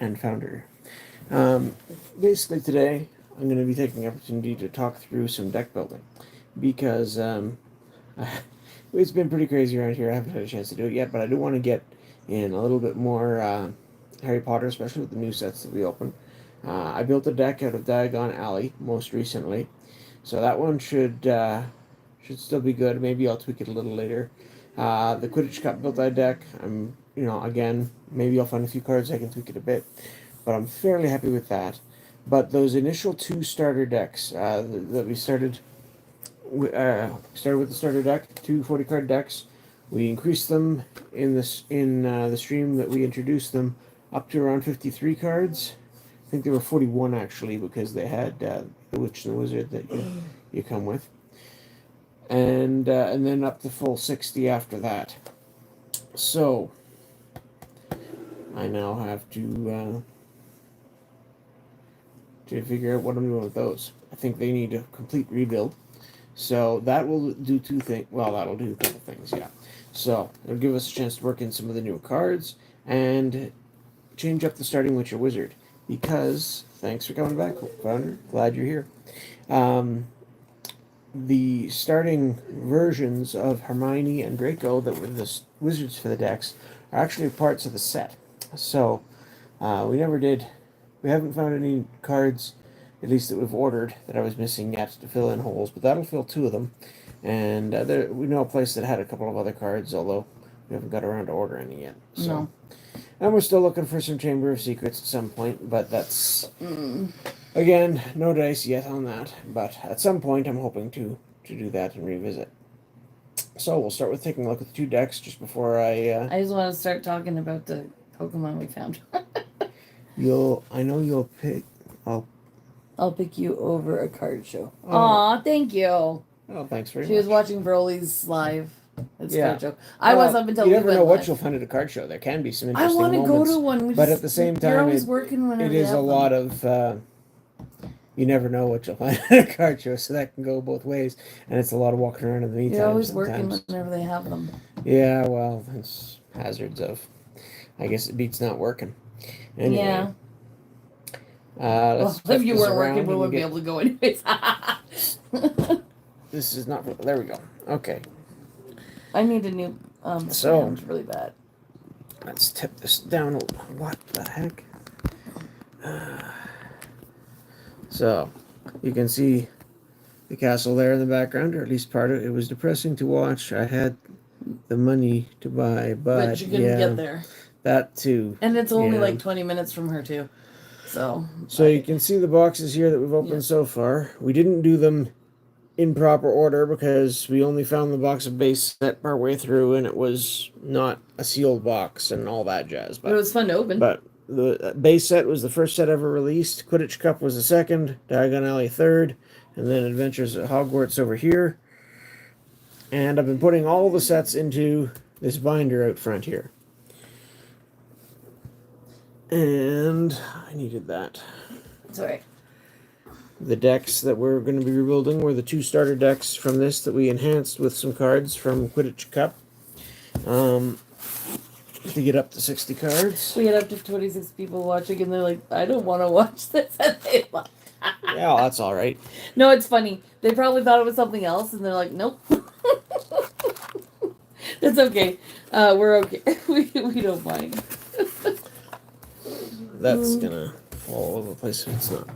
and founder. Basically today, I'm going to be taking the opportunity to talk through some deck building because it's been pretty crazy around here. I haven't had a chance to do it yet, but I do want to get in a little bit more Harry Potter, especially with the new sets that we opened. I built a deck out of Diagon Alley most recently, so that one should still be good. Maybe I'll tweak it a little later. The Quidditch Cup built that deck. Again, maybe I'll find a few cards I can tweak it a bit, but I'm fairly happy with that. But those initial two starter decks that we started with the starter deck, two 40-card decks. We increased them in the stream that we introduced them up to around 53 cards. I think they were 41 actually, because they had the Witch and the Wizard that you come with, and then up to full 60 after that. So I now have to figure out what I'm doing with those. I think they need a complete rebuild. So that will do two things. Well, that'll do a couple things, yeah. So it'll give us a chance to work in some of the newer cards and change up the starting Witcher Wizard. Because, thanks for coming back, Founder. Glad you're here. The starting versions of Hermione and Draco that were the wizards for the decks are actually parts of the set. So we haven't found any cards, at least that we've ordered, that I was missing yet to fill in holes, but that'll fill two of them. And we know a place that had a couple of other cards, although we haven't got around to order any yet. So. No. And we're still looking for some Chamber of Secrets at some point, but that's, again, no dice yet on that. But at some point, I'm hoping to do that and revisit. So we'll start with taking a look at the two decks just before I just want to start talking about the Pokemon we found. I know you'll pick... I'll pick you over a card show. Aw, thank you. Oh, thanks very much. She was watching Broly's live. It's yeah. card show. I was up until you never know what live. you'll find at a card show. There can be some interesting moments. I want to go to one. But at the same time, it is a lot of... you never know what you'll find at a card show, so that can go both ways. And it's a lot of walking around in the meantime. You're always working whenever they have them. Yeah, well, it's hazards of... I guess it beats not working. Anyway. Yeah. If you weren't working, we wouldn't be able to go anyways. This is not... There we go. Okay. I need a new sound really bad. Let's tip this down a little. What the heck? So, you can see the castle there in the background, or at least part of it. It was depressing to watch. I had the money to buy, but you couldn't get there. That too. And it's only like 20 minutes from her too. So you can see the boxes here that we've opened so far. We didn't do them in proper order because we only found the box of base set partway through, and it was not a sealed box and all that jazz. But it was fun to open. But the base set was the first set ever released. Quidditch Cup was the second. Diagon Alley third. And then Adventures at Hogwarts over here. And I've been putting all the sets into this binder out front here. And I needed that. Sorry. The decks that we're going to be rebuilding were the two starter decks from this that we enhanced with some cards from Quidditch Cup. To get up to 60 cards. We had up to 26 people watching, and they're like, I don't want to watch this. And they laugh. Yeah, well, that's all right. No, it's funny. They probably thought it was something else, and they're like, nope. It's okay. We're okay. We don't mind. That's gonna fall all over the place if it's not.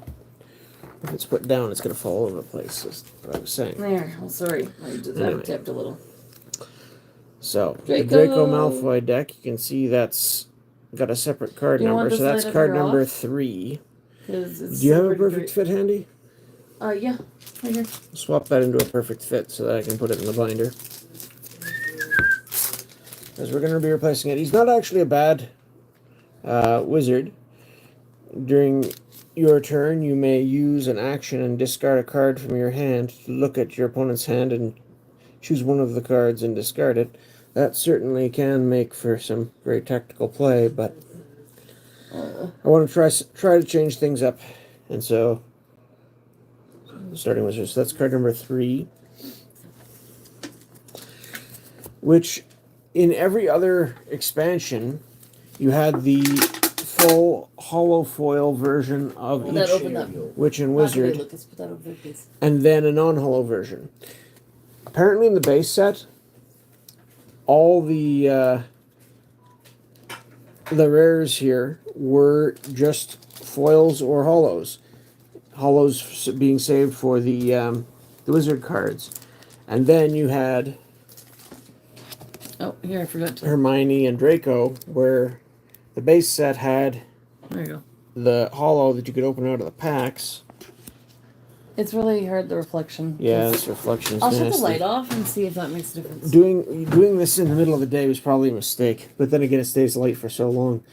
If it's put down, it's gonna fall all over the place. That's what I was saying. There. I'm sorry. I just have tipped a little. So, the Draco Malfoy deck, you can see that's got a separate card number. So that's card number 3. Do you have a perfect fit handy? Yeah. Right here. Swap that into a perfect fit so that I can put it in the binder. Because we're going to be replacing it. He's not actually a bad wizard. During your turn, you may use an action and discard a card from your hand to look at your opponent's hand and choose one of the cards and discard it. That certainly can make for some very tactical play, but I want to try to change things up. And so, starting wizard. So that's card number 3. Which, in every other expansion, you had the full hollow foil version of Will that each open up? witch and By the way, wizard, Lucas, put that over there, please. and then a non-hollow version. Apparently, in the base set, all the rares here were just foils or hollows. Hollows being saved for the wizard cards, and then you had Oh, here, I forgot to. Hermione and Draco, where the base set had There you go. the hollow that you could open out of the packs. It's really hard, the reflection. Yeah, this reflection's I'll nasty. shut the light off and see if that makes a difference. Doing this in the middle of the day was probably a mistake, but then again, it stays light for so long.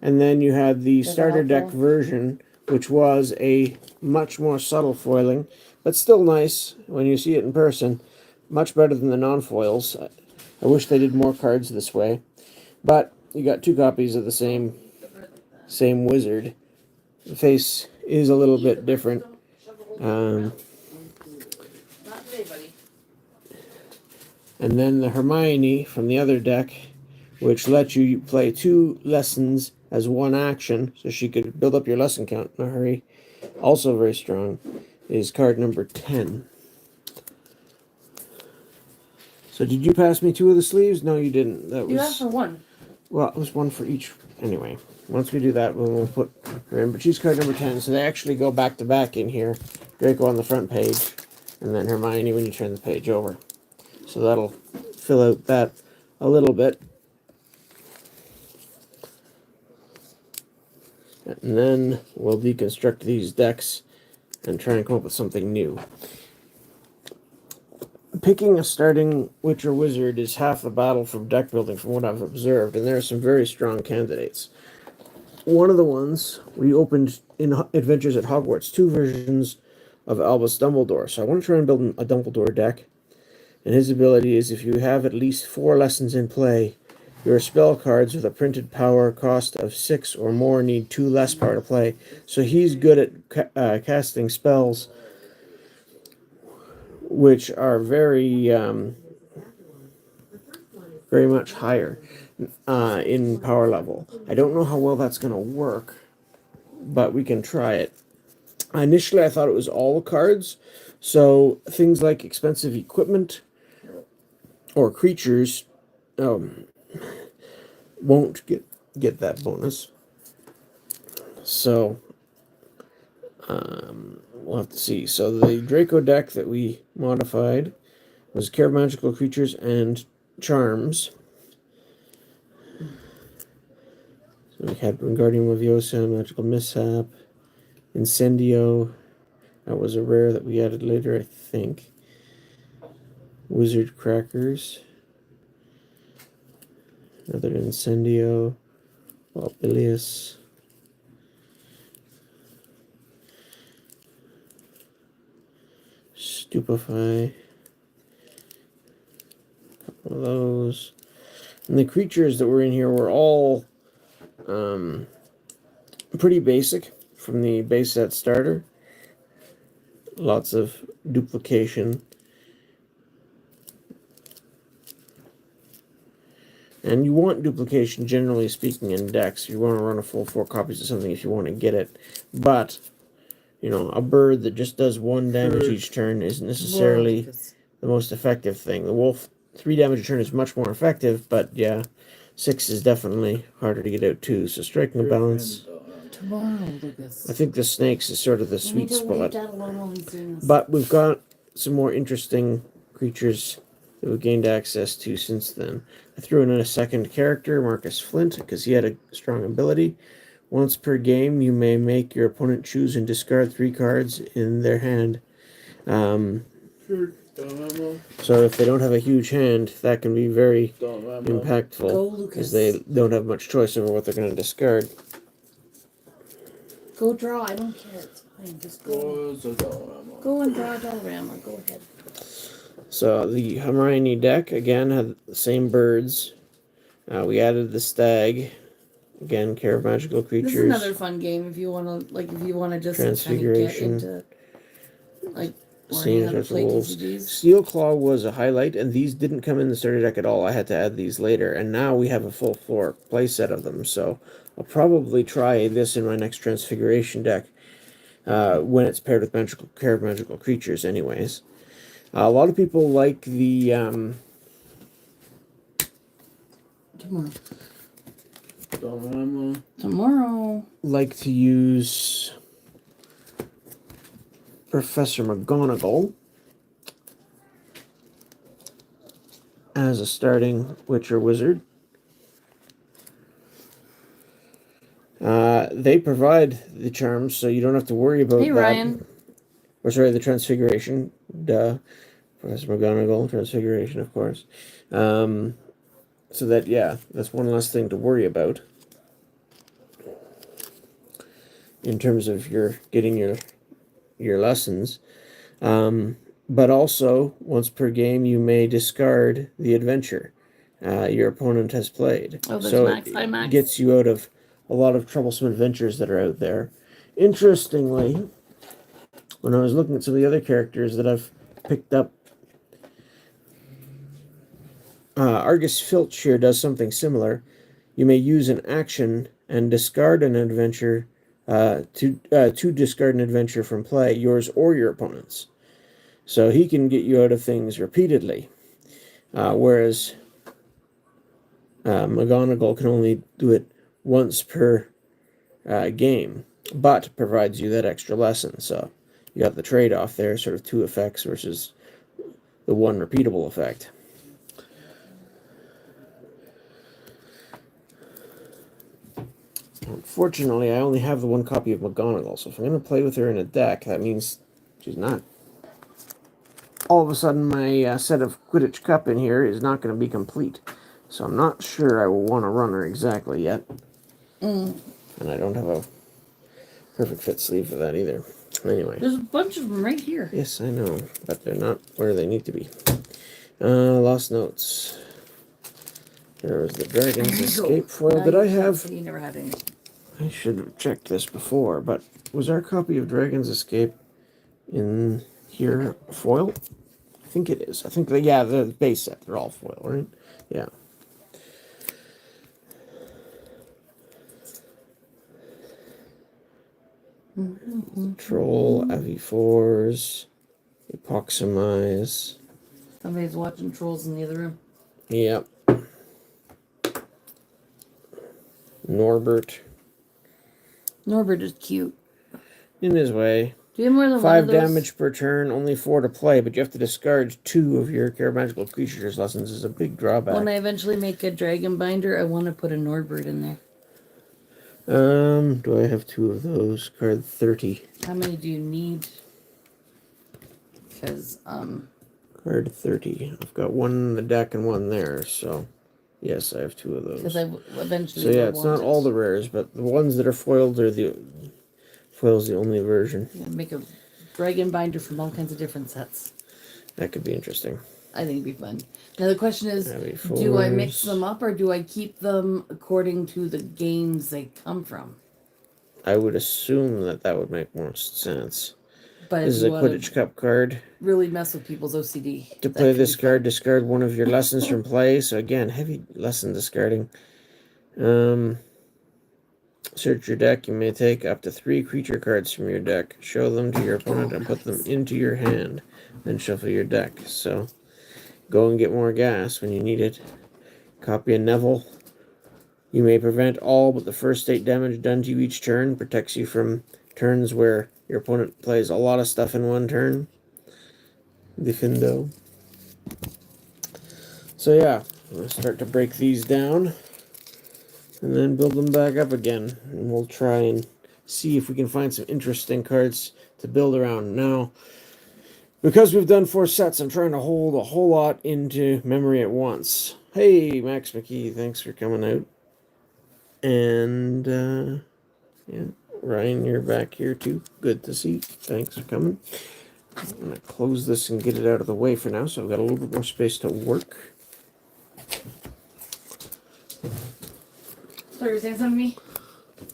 And then you had the starter deck version, which was a much more subtle foiling, but still nice when you see it in person. Much better than the non-foils. I wish they did more cards this way. But you got 2 copies of the same wizard. The face is a little bit different. Not today, buddy. And then the Hermione from the other deck, which lets you play 2 lessons as 1 action, so she could build up your lesson count in a hurry. Also very strong, is card number 10. So did you pass me 2 of the sleeves? No, you didn't. That was, You asked for 1. well, it was 1 for each. Anyway, once we do that, we'll put her in. But she's card number 10, so they actually go back to back in here. Draco on the front page, and then Hermione when you turn the page over. So that'll fill out that a little bit. And then we'll deconstruct these decks and try and come up with something new. Picking a starting witch or wizard is half the battle from deck building from what I've observed, and there are some very strong candidates. One of the ones we opened in Adventures at Hogwarts, 2 versions of Albus Dumbledore. So I want to try and build a Dumbledore deck. And his ability is if you have at least 4 lessons in play, your spell cards with a printed power cost of 6 or more need 2 less power to play. So he's good at casting spells which are very much higher in power level. I don't know how well that's going to work, but we can try it. Initially, I thought it was all cards, so things like expensive equipment or creatures won't get that bonus. So we'll have to see. So the Draco deck that we modified was Care of Magical Creatures and Charms. So we had Wingardium Leviosa, Magical Mishap, Incendio. That was a rare that we added later, I think. Wizard Crackers. Another Incendio. Bilious. Stupefy. A couple of those. And the creatures that were in here were all pretty basic from the base set starter. Lots of duplication. And you want duplication, generally speaking, in decks. You want to run a full 4 copies of something if you want to get it. But, you know, a bird that just does 1 damage each turn isn't necessarily the most effective thing. The wolf, 3 damage a turn is much more effective, but yeah, 6 is definitely harder to get out too. So striking a balance. Tomorrow, Lucas. I think the snakes is sort of the sweet spot. Alone, but we've got some more interesting creatures that we've gained access to since then. I threw in a second character, Marcus Flint, because he had a strong ability. Once per game, you may make your opponent choose and discard 3 cards in their hand. So if they don't have a huge hand, that can be very impactful, because they don't have much choice over what they're going to discard. Go draw, I don't care, it's fine, just go. Go and draw a Dollarama, go ahead. So the Hermione deck, again, had the same birds. We added the stag. Again, Care of Magical Creatures. This is another fun game if you want to, just kind of get into, like... Seeing how to play wolves. TCGs. Steel Claw was a highlight, and these didn't come in the starter deck at all. I had to add these later, and now we have a full floor play set of them. So I'll probably try this in my next Transfiguration deck when it's paired with magical creatures. Anyways, a lot of people like the Tomorrow. Like to use Professor McGonagall as a starting Witcher Wizard. They provide the charms, so you don't have to worry about that. Ryan. Or sorry, the Transfiguration. Duh. Professor McGonagall, Transfiguration, of course. So that, yeah, that's one less thing to worry about in terms of getting your lessons. But also, once per game, you may discard the adventure your opponent has played. Oh, that's so Max. Hi, Max. It gets you out of a lot of troublesome adventures that are out there. Interestingly, when I was looking at some of the other characters that I've picked up, Argus Filch here does something similar. You may use an action and discard an adventure to discard an adventure from play, yours or your opponent's. So he can get you out of things repeatedly, whereas McGonagall can only do it once per game, but provides you that extra lesson. So you got the trade-off there, sort of 2 effects versus the 1 repeatable effect. Unfortunately, I only have the 1 copy of McGonagall, so if I'm going to play with her in a deck, that means she's not. All of a sudden, my set of Quidditch Cup in here is not going to be complete. So I'm not sure I will want to run her exactly yet. And I don't have a perfect fit sleeve for that either. Anyway. There's a bunch of them right here. Yes, I know, but they're not where they need to be. Lost notes. There was the Dragon's Escape foil. Did I have... You never had any. I should have checked this before, but was our copy of Dragon's Escape in here foil? I think it is. I think, yeah, the base set, they're all foil, right? Yeah. Troll, AV4s, Epoxymize. Somebody's watching Trolls in the other room. Yep. Norbert. Norbert is cute. In his way. Do you have more than 5 one of those? damage per turn, only 4 to play, but you have to discard 2 of your Magical Creatures lessons is a big drawback. When I eventually make a Dragon Binder, I want to put a Norbert in there. Do I have 2 of those? Card 30. How many do you need? Because, Card 30. I've got 1 in the deck and 1 there, so yes, I have 2 of those. Because I eventually. So yeah, it's not all the rares, but the ones that are foiled are foil's the only version. Yeah, make a Dragon Binder from all kinds of different sets. That could be interesting. I think it'd be fun. Now the question is, do I mix them up or do I keep them according to the games they come from? I would assume that would make more sense. But this is a Quidditch Cup card. Really mess with people's OCD. To play this card, discard 1 of your lessons from play. So again, heavy lesson discarding. Search your deck. You may take up to 3 creature cards from your deck. Show them to your opponent and put them into your hand. Then shuffle your deck. So go and get more gas when you need it. Copy a Neville. You may prevent all but the first 8 damage done to you each turn. Protects you from turns where your opponent plays a lot of stuff in 1 turn. Defendo. So yeah, we'll start to break these down. And then build them back up again. And we'll try and see if we can find some interesting cards to build around. Now, because we've done 4 sets, I'm trying to hold a whole lot into memory at once. Hey, Max McKee, thanks for coming out. And, yeah, Ryan, you're back here too. Good to see you. Thanks for coming. I'm going to close this and get it out of the way for now, so I've got a little bit more space to work. So you're saying something to me?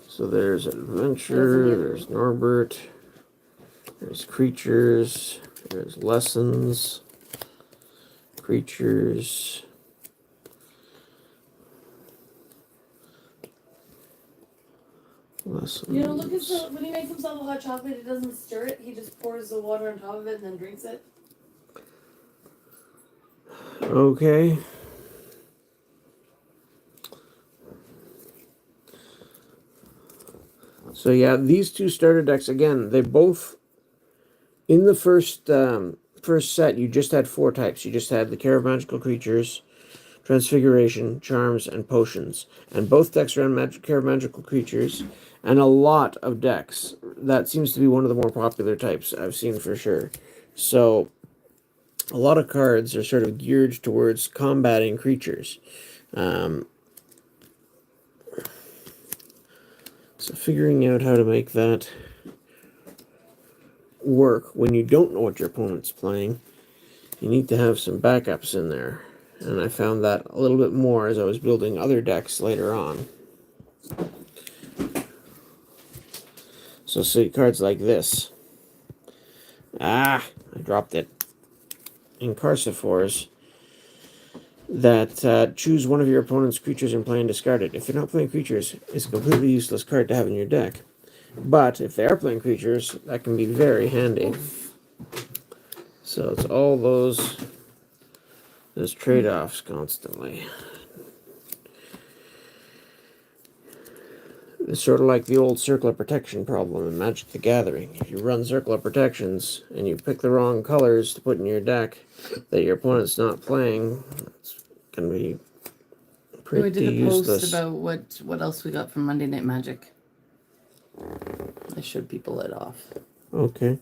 So there's Adventure, there's Norbert, there's Creatures, There's lessons, creatures. Lessons. You know, look at the, when he makes himself a hot chocolate, he doesn't stir it. He just pours the water on top of it and then drinks it. Okay. So yeah, these two starter decks, again, they both, in the first set, you just had 4 types. You just had the Care of Magical Creatures, Transfiguration, Charms, and Potions. And both decks ran Care of Magical Creatures, and a lot of decks. That seems to be one of the more popular types I've seen for sure. So, a lot of cards are sort of geared towards combating creatures. So figuring out how to make that work when you don't know what your opponent's playing, you need to have some backups in there. And I found that a little bit more as I was building other decks later on. So see cards like this. I dropped it. Incarcifores that choose one of your opponent's creatures and play and discard it. If they're not playing creatures, it's a completely useless card to have in your deck. But if they are playing creatures, that can be very handy. So it's all those trade-offs constantly. It's sort of like the old Circle of Protection problem in Magic the Gathering. If you run Circle of Protections and you pick the wrong colors to put in your deck that your opponent's not playing, it's going to be pretty useless. We did a post about what else we got from Monday Night Magic. I showed people it off. Okay.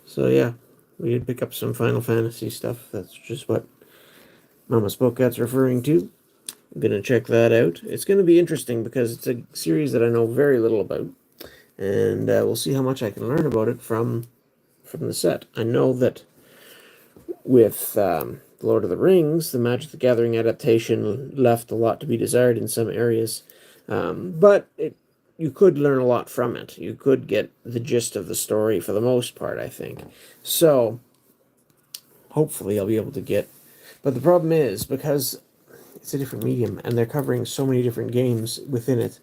So yeah, we did pick up some Final Fantasy stuff. That's just what Mama Spokat's referring to. I'm going to check that out. It's going to be interesting because it's a series that I know very little about. And we'll see how much I can learn about it from the set. I know that with Lord of the Rings, the Magic the Gathering adaptation left a lot to be desired in some areas. But you could learn a lot from it. You could get the gist of the story for the most part, I think. So, hopefully I'll be able to get... But the problem is, because it's a different medium, and they're covering so many different games within it,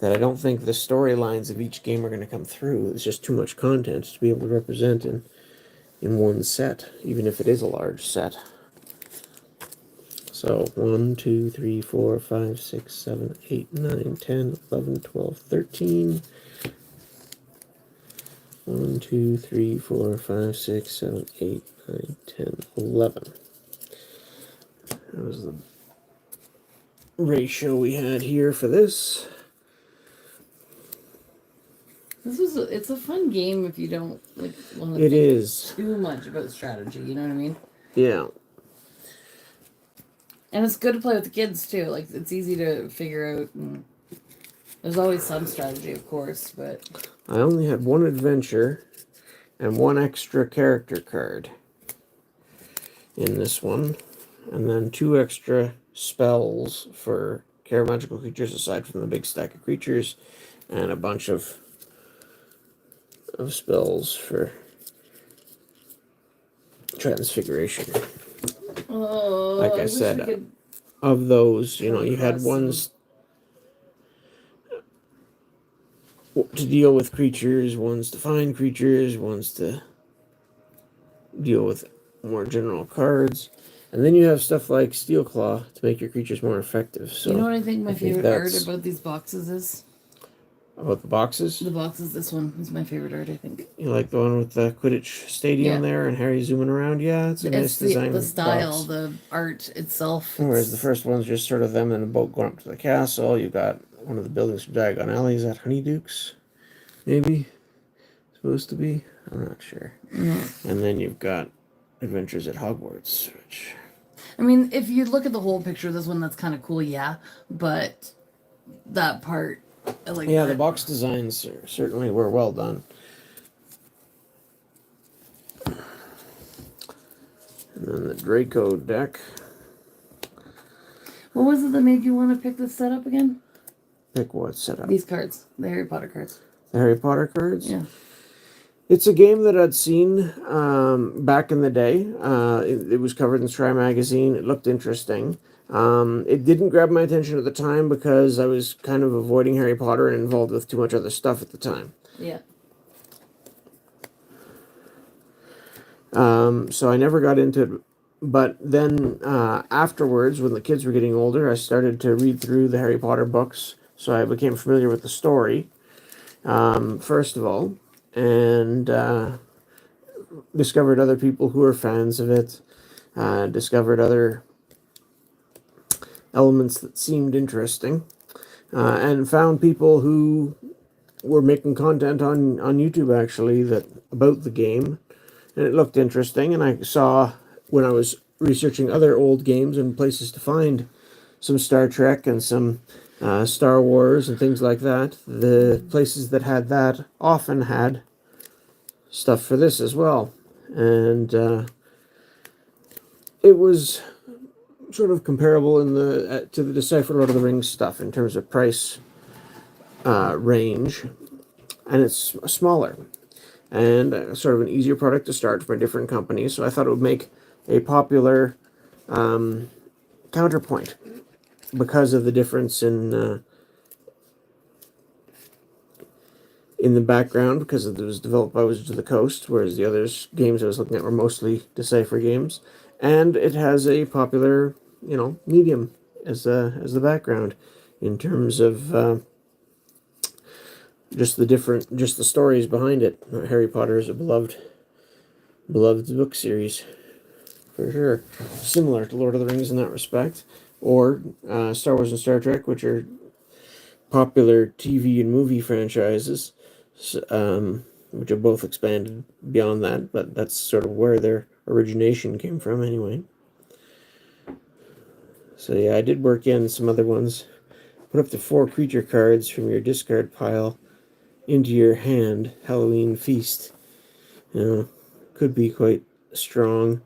that I don't think the storylines of each game are going to come through. It's just too much content to be able to represent in one set, even if it is a large set. So, 1, 2, 3, 4, 5, 6, 7, 8, 9, 10, 11, 12, 13. 1, 2, 3, 4, 5, 6, 7, 8, 9, 10, 11. That was the ratio we had here for this. It's a fun game if you don't want to It think is too much about strategy, you know what I mean? Yeah. And it's good to play with the kids too. Like, it's easy to figure out. And there's always some strategy, of course, but I only had 1 adventure and 1 extra character card in this one, and then 2 extra spells for Care of Magical Creatures aside from the big stack of creatures, and a bunch of spells for Transfiguration. Like I said, of those, you had ones to deal with creatures, ones to find creatures, ones to deal with more general cards. And then you have stuff like Steel Claw to make your creatures more effective. So you know what I think my favorite art about these boxes is? About the boxes? The boxes, this one is my favorite art, I think. You like the one with the Quidditch Stadium there and Harry zooming around? Yeah, it's a nice design. The style, box. the art itself. Whereas the first one's just sort of them in a boat going up to the castle. You've got one of the buildings from Diagon Alley. Is that Honeydukes? Maybe? Supposed to be? I'm not sure. Mm-hmm. And then you've got Adventures at Hogwarts, which... I mean, if you look at the whole picture of this one, that's kind of cool, yeah. But that part... the box designs certainly were well done. And then the Draco deck. What was it that made you want to pick this setup again? Pick what setup? These cards. The Harry Potter cards. The Harry Potter cards? Yeah. It's a game that I'd seen back in the day. It was covered in Try magazine. It looked interesting. It didn't grab my attention at the time because I was kind of avoiding Harry Potter and involved with too much other stuff at the time. Yeah. So I never got into it. But then afterwards, when the kids were getting older, I started to read through the Harry Potter books. So I became familiar with the story, first of all, and discovered other people who were fans of it, discovered other elements that seemed interesting, and found people who were making content on YouTube actually that about the game, and it looked interesting. And I saw when I was researching other old games and places to find some Star Trek and some Star Wars and things like that, the places that had that often had stuff for this as well, and it was sort of comparable in the to the Deciphered Lord of the Rings stuff in terms of price range, and it's smaller and sort of an easier product to start from a different company. So I thought it would make a popular counterpoint because of the difference in the background, because it was developed by Wizards of the Coast, whereas the other games I was looking at were mostly Decipher games, and it has a popular, medium as the background in terms of just the stories behind it. Harry Potter is a beloved book series for sure, similar to Lord of the Rings in that respect, or Star Wars and Star Trek, which are popular TV and movie franchises, which have both expanded beyond that, but that's sort of where their origination came from anyway. So yeah, I did work in some other ones. Put up to 4 creature cards from your discard pile into your hand. Halloween Feast. Could be quite strong.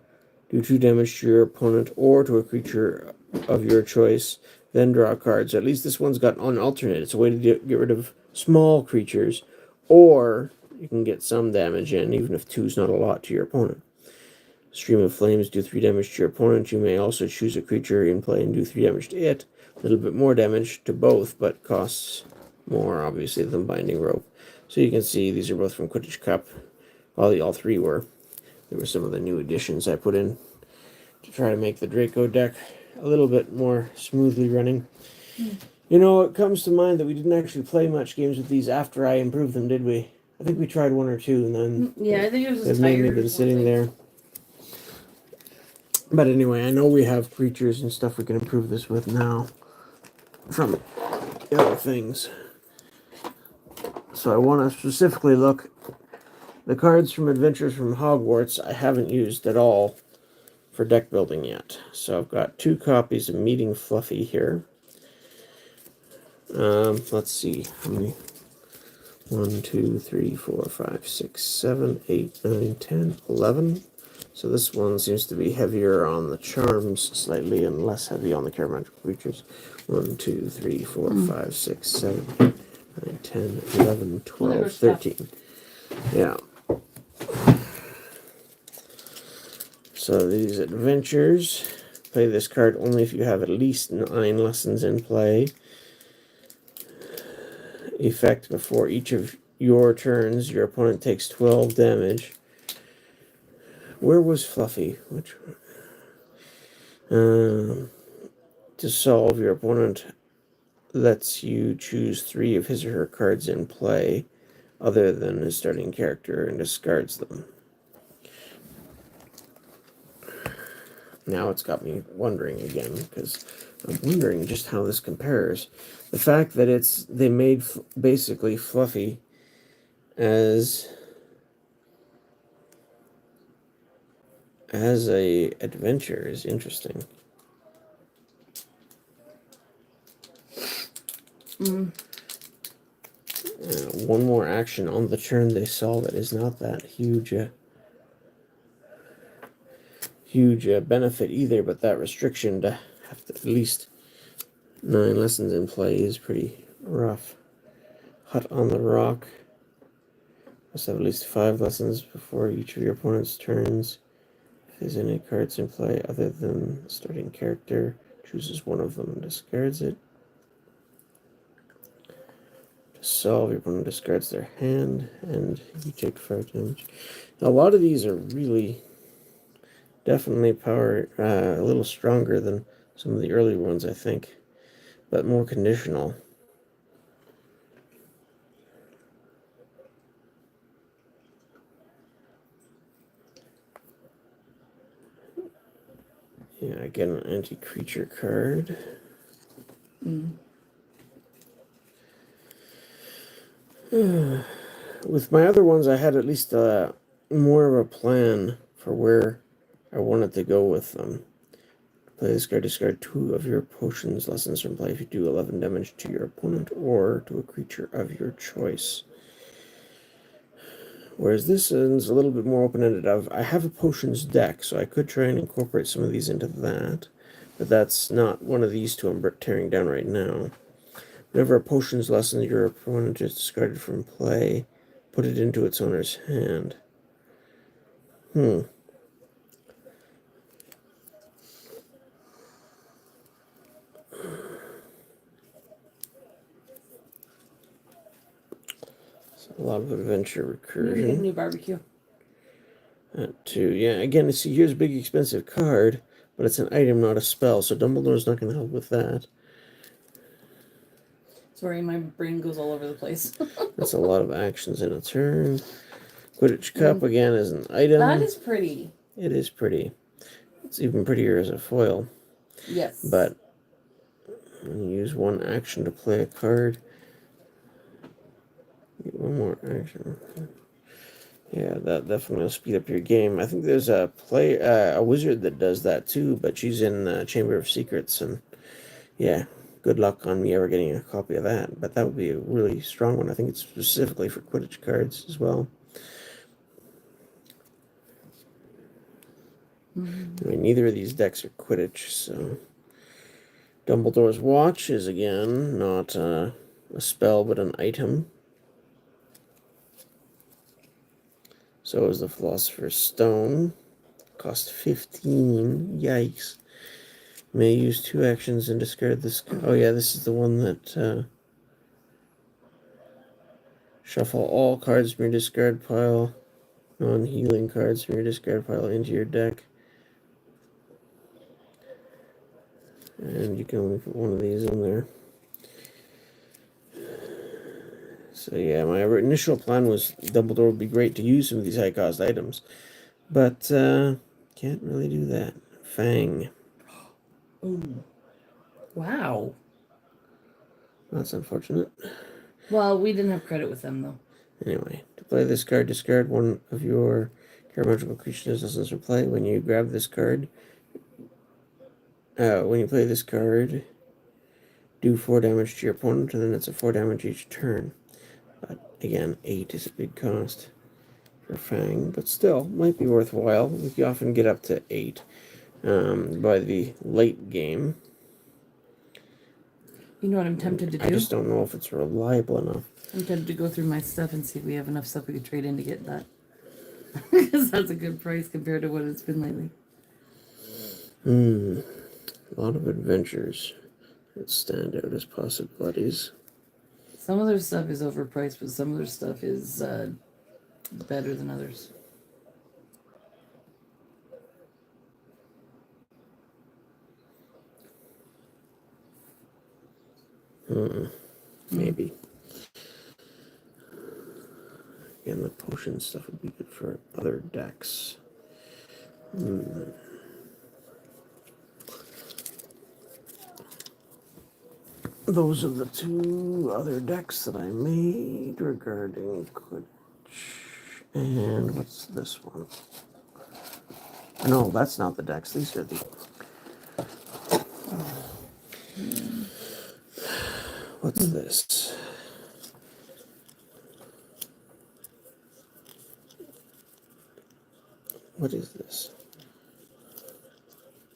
Do 2 damage to your opponent or to a creature of your choice. Then draw cards. At least this one's got an alternate. It's a way to get rid of small creatures, or you can get some damage in, even if 2's not a lot to your opponent. Stream of Flames, do 3 damage to your opponent. You may also choose a creature in play and do 3 damage to it. A little bit more damage to both, but costs more, obviously, than Binding Rope. So you can see these are both from Quidditch Cup. Well, all 3 were. There were some of the new additions I put in to try to make the Draco deck a little bit more smoothly running. It comes to mind that we didn't actually play much games with these after I improved them, did we? I think we tried 1 or 2, and then I think it was they've mainly been sitting there. But anyway, I know we have creatures and stuff we can improve this with now from the other things. So I want to specifically look. The cards from Adventures from Hogwarts I haven't used at all for deck building yet. So I've got 2 copies of Meeting Fluffy here. Let's see how many. 1, 2, 3, 4, 5, 6, 7, 8, 9, 10, 11. So this one seems to be heavier on the charms slightly and less heavy on the charismatic creatures. 1, 2, 3, 4, 5, 6, 7, 8, 9, 10, 11, 12, 13. Yeah. So these adventures, play this card only if you have at least 9 lessons in play. Effect: before each of your turns, your opponent takes 12 damage. Where was Fluffy? Which to solve, your opponent lets you choose 3 of his or her cards in play, other than his starting character, and discards them. Now it's got me wondering again, because I'm wondering just how this compares. The fact that they made basically Fluffy as a adventure is interesting. One more action on the turn they solve it is not that huge benefit either, but that restriction to have at least 9 lessons in play is pretty rough. Hut on the Rock. Must have at least 5 lessons before each of your opponent's turns. If there's any cards in play other than the starting character, chooses one of them and discards it. To solve, your opponent discards their hand, and you take 5 damage. Now, a lot of these are really definitely a little stronger than some of the earlier ones, I think, but more conditional. Yeah, I get an anti-creature card. With my other ones, I had at least more of a plan for where I wanted to go with them. Play this card, discard 2 of your potions lessons from play if you do 11 damage to your opponent or to a creature of your choice. Whereas this is a little bit more open-ended. I have a potions deck, so I could try and incorporate some of these into that, but that's not one of these two I'm tearing down right now. Whenever a potions lesson your opponent is discarded from play, put it into its owner's hand. A lot of adventure recursion. Maybe get a new barbecue. That too. Yeah, again, see, here's a big expensive card, but it's an item, not a spell, so Dumbledore's not going to help with that. Sorry, my brain goes all over the place. That's a lot of actions in a turn. Quidditch Cup, again, is an item. That is pretty. It is pretty. It's even prettier as a foil. Yes. But when you use one action to play a card, get one more action. Yeah, that definitely will speed up your game. I think there's a wizard that does that too, but she's in Chamber of Secrets, and yeah, good luck on me ever getting a copy of that. But that would be a really strong one. I think it's specifically for Quidditch cards as well. I mean, neither of these decks are Quidditch, so Dumbledore's Watch is again not a spell but an item. So is the Philosopher's Stone. Cost 15. Yikes. May use 2 actions and discard this. Oh yeah, this is the one that shuffle all cards from your discard pile, non-healing cards from your discard pile into your deck. And you can only put one of these in there. So yeah, my initial plan was Dumbledore would be great to use some of these high-cost items. But can't really do that. Fang. Ooh. Wow. That's unfortunate. Well, we didn't have credit with them, though. Anyway, to play this card, discard one of your magical creatures lessons from play. When you grab this card, when you play this card, do 4 damage to your opponent, and then it's a 4 damage each turn. But again, 8 is a big cost for Fang, but still might be worthwhile. We can often get up to 8 by the late game. You know what I'm tempted to do? I just don't know if it's reliable enough. I'm tempted to go through my stuff and see if we have enough stuff we could trade in to get that. Because that's a good price compared to what it's been lately. A lot of adventures that stand out as possibilities. Some of their stuff is overpriced, but some of their stuff is better than others. Maybe. Again, the potion stuff would be good for other decks. Those are the 2 other decks that I made regarding Quidditch. And what's this one? No, that's not the decks. These are the... What's this? What is this?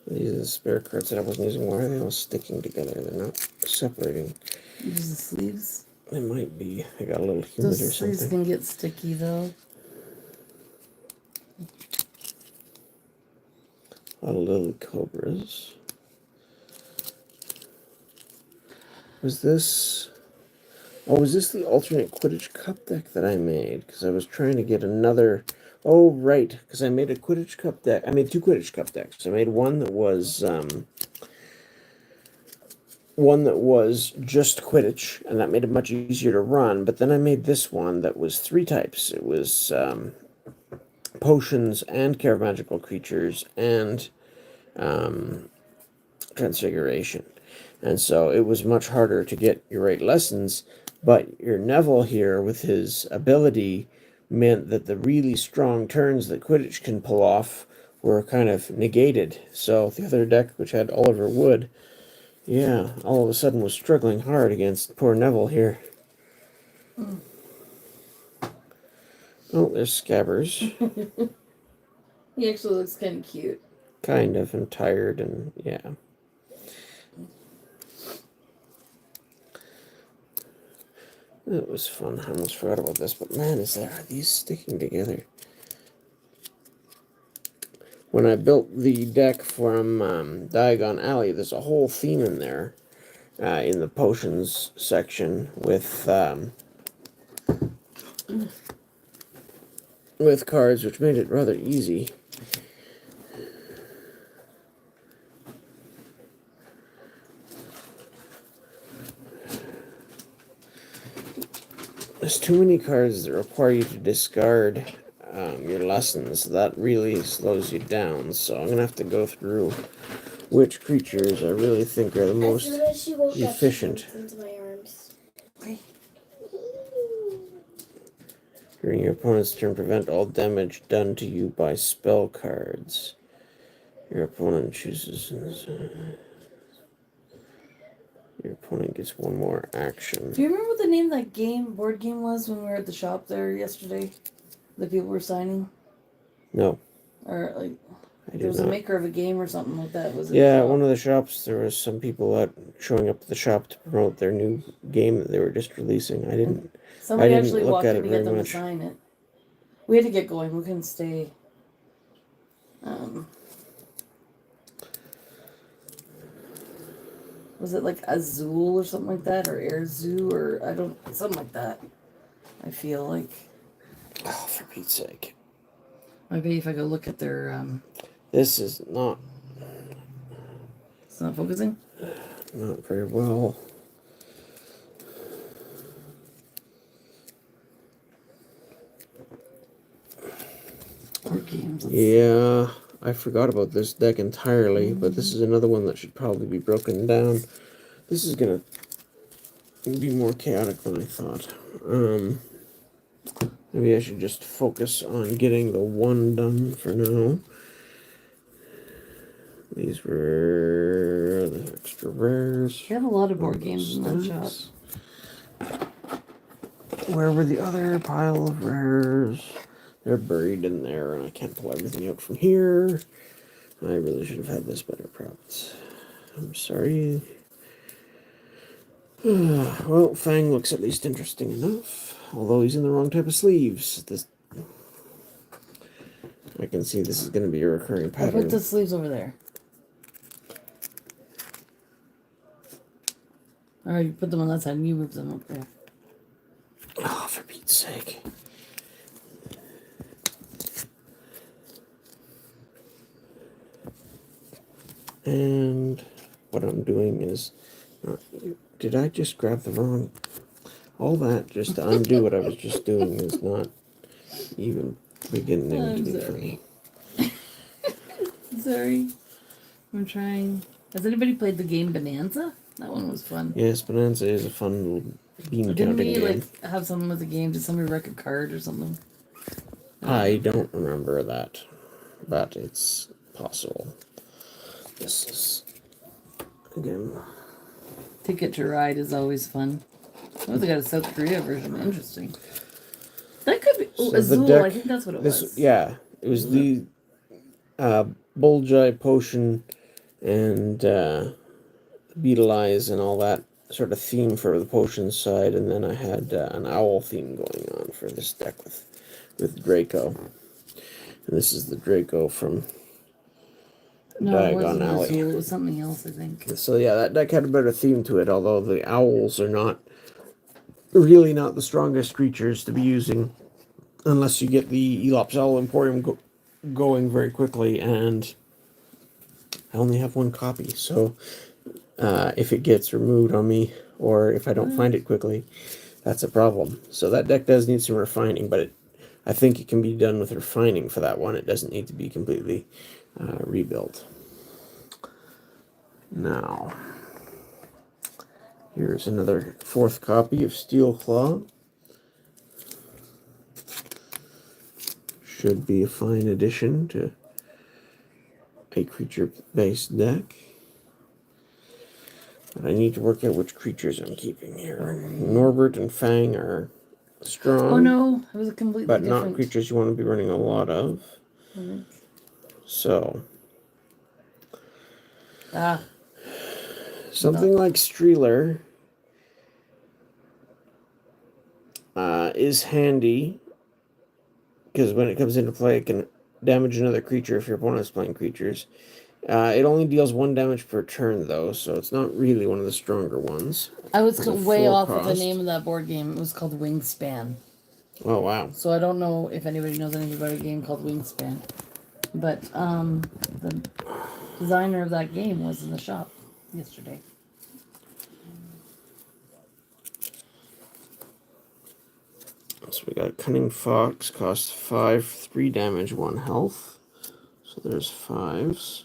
These are the spare cards that I wasn't using. Why are they all sticking together? They're not separating. Use the sleeves. It might be. I got a little humid Those or sleeves something. can get sticky though. A lot of little cobras. Was this... Oh, was this the alternate Quidditch Cup deck that I made? Because I was trying to get another... Oh, right. Because I made a Quidditch Cup deck. I made two Quidditch Cup decks. I made one that was... one that was just Quidditch, and that made it much easier to run. But then I made this one that was 3 types. It was potions and care of magical creatures and transfiguration. And so it was much harder to get your right lessons, but your Neville here with his ability meant that the really strong turns that Quidditch can pull off were kind of negated. So the other deck, which had Oliver Wood, yeah, all of a sudden was struggling hard against poor Neville here. Oh, there's Scabbers. He actually looks kind of cute. Kind of, and tired, and yeah. It was fun. I almost forgot about this, but man, are these sticking together? When I built the deck from Diagon Alley, there's a whole theme in there, in the potions section, with cards, which made it rather easy. There's too many cards that require you to discard your lessons. That really slows you down. So I'm going to have to go through which creatures I really think are the most efficient. Into my arms. During your opponent's turn, prevent all damage done to you by spell cards. Your opponent chooses... Your opponent gets one more action. Do you remember what the name of that board game was when we were at the shop there yesterday? The people were signing? No. Or like I there was not. a maker of a game or something like that. Was it? Yeah, at one of the shops there was some people out showing up at the shop to promote their new game that they were just releasing. Somebody I didn't actually look walked at in it to very get them much. to sign it. We had to get going. We couldn't stay. Was it like Azul or something like that, or Air Zoo, or something like that? I feel like. Oh, for Pete's sake! Maybe if I go look at their. This is not. It's not focusing. Not very well. Board games. Yeah, I forgot about this deck entirely, but this is another one that should probably be broken down. This is gonna be more chaotic than I thought. Maybe I should just focus on getting the one done for now. These were the extra rares. You have a lot of board games in that shop. Where were the other pile of rares? They're buried in there, and I can't pull everything out from here. I really should have had this better prepped. I'm sorry. Well, Fang looks at least interesting enough, although he's in the wrong type of sleeves. I can see this is going to be a recurring I pattern. put the sleeves over there. Alright, you put them on that side and you move them up there. Oh, for Pete's sake. And what I'm doing is... did I just grab the wrong... All that just to undo what I was just doing is not even beginning to be funny. Sorry. I'm trying. Has anybody played the game Bonanza? That one was fun. Yes, Bonanza is a fun little bean Didn't counting we game. have someone with a game? Did somebody wreck a card or something? I don't remember that, but it's possible. This is again. Ticket to Ride is always fun. Oh, they got a South Korea version. Interesting. That could be Azul. I think that's what it was. Yeah, it was the Bullseye Potion and Beetle Eyes and all that sort of theme for the potions side, and then I had an owl theme going on for this deck with Draco. And this is the Draco from No, it Diagon wasn't Alley. Azul. It was something else, I think. So yeah, that deck had a better theme to it, although the owls are really not the strongest creatures to be using unless you get the Elops Owl Emporium going very quickly, and I only have one copy, so if it gets removed on me, or if I don't find it quickly, that's a problem. So that deck does need some refining, but I think it can be done with refining for that one. It doesn't need to be completely rebuilt. Now, here's another 4th copy of Steel Claw. Should be a fine addition to a creature-based deck. But I need to work out which creatures I'm keeping here. Norbert and Fang are strong. Oh no, it was a completely but different. not creatures you want to be running a lot of. So, something like Streeler is handy because when it comes into play, it can damage another creature if your opponent's playing creatures. It only deals 1 damage per turn, though, so it's not really one of the stronger ones. I was way off with the name of that board game. It was called Wingspan. Oh, wow. So I don't know if anybody knows anything about a game called Wingspan. But the designer of that game was in the shop yesterday. So we got Cunning Fox, cost 5, 3 damage, 1 health. So there's 5s.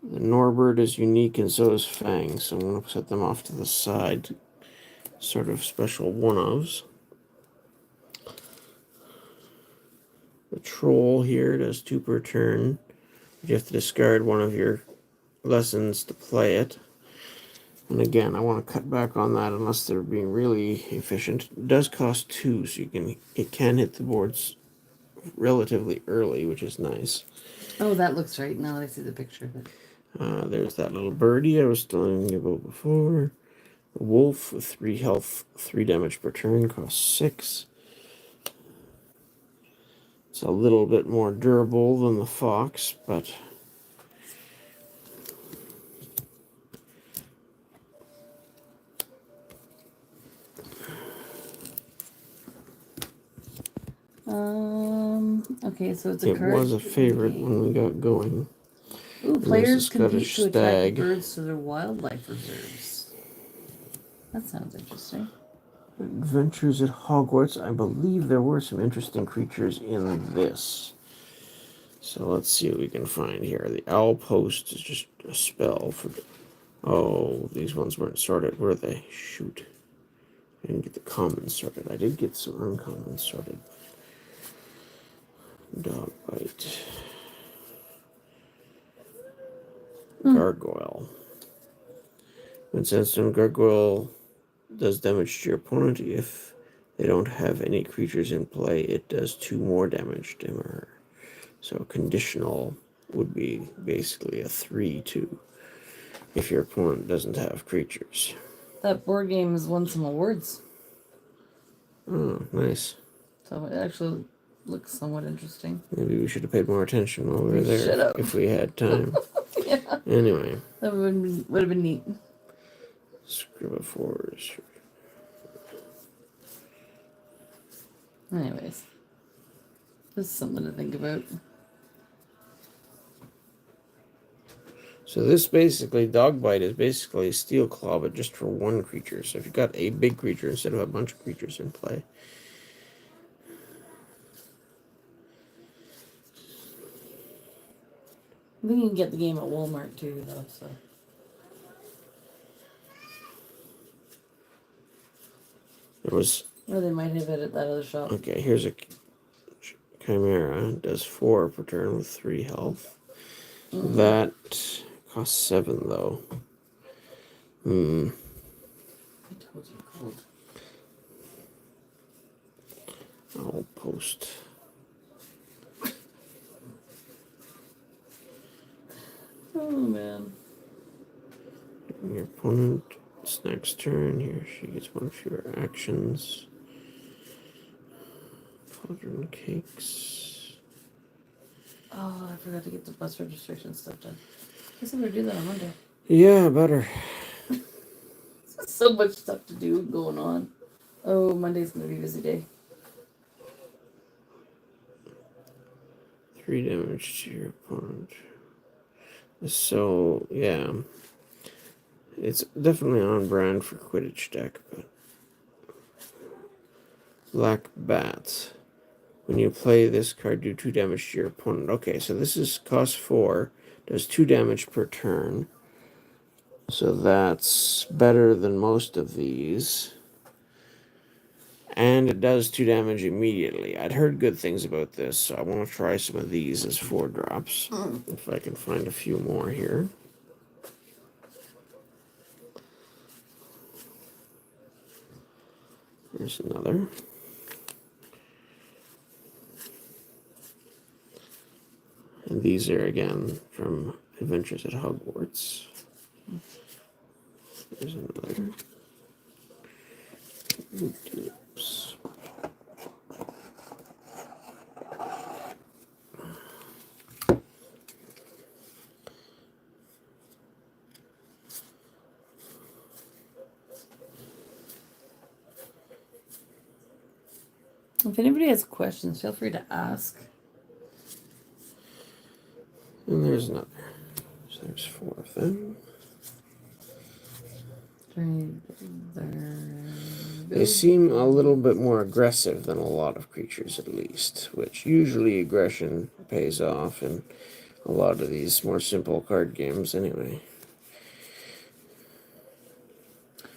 The Norbert is unique and so is Fang, so I'm going to set them off to the side. Sort of special one-ofs. The Troll here does 2 per turn. You have to discard one of your lessons to play it. And again, I want to cut back on that unless they're being really efficient. It does cost 2, so it can hit the boards relatively early, which is nice. Oh, that looks right now that I see the picture of it. There's that little birdie I was telling you about before. The wolf with 3 health, 3 damage per turn, costs 6. It's a little bit more durable than the fox, but okay, so it's a it card. was a favorite when we got going. Ooh, players compete Scottish to attract stag. birds to their wildlife reserves. That sounds interesting. Adventures at Hogwarts. I believe there were some interesting creatures in this. So let's see what we can find here. The Owl Post is just a spell for... Oh, these ones weren't sorted, were they? Shoot. I didn't get the commons sorted. I did get some uncommons sorted. Dogbite. Gargoyle. When Sandstorm Gargoyle does damage to your opponent, if they don't have any creatures in play, it does 2 more damage to him or her. So conditional would be basically a 3/2 if your opponent doesn't have creatures. That board game has won some awards. Oh, nice. So it actually looks somewhat interesting. Maybe we should have paid more attention while we were there if we had time. Yeah. Anyway. That would have been neat. Scribivores. Anyways. This is something to think about. So this basically, Dogbite is basically Steel Claw, but just for 1 creature. So if you've got a big creature instead of a bunch of creatures in play. I think you can get the game at Walmart too, though, so. There was... Or they might have it at that other shop. Okay, here's a Chimera. It does 4 per turn with 3 health. That costs 7, though. I told you cold. I'll post. Oh, man. Your opponent's next turn. He or she gets one fewer actions. Cauldron cakes. Oh, I forgot to get the bus registration stuff done. I guess I'm gonna do that on Monday. Yeah, better. So much stuff to do going on. Oh, Monday's gonna be a busy day. 3 damage to your opponent. So, yeah. It's definitely on brand for Quidditch deck, but... Black Bat. When you play this card, do 2 damage to your opponent. Okay, so this is cost 4. Does 2 damage per turn. So that's better than most of these. And it does 2 damage immediately. I'd heard good things about this, so I want to try some of these as 4 drops. If I can find a few more here. There's another. And these are, again, from Adventures at Hogwarts. There's another. Oops. If anybody has questions, feel free to ask. And there's another. So there's 4 of them. They seem a little bit more aggressive than a lot of creatures, at least, which usually aggression pays off in a lot of these more simple card games anyway.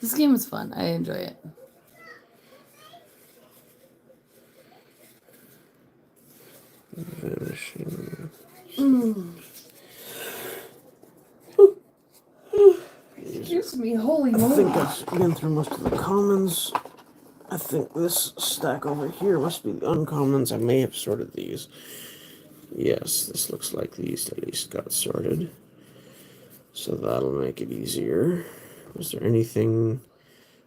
This game is fun. I enjoy it. Vanishing. Excuse me, holy I moly. think I've been through most of the commons. I think this stack over here must be the uncommons. I may have sorted these. Yes, this looks like these at least got sorted. So that'll make it easier. Was there anything?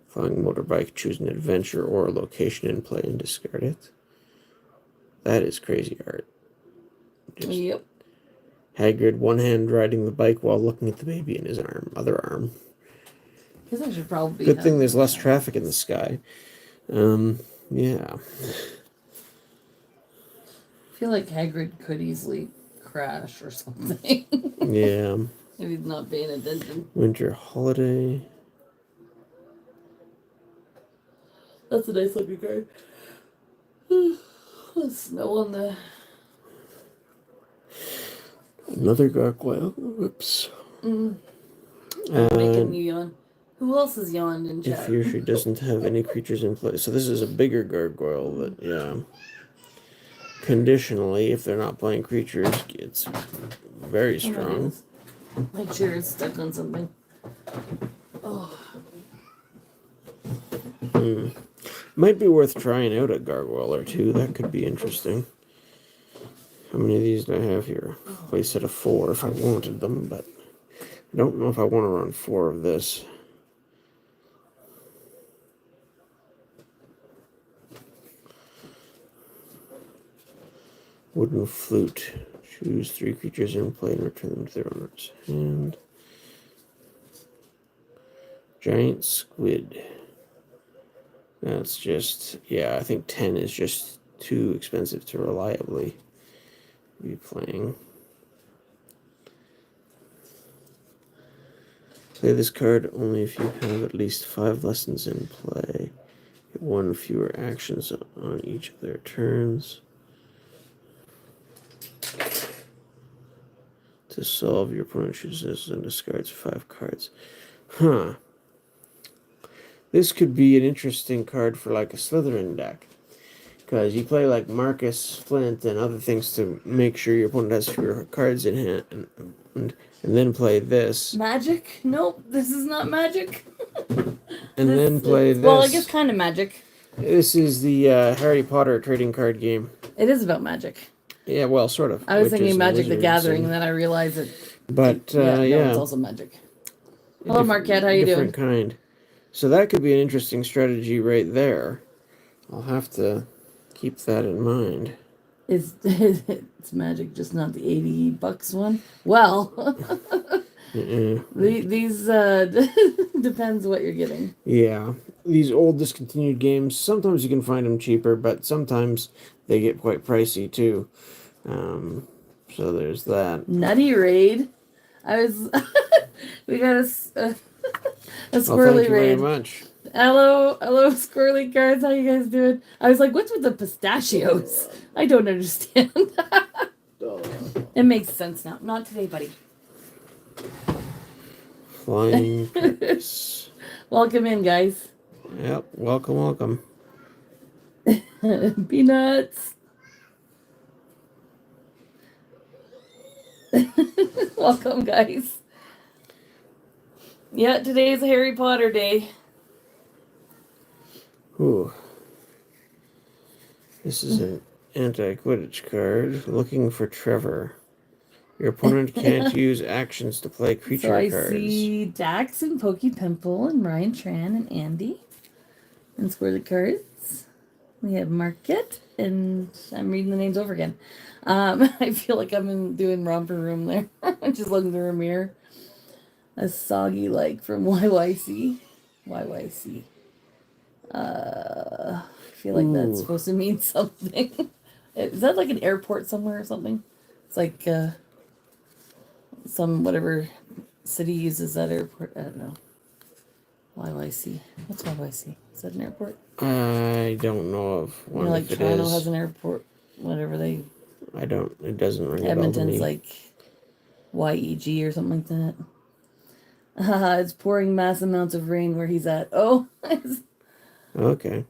Flying motorbike, choose an adventure or a location in play and discard it. That is crazy art. Just Yep. Hagrid, one hand riding the bike while looking at the baby in his other arm. I guess I should probably. Good thing there's less traffic in the sky. Yeah. I feel like Hagrid could easily crash or something. Yeah. If he's not paying attention. Winter holiday. That's a nice looking card. Snow on the. Another gargoyle. Whoops. Making you yawn. Who else has yawned in chat? If he or she doesn't have any creatures in play. So this is a bigger gargoyle, but yeah. Conditionally, if they're not playing creatures, it's very strong. My chair is stuck on something. Oh. Might be worth trying out a gargoyle or two. That could be interesting. How many of these do I have here? Play set of 4 if I wanted them, but I don't know if I want to run 4 of this. Wooden flute. Choose 3 creatures in play and return them to their owners. And giant squid. That's just, yeah, I think 10 is just too expensive to reliably be playing. Play this card only if you have at least 5 lessons in play. Get 1 fewer actions on each of their turns. To solve, your opponent chooses and discards 5 cards. Huh. This could be an interesting card for like a Slytherin deck. Because you play like Marcus Flint and other things to make sure your opponent has fewer cards in hand. And then play this. Magic? Nope, this is not magic. And then play this. Well, I guess kind of magic. This is the Harry Potter trading card game. It is about magic. Yeah, well, sort of. I was thinking Magic the Gathering, and then I realized that. But, no, yeah. it's also magic. Hello, Marquette. How you doing? Different kind. So that could be an interesting strategy right there. I'll have to keep that in mind. It's magic, just not the $80 one. Well, these depends what you're getting. Yeah, these old discontinued games. Sometimes you can find them cheaper, but sometimes they get quite pricey too. So there's that. Nutty raid. We got a Well, squirrely thank you very raid. much. Hello, squirrely cards. How you guys doing? I was like, what's with the pistachios? I don't understand. It makes sense now. Not today, buddy. Flying Curtis. Welcome in, guys. Yep, welcome. Peanuts. Welcome, guys. Yeah, today is a Harry Potter day. Ooh. This is an anti-Quidditch card. Looking for Trevor. Your opponent can't use actions to play creature cards. So I see Dax and Pokey Pimple and Ryan Tran and Andy. And Squirrely Cards. We have Marquette, and I'm reading the names over again. I feel like I'm doing Romper Room there. I'm just looking through a mirror. A Soggy like from YYC. I feel like that's supposed to mean something. Is that like an airport somewhere or something? It's like some whatever city uses that airport. I don't know. YYC. What's YYC? Is that an airport? I don't know of one. You know, like Toronto has an airport. Whatever they. I don't. It doesn't ring a bell to Edmonton's me. like YEG or something like that. It's pouring mass amounts of rain where he's at. Oh, Okay.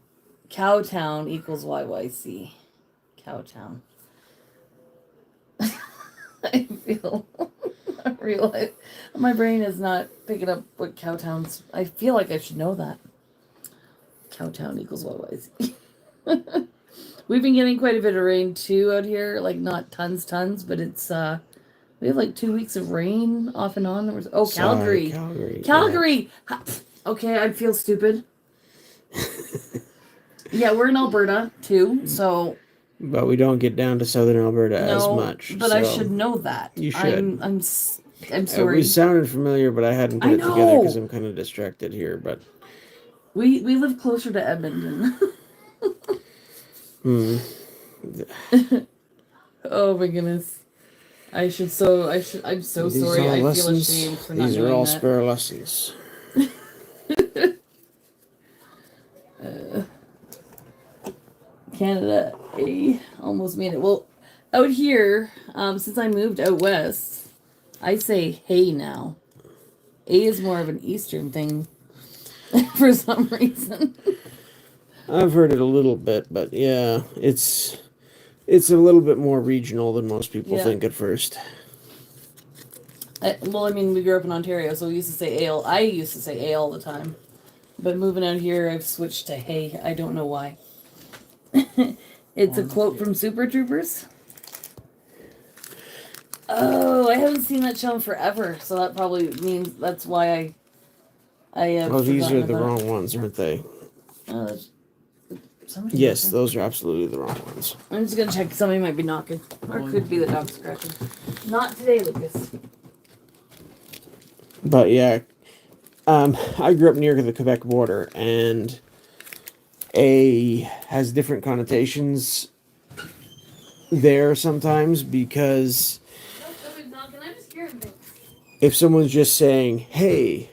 Cowtown equals YYC. Cowtown. I realize my brain is not picking up what Cowtown's. I feel like I should know that. Cowtown equals YYC. We've been getting quite a bit of rain too out here. Like not tons, but it's we have like 2 weeks of rain off and on. Calgary. Calgary. Yeah. Okay, I feel stupid. Yeah, we're in Alberta too, so. But we don't get down to southern Alberta as much. But I should know that. You should. I'm sorry. It was sounded familiar, but I hadn't put it together because I'm kind of distracted here. But we live closer to Edmonton. Oh my goodness. I'm so sorry. I feel ashamed for not doing that. These are all spare lessons. Canada A almost made it. Well, out here, since I moved out west, I say hey now. A is more of an Eastern thing for some reason. I've heard it a little bit, but yeah, it's a little bit more regional than most people think at first. We grew up in Ontario, so we used to say ale. I used to say ale all the time. But moving out here, I've switched to hey. I don't know why. It's a quote from Super Troopers. Oh, I haven't seen that show in forever, so that probably means that's why I have. Oh, these are the wrong ones, aren't they? Oh, yes, those are absolutely the wrong ones. I'm just gonna check. Somebody might be knocking, or it could be the dog scratching. Not today, Lucas. But yeah, I grew up near the Quebec border, and A has different connotations there sometimes because if someone's just saying hey,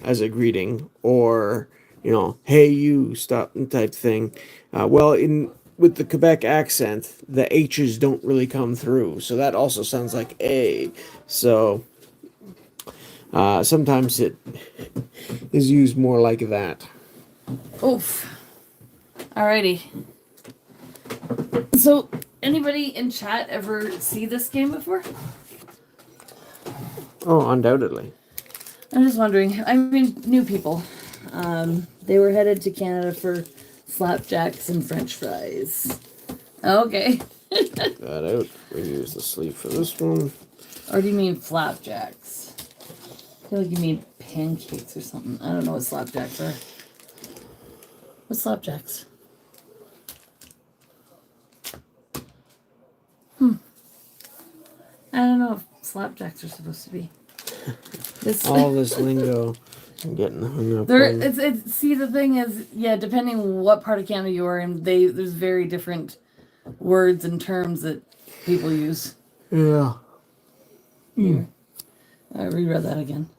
as a greeting, or hey you stop type thing, with the Quebec accent, the H's don't really come through, so that also sounds like a. So sometimes it is used more like that. Oof. Alrighty. So, anybody in chat ever see this game before? Oh, undoubtedly. I'm just wondering. I mean, new people. They were headed to Canada for flapjacks and French fries. Okay. Check that out. We use the sleeve for this one. Or do you mean flapjacks? I feel like you need pancakes or something. I don't know what slapjacks are. What's slapjacks? I don't know if slapjacks are supposed to be. All this lingo, I'm getting hung up There, on. it's. See, the thing is, yeah, depending what part of Canada you are in, there's very different words and terms that people use. Yeah. Here, I reread that again.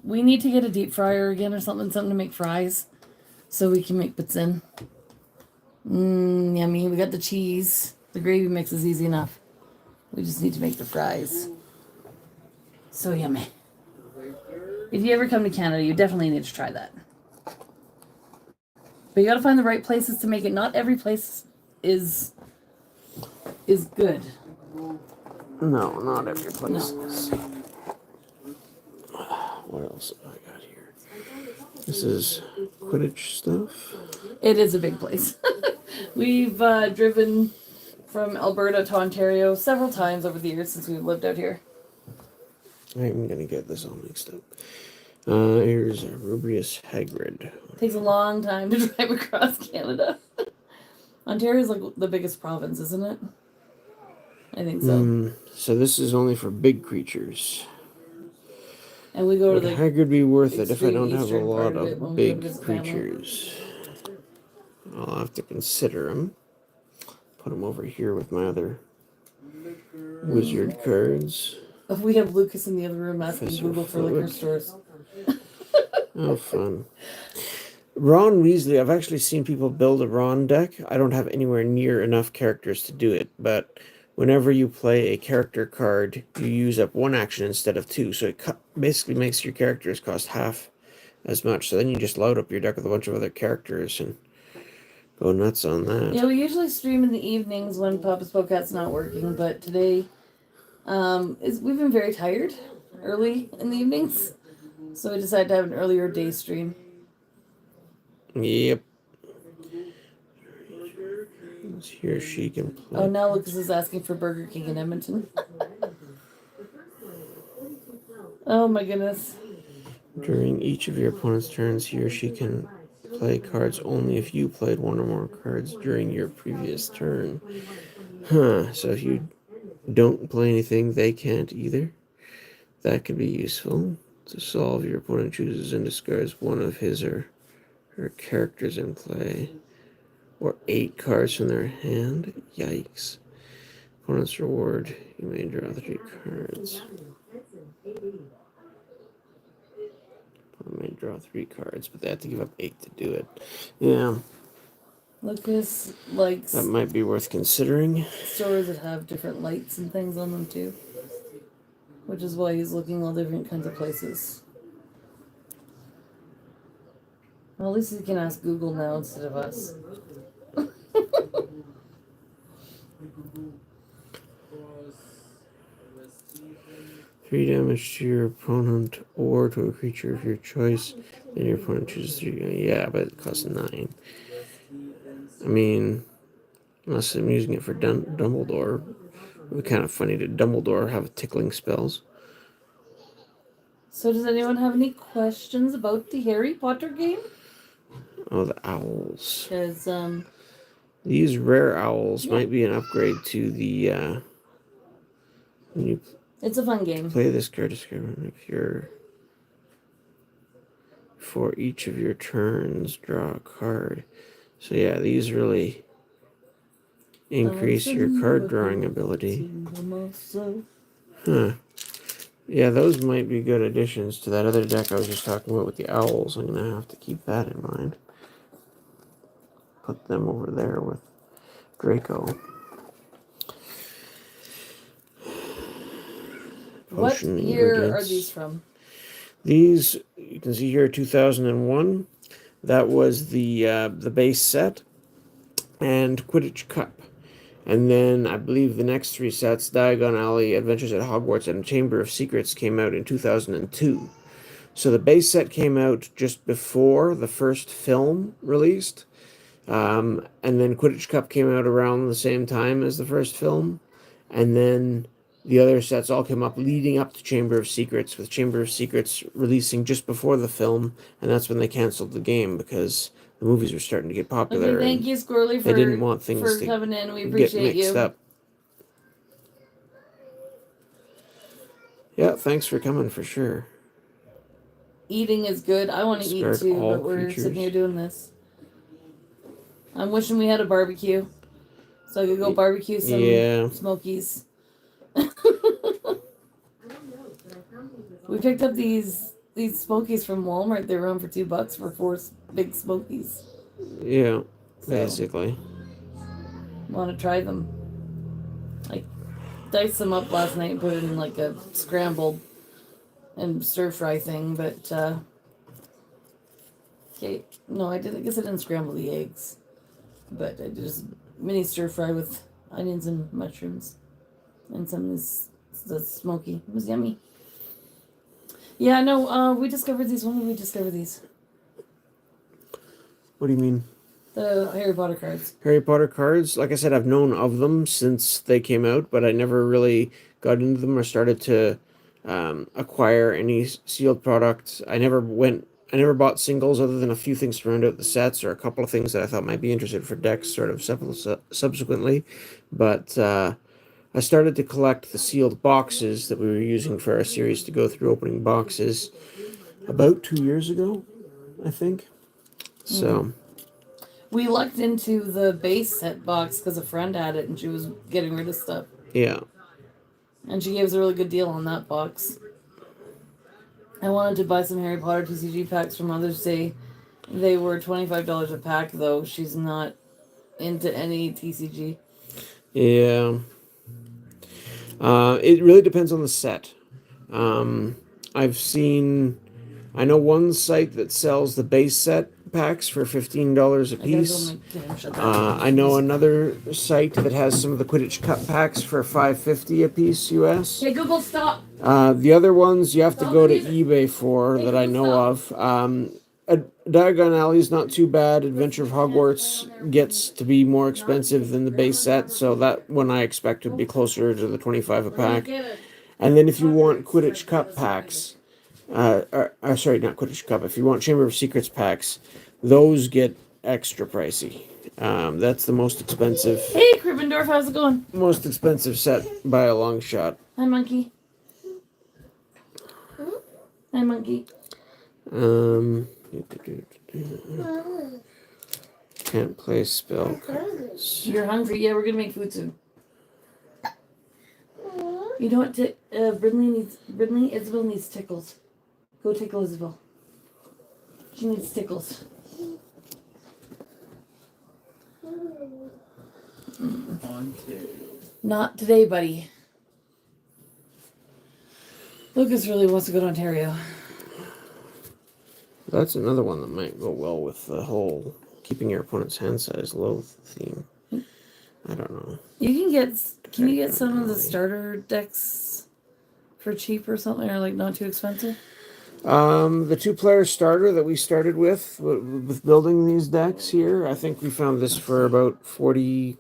We need to get a deep fryer again or something to make fries, so we can make poutine. Yummy. We got the cheese. The gravy mix is easy enough. We just need to make the fries. So yummy. If you ever come to Canada, you definitely need to try that. But you gotta find the right places to make it. Not every place is good. No, not every place. No. What else have I got here? This is Quidditch stuff. It is a big place. We've driven from Alberta to Ontario several times over the years since we've lived out here. I'm gonna get this all mixed up. Here's Rubrius Hagrid. Takes a long time to drive across Canada. Ontario's like the biggest province, isn't it? I think so. So this is only for big creatures. And we go Would to the Hagrid be worth it if I extreme don't have a eastern lot part of it when of we go big visit family. creatures? I'll have to consider them. Put them over here with my other wizard cards. We have Lucas in the other room asking Professor Google for liquor Fluid. stores. Oh, fun. Ron Weasley, I've actually seen people build a Ron deck. I don't have anywhere near enough characters to do it, but whenever you play a character card, you use up one action instead of two, so it basically makes your characters cost half as much. So then you just load up your deck with a bunch of other characters and go nuts on that. Yeah, we usually stream in the evenings when Papa Spokat's not working, but today we've been very tired early in the evenings, so we decided to have an earlier day stream. Yep. Here she can play. Oh, now Lucas is asking for Burger King in Edmonton. Oh my goodness. During each of your opponent's turns, he or she can play cards only if you played one or more cards during your previous turn. Huh, so if you don't play anything, they can't either. That could be useful. To solve, your opponent chooses and discards one of his or her characters in play, or 8 cards from their hand. Yikes. Opponent's reward, you may draw 3 cards. I may draw 3 cards, but they have to give up 8 to do it. Yeah. Lucas likes That might be worth considering. stores that have different lights and things on them too, which is why he's looking all different kinds of places. Well, at least he can ask Google now instead of us. 3 damage to your opponent or to a creature of your choice. Then your opponent chooses 3. Yeah, but it costs 9. I mean, unless I'm using it for Dumbledore. It would be kind of funny to Dumbledore have tickling spells. So does anyone have any questions about the Harry Potter game? Oh, the owls. Because, These rare owls might be an upgrade to the, when you it's a fun game. play this card, describe if you're, for each of your turns, draw a card. So yeah, these really increase your card drawing ability. Huh. Yeah, those might be good additions to that other deck I was just talking about with the owls. I'm going to have to keep that in mind. Put them over there with Draco. What year are these from? These, you can see here, 2001. That was the base set. And Quidditch Cup. And then I believe the next 3 sets, Diagon Alley, Adventures at Hogwarts, and Chamber of Secrets, came out in 2002. So the base set came out just before the first film released. And then Quidditch Cup came out around the same time as the first film. And then the other sets all came up leading up to Chamber of Secrets, with Chamber of Secrets releasing just before the film, and that's when they canceled the game because the movies were starting to get popular. Okay, thank you, Squirrely, they didn't want things for to coming in. We get appreciate mixed you. up. Yeah, thanks for coming for sure. Eating is good. I want to eat Discard too, all but we're creatures. sitting here doing this. I'm wishing we had a barbecue so I could go barbecue some smokies. We picked up these smokies from Walmart. They were on for $2 for 4 big smokies. Yeah, basically. Want to try them? I diced them up last night and put it in like a scrambled and stir fry thing, but okay, no, I didn't. I guess I didn't scramble the eggs, but I just mini stir fry with onions and mushrooms and some of the smoky. It was yummy. Yeah, no, we discovered these. When did we discover these? What do you mean? The Harry Potter cards. Harry Potter cards, like I said, I've known of them since they came out, but I never really got into them or started to acquire any sealed products. I never bought singles other than a few things to round out the sets or a couple of things that I thought might be interested for decks sort of subsequently. But I started to collect the sealed boxes that we were using for our series to go through opening boxes about 2 years ago, I think. So we lucked into the base set box because a friend had it and she was getting rid of stuff. Yeah. And she gave us a really good deal on that box. I wanted to buy some Harry Potter TCG packs for Mother's Day. They were $25 a pack, though. She's not into any TCG. Yeah. It really depends on the set. I know one site that sells the base set packs for $15 a piece. I know another site that has some of the Quidditch Cup packs for $5.50 a piece US. Hey, Google, stop! The other ones you have to go to eBay for that I know of. Diagon Alley is not too bad. Adventure of Hogwarts gets to be more expensive than the base set, so that one I expect would be closer to the $25 a pack. And then if you want Quidditch Cup packs, sorry, not Quidditch Cup. If you want Chamber of Secrets packs, those get extra pricey. That's the most expensive. Hey, Krippendorf, how's it going? Most expensive set by a long shot. Hi, monkey. Hi, monkey. Can't play spell cards. You're hungry? Yeah, we're gonna make food soon. You know what? Isabel needs tickles. Go tickle Isabel. She needs tickles. Not today, buddy. Lucas really wants to go to Ontario. That's another one that might go well with the whole keeping your opponent's hand size low theme. I don't know. Can you get some of the starter decks for cheap or something, or like not too expensive? The 2-player starter that we started with building these decks here, I think we found this for about 40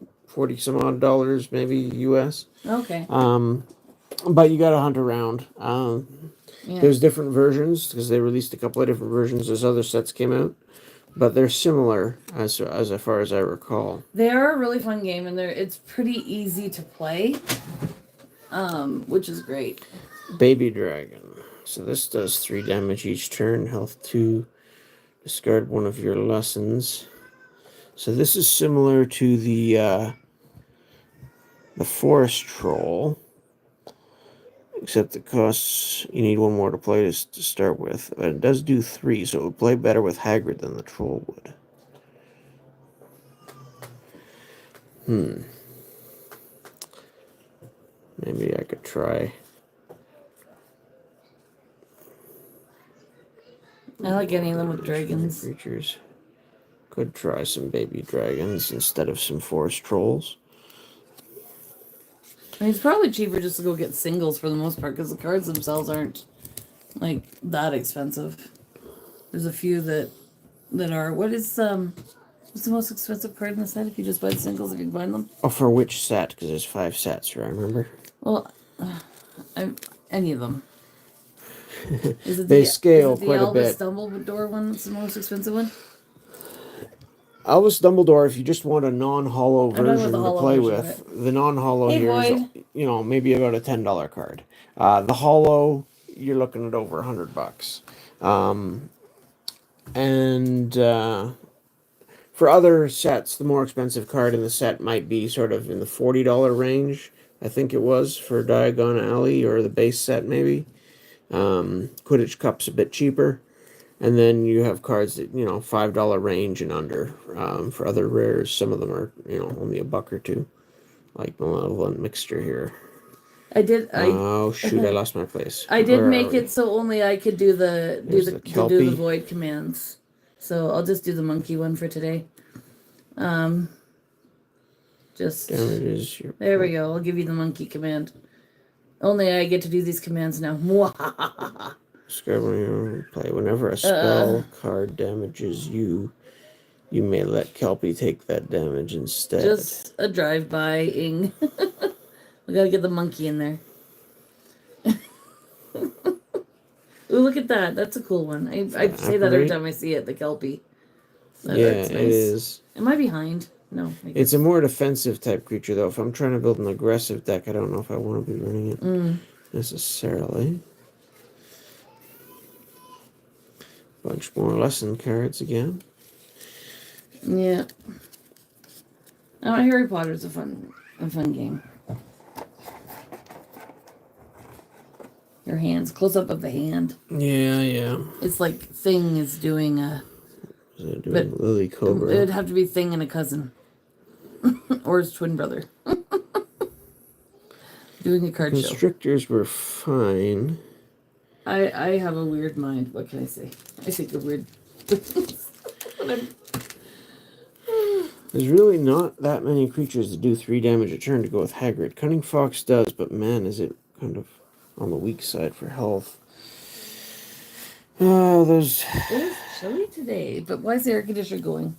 some odd dollars, maybe US. Okay. But you gotta hunt around. There's different versions because they released a couple of different versions as other sets came out, but they're similar as far as I recall. They are a really fun game, and it's pretty easy to play, which is great. Baby Dragon. So this does 3 damage each turn, health 2. Discard one of your lessons. So this is similar to the Forest Troll, except it costs, you need 1 more to play to start with. But it does do 3, so it would play better with Hagrid than the Troll would. Maybe I could try. I like any of them with dragons. Creatures. Could try some baby dragons instead of some forest trolls. I mean, it's probably cheaper just to go get singles for the most part because the cards themselves aren't like that expensive. There's a few that are. What's the most expensive card in the set? If you just buy the singles, if you can find them. Oh, for which set? Because there's 5 sets, right? Remember? Well, Any of them. Is it They the, scale is it the quite a Albus bit. Dumbledore one that's the most expensive one? Albus Dumbledore, if you just want a non-hollow I'm talking about version the to hollow play version of with, it. the non-hollow Hey, here is, Void. maybe about a $10 card. The hollow, you're looking at over $100. And for other sets, the more expensive card in the set might be sort of in the $40 range. I think it was for Diagon Alley or the base set maybe. Quidditch Cup's a bit cheaper. And then you have cards that, $5 range and under. For other rares, some of them are, only a buck or two. Like Malevolent Mixture here. Oh shoot, I lost my place. I did Where make are we? it so only I could do the Here's the Kelpie. void commands. So I'll just do the monkey one for today. Just Damages your there we go. I'll give you the monkey command. Only I get to do these commands now. Describe when you play. Whenever a spell card damages you, you may let Kelpie take that damage instead. Just a drive-by-ing. We gotta get the monkey in there. Ooh, look at that. That's a cool one. I say that every time I see it, the Kelpie. That yeah, it nice. is. Am I behind? No. It's a more defensive type creature, though. If I'm trying to build an aggressive deck, I don't know if I want to be running it necessarily. Bunch more lesson cards again. Yeah. Oh, Harry Potter's a fun game. Your hands, close up of the hand. Yeah. It's like Thing is doing a. Is it doing Lily Cobra? It'd have to be Thing and a cousin, or his twin brother. Doing a card show. Constrictors were fine. I have a weird mind. What can I say? I think of weird things. There's really not that many creatures that do 3 damage a turn to go with Hagrid. Cunning Fox does, but man, is it kind of on the weak side for health. Oh, those... It is chilly today, but why is the air conditioner going?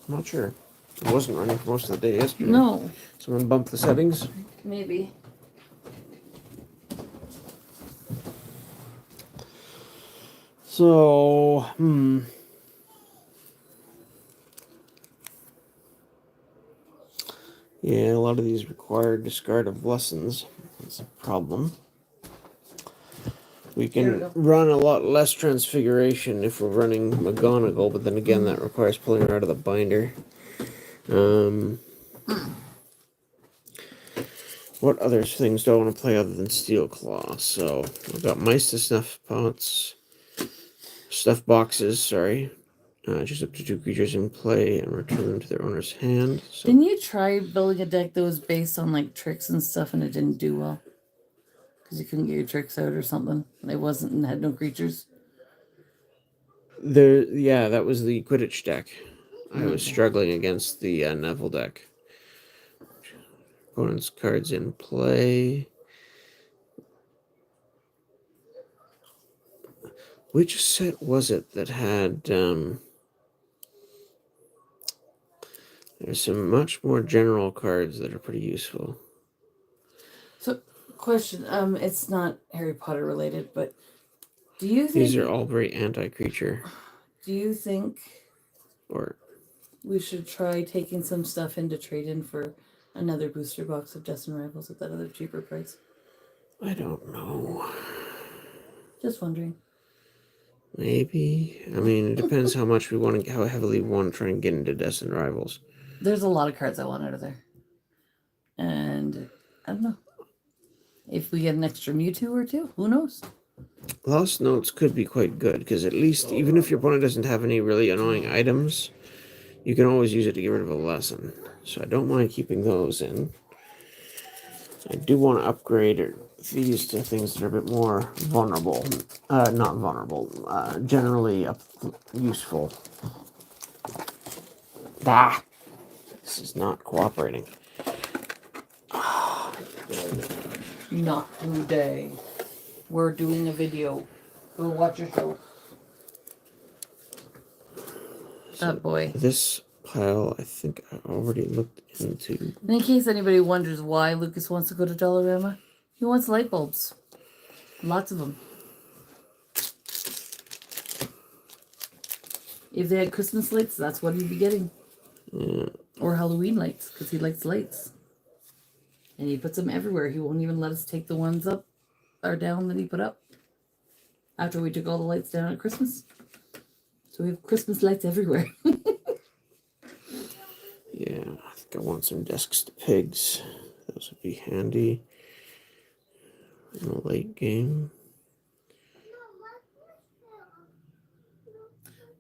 I'm not sure. It wasn't running for most of the day yesterday. No. Someone bumped the settings? Maybe. So, yeah, a lot of these require discard of lessons. That's a problem. We can run a lot less Transfiguration if we're running McGonagall, but then again, that requires pulling her out of the binder. What other things do I want to play other than Steel Claw? So, I've got Mice to Snuff Pots. Stuff boxes, sorry. Just up to 2 creatures in play and return them to their owner's hand. So. Didn't you try building a deck that was based on like tricks and stuff and it didn't do well? Because you couldn't get your tricks out or something. It wasn't and had no creatures. Yeah, that was the Quidditch deck. I was struggling against the Neville deck. Opponent's cards in play. Which set was it that had... there's some much more general cards that are pretty useful. So, question. It's not Harry Potter related, but do you think... These are all very anti-creature. Do you think... Or... we should try taking some stuff in to trade in for another booster box of Dust and Rivals at that other cheaper price? I don't know. Just wondering. Maybe. I mean, it depends how much how heavily we want to try and get into Dust and Rivals. There's a lot of cards I want out of there. And I don't know. If we get an extra Mewtwo or 2, who knows? Lost Notes could be quite good, because at least, even if your opponent doesn't have any really annoying items, you can always use it to get rid of a lesson. So I don't mind keeping those in. I do want to upgrade these to things that are a bit more vulnerable. Not vulnerable. Generally useful. This is not cooperating. Not today. We're doing a video. Go watch your show. So boy. This pile, I think I already looked into. In case anybody wonders why Lucas wants to go to Dollarama, He wants light bulbs. Lots of them. If they had Christmas lights, that's what he'd be getting. Yeah. Or Halloween lights, because he likes lights. And he puts them everywhere. He won't even let us take the ones up or down that he put up after we took all the lights down at Christmas. So we have Christmas lights everywhere. Yeah, I think I want some desks to pigs. Those would be handy in the late game.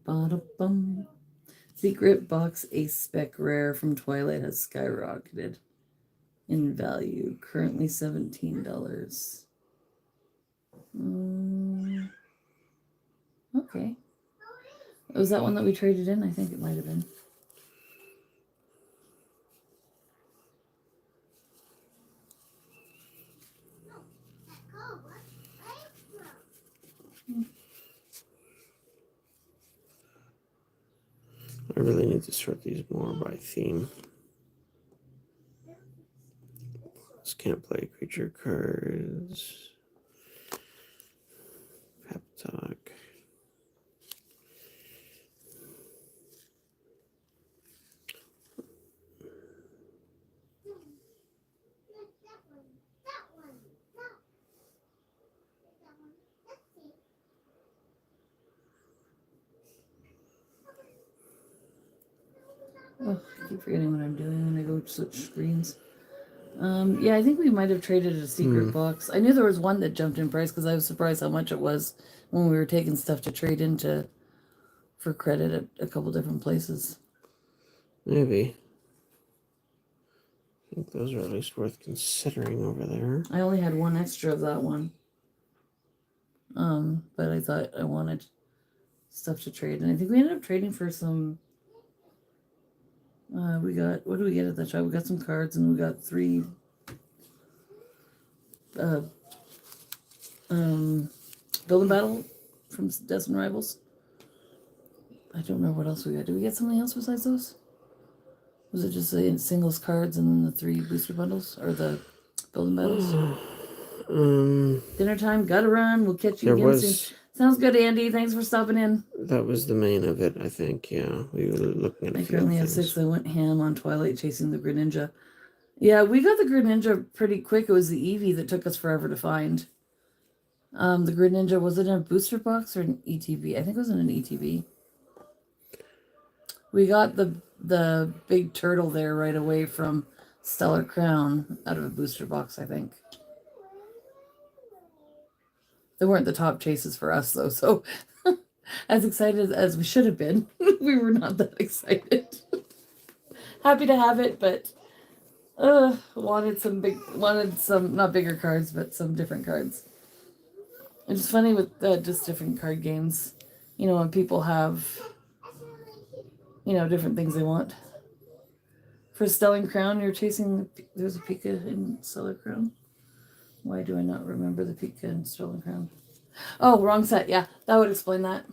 Ba-da-bum. Secret box ace spec rare from Twilight has skyrocketed in value. Currently $17. Okay. Was that one that we traded in? I think it might have been. I really need to sort these more by theme. Just can't play creature cards. Pep talk. Oh, I keep forgetting what I'm doing when I go switch screens. Yeah, I think we might have traded a secret box. I knew there was one that jumped in price because I was surprised how much it was when we were taking stuff to trade into for credit at a couple different places. Maybe. I think those are at least worth considering over there. I only had one extra of that one. But I thought I wanted stuff to trade. And I think we ended up trading for some we got, what do we get at that shop? We got some cards and we got 3 Build and Battle from Desmond Rivals. I don't remember what else we got. Did we get something else besides those? Was it just the singles cards and then the 3 booster bundles? Or the Build and Battles? Dinner time, gotta run. We'll catch you again soon. Sounds good, Andy. Thanks for stopping in. That was the main of it, I think. Yeah, we were looking at. I currently have 6. I went ham on Twilight chasing the Greninja. Yeah, we got the Greninja pretty quick. It was the Eevee that took us forever to find. The Greninja, was it in a booster box or an ETB? I think it was in an ETB. We got the big turtle there right away from Stellar Crown out of a booster box, I think. They weren't the top chases for us, though, so as excited as we should have been, we were not that excited. Happy to have it, but wanted some, not bigger cards, but some different cards. It's funny with just different card games, you know, when people have, you know, different things they want. For Stellar Crown, you're chasing, there's a Pika in Stellar Crown. Why do I not remember the Pika in Stellar Crown? Oh, wrong set. Yeah, that would explain that.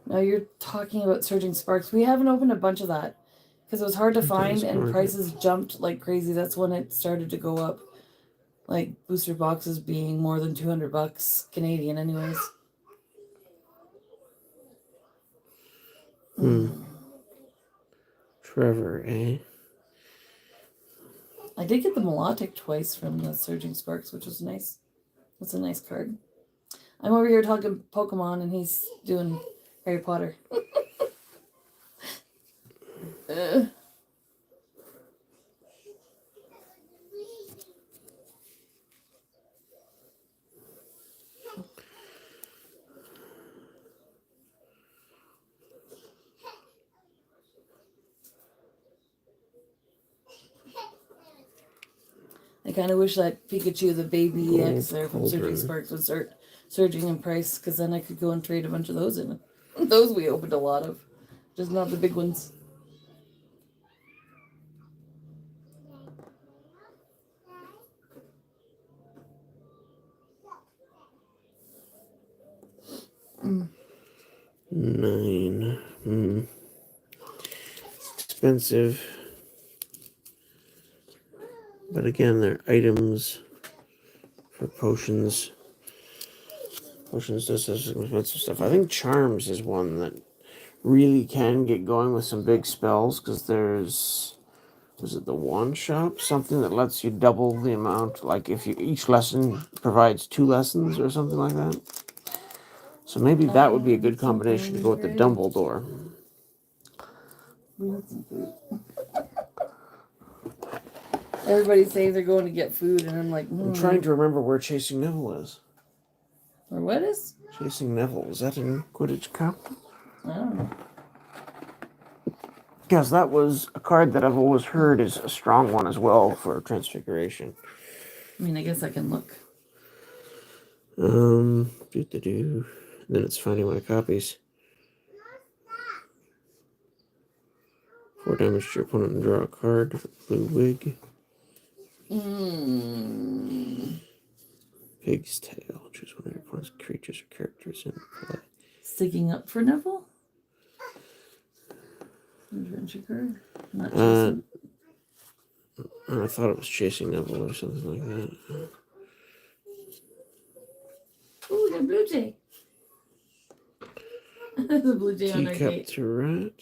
Now you're talking about Surging Sparks. We haven't opened a bunch of that because it was hard to find and prices jumped like crazy. That's when it started to go up. Like booster boxes being more than $200 Canadian anyways. Trevor, eh? I did get the Melodic twice from the Surging Sparks, which was nice. That's a nice card. I'm over here talking Pokemon and he's doing Harry Potter. I kind of wish that Pikachu, the baby EX there from Surging Sparks, would start surging in price, because then I could go and trade a bunch of those in. Those we opened a lot of, just not the big ones. $9. Expensive. But again, they're items for potions. Potions does have some expensive stuff. I think Charms is one that really can get going with some big spells, because there's, was it the Wand Shop? Something that lets you double the amount, like if you each lesson provides 2 lessons or something like that. So maybe that would be a good combination to go with the Dumbledore. We need some food. Everybody's saying they're going to get food, and I'm like, I'm trying to remember where Chasing Neville is. Or what is? Chasing Neville, is that in Quidditch Cup? I don't know. Because that was a card that I've always heard is a strong one as well for Transfiguration. I mean, I guess I can look. Then it's finding my copies. 4 damage to your opponent and draw a card. Blue wig. Pig's tail. Choose one of your opponent's creatures or characters in play. Sticking up for Neville? Adventure card? Not chasing. I thought it was Chasing Neville or something like that. Oh, we got a blue jay. There's a blue jay on our Teacup gate. to rat.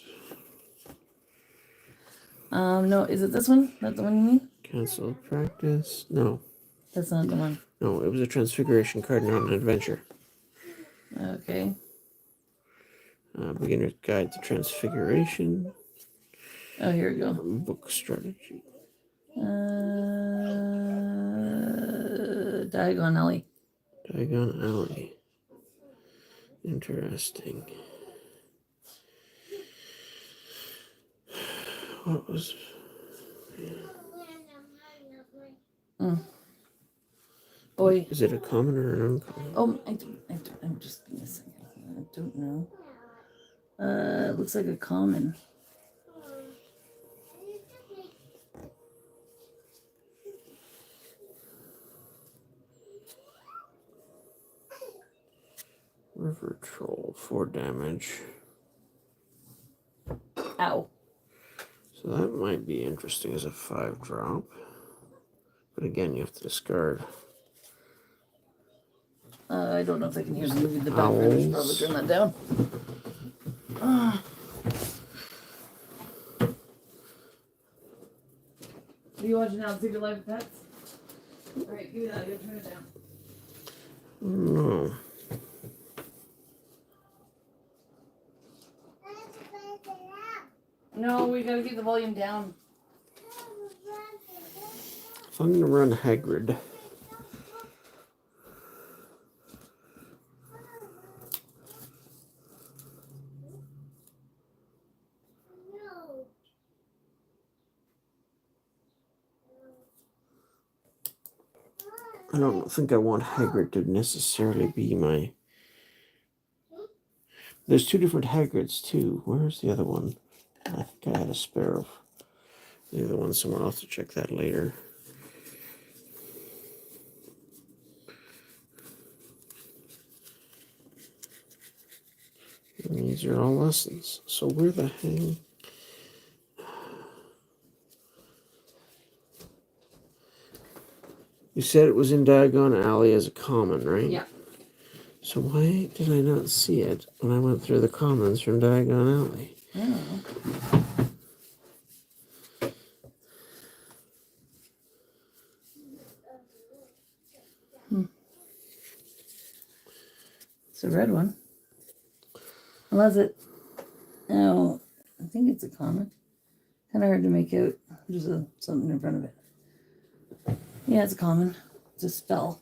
No, is it this one? That's the one you mean? Cancel practice. No. That's not the one. No, it was a Transfiguration card, not an adventure. Okay. Beginner's Guide to Transfiguration. Oh, here we go. Book strategy. Diagon Alley. Diagon Alley. Interesting. What was... Boy. Is it a common or an uncommon? Oh, I'm just give me a second. I don't know. It looks like a common. River Troll, 4 damage. Ow. So that might be interesting as a 5-drop. But again, you have to discard. I don't know if I can hear the movie in the background. I should probably turn that down. Are you watching now? Secret Life of Pets? Alright, give me that. I gotta turn it down. No. No, we gotta keep the volume down. So I'm going to run Hagrid. I don't think I want Hagrid to necessarily be my... There's 2 different Hagrids too. Where's the other one? I think I had a spare of the other one somewhere. I'll have to check that later. And these are all lessons. So where the hell... You said it was in Diagon Alley as a common, right? Yeah. So why did I not see it when I went through the commons from Diagon Alley? I don't know. It's a red one. Unless it... No, I think it's a common. Kind of hard to make out. There's something in front of it. Yeah, it's a common. It's a spell.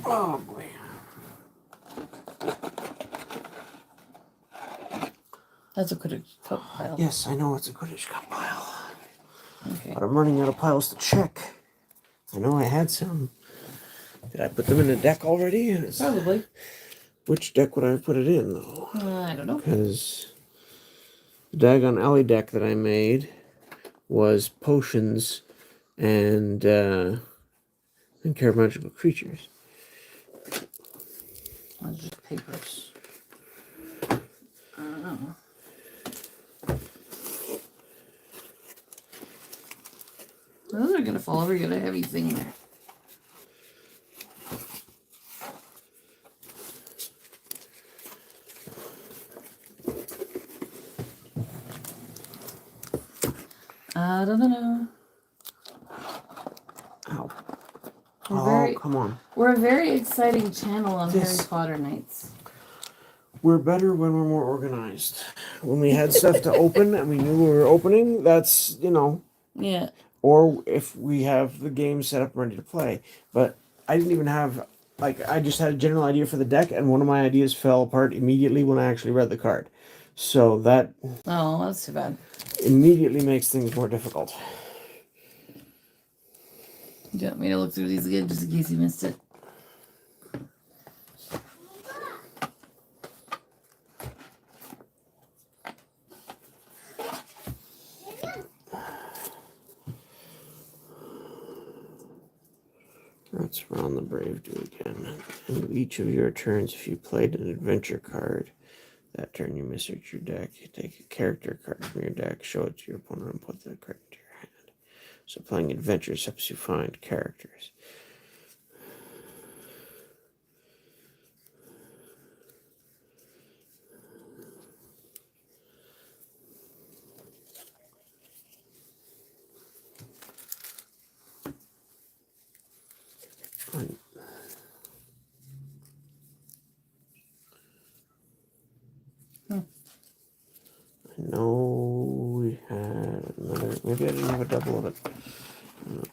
Oh boy. That's a Quidditch Cup pile. Yes, I know it's a Quidditch Cup pile. Okay. But I'm running out of piles to check. I know I had some. Did I put them in a deck already? Probably. Which deck would I put it in, though? I don't know. Because the Diagon Alley deck that I made was potions and care of magical creatures. Just papers. I don't know. Those are gonna fall over. You got a heavy thing there. I don't know. Ow. We're Come on. We're a very exciting channel on Harry Potter nights. We're better when we're more organized. When we had stuff to open and we knew we were opening, that's, Yeah. Or if we have the game set up ready to play. But I didn't even have, I just had a general idea for the deck, and one of my ideas fell apart immediately when I actually read the card. So that Oh, that's too bad. immediately makes things more difficult. Do you want me to look through these again just in case you missed it? Let's run the Brave do again. And each of your turns, if you played an adventure card, that turn you research your deck. You take a character card from your deck, show it to your opponent, and put that card into your hand. So playing adventures helps you find characters. I know we had another. Maybe I didn't have a double of it. I don't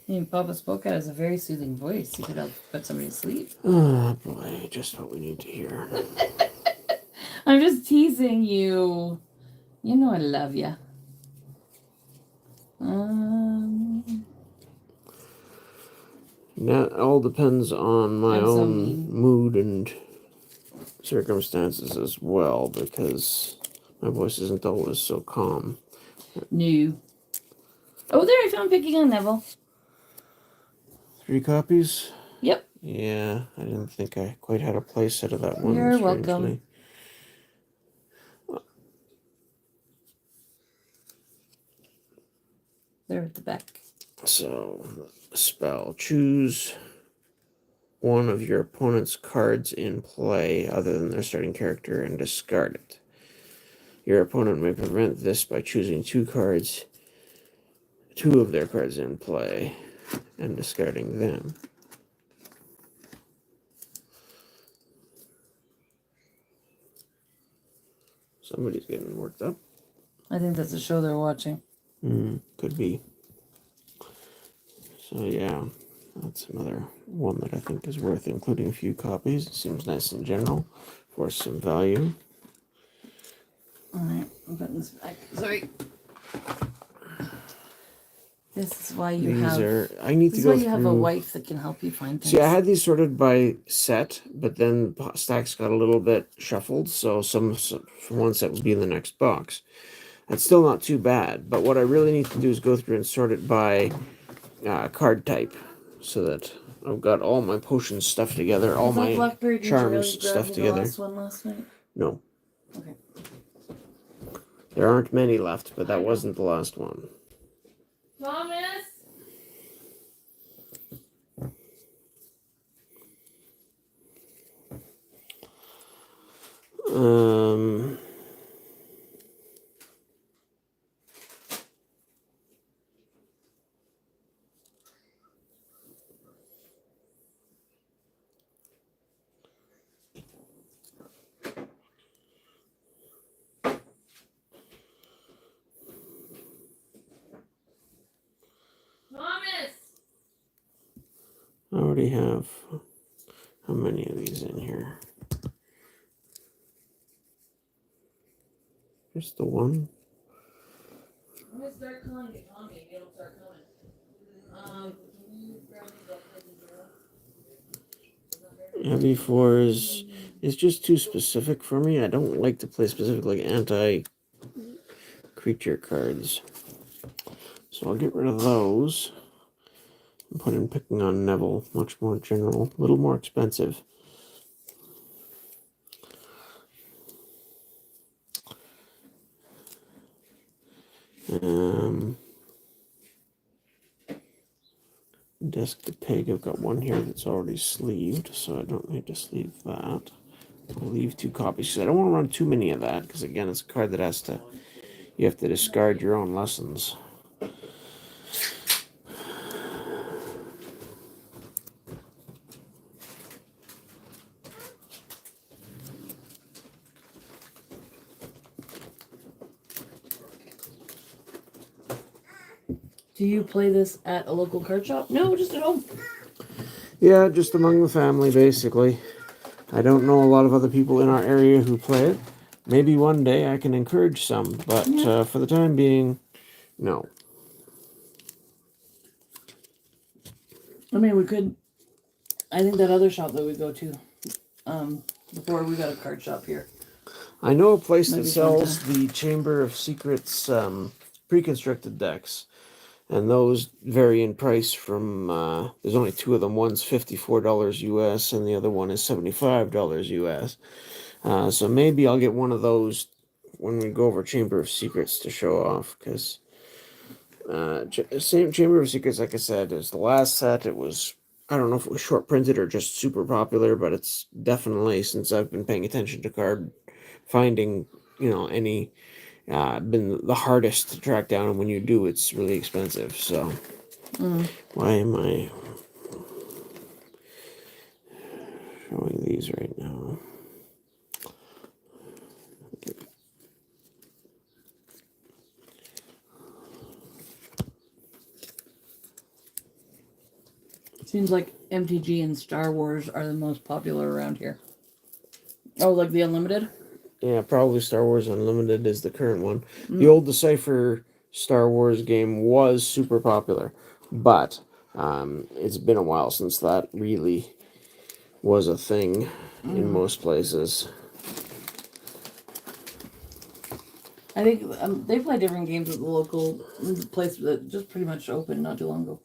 know. Papa Spoke has a very soothing voice. He could help put somebody to sleep. Oh boy, just what we need to hear. I'm just teasing you. You know I love you. That all depends on my own mood and circumstances as well, because my voice isn't always so calm. No. Oh, there, I found Picking on Neville. 3 copies? Yep. Yeah, I didn't think I quite had a play set of that one. You're welcome. They're at the back. So, spell. Choose one of your opponent's cards in play other than their starting character and discard it. Your opponent may prevent this by choosing 2 of their cards in play and discarding them. Somebody's getting worked up. I think that's a show they're watching. Could be. So yeah, that's another one that I think is worth including a few copies. It seems nice in general for some value. Alright, I'm putting this back. Sorry. This is why you have a wife that can help you find things. See, I had these sorted by set, but then stacks got a little bit shuffled, so some from one set would be in the next box. That's still not too bad, but what I really need to do is go through and sort it by card type, so that I've got all my potions stuffed together, all my charms stuffed together. Last one last night? No. Okay. There aren't many left, but that wasn't the last one. Thomas? I already have how many of these in here? Just the one? I'm gonna start calling you Tommy. It'll start coming. Can you grab me Heavy 4 is just too specific for me. I don't like to play specific like anti-creature cards. So I'll get rid of those. And put in Picking on Neville, much more general, a little more expensive. Desk to Pig, I've got one here that's already sleeved, so I don't need to sleeve that. I'll leave 2 copies because I don't want to run too many of that. Because again, it's a card that you have to discard your own lessons. Do you play this at a local card shop? No, just at home. Yeah, just among the family, basically. I don't know a lot of other people in our area who play it. Maybe one day I can encourage some, but for the time being, no. I mean, we could. I think that other shop that we go to, before we got a card shop here. I know a place Might that be sells the Chamber of Secrets pre-constructed decks, and those vary in price from, there's only 2 of them. One's $54 US, and the other one is $75 US. So maybe I'll get one of those when we go over Chamber of Secrets to show off, because Chamber of Secrets, like I said, is the last set. It was, I don't know if it was short printed or just super popular, but it's definitely, since I've been paying attention to card finding, any been the hardest to track down, and when you do, it's really expensive. So why am I showing these right now? Seems like MTG and Star Wars are the most popular around here. Oh, like the Unlimited? Yeah, probably Star Wars Unlimited is the current one. The old Decipher Star Wars game was super popular, but it's been a while since that really was a thing in most places. I think they play different games at the local place that just pretty much opened not too long ago.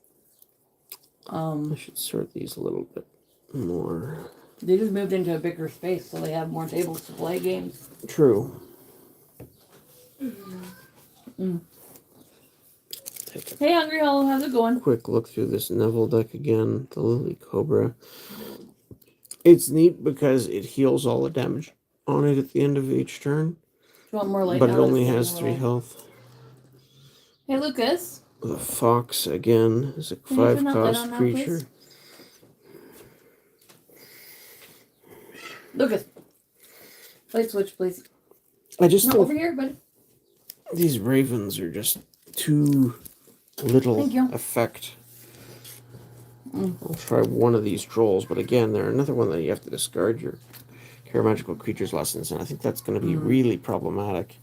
I should sort these a little bit more. They just moved into a bigger space, so they have more tables to play games. True. Hey, Hungry Hollow, how's it going? Quick look through this Neville deck again, the Lily Cobra. It's neat because it heals all the damage on it at the end of each turn, Do you want more light? but it now? only Let's has see 3 more light. health. Hey, Lucas. The Fox again is a Can you turn that light 5-cost on now, creature. please? Lucas. Light switch, please. I just No, think over here, buddy. these ravens are just too little Thank you. effect. I'll try one of these trolls, but again, they're another one that you have to discard your Magical Creatures lessons, and I think that's going to be really problematic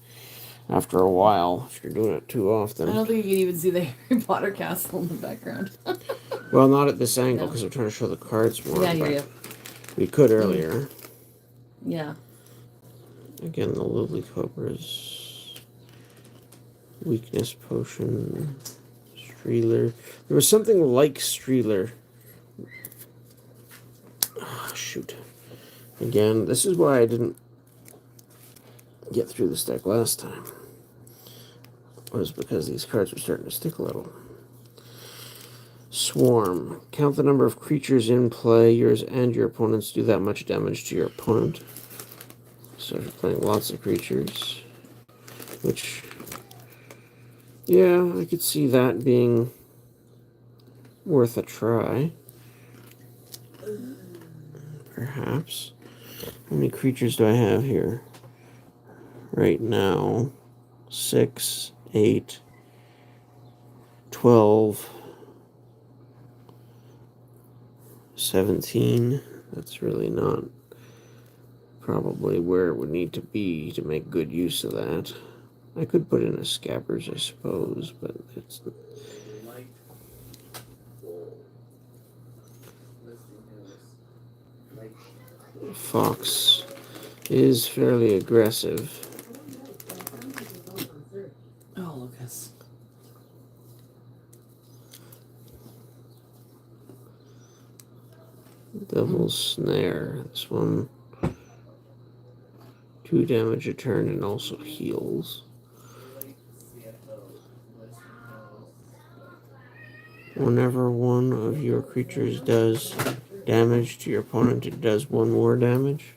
after a while if you're doing it too often. I don't think you can even see the Harry Potter castle in the background. Well, not at this angle because I'm trying to show the cards more. Yeah, I hear you. We could earlier. Yeah. Again, the Lily Cobra's weakness potion. Streeler. There was something like Streeler. Oh, shoot. Again, this is why I didn't get through this deck last time. It was because these cards were starting to stick a little. Swarm. Count the number of creatures in play. Yours and your opponent's do that much damage to your opponent. So if you're playing lots of creatures, which, yeah, I could see that being worth a try. Perhaps. How many creatures do I have here? Right now, 6, 8, 12, 17. That's really not probably where it would need to be to make good use of that. I could put in a Scabbers, I suppose, but it's... Fox is fairly aggressive. Oh, Lucas. Devil's Snare. This one, 2 damage a turn and also heals. Whenever one of your creatures does damage to your opponent, it does 1 more damage.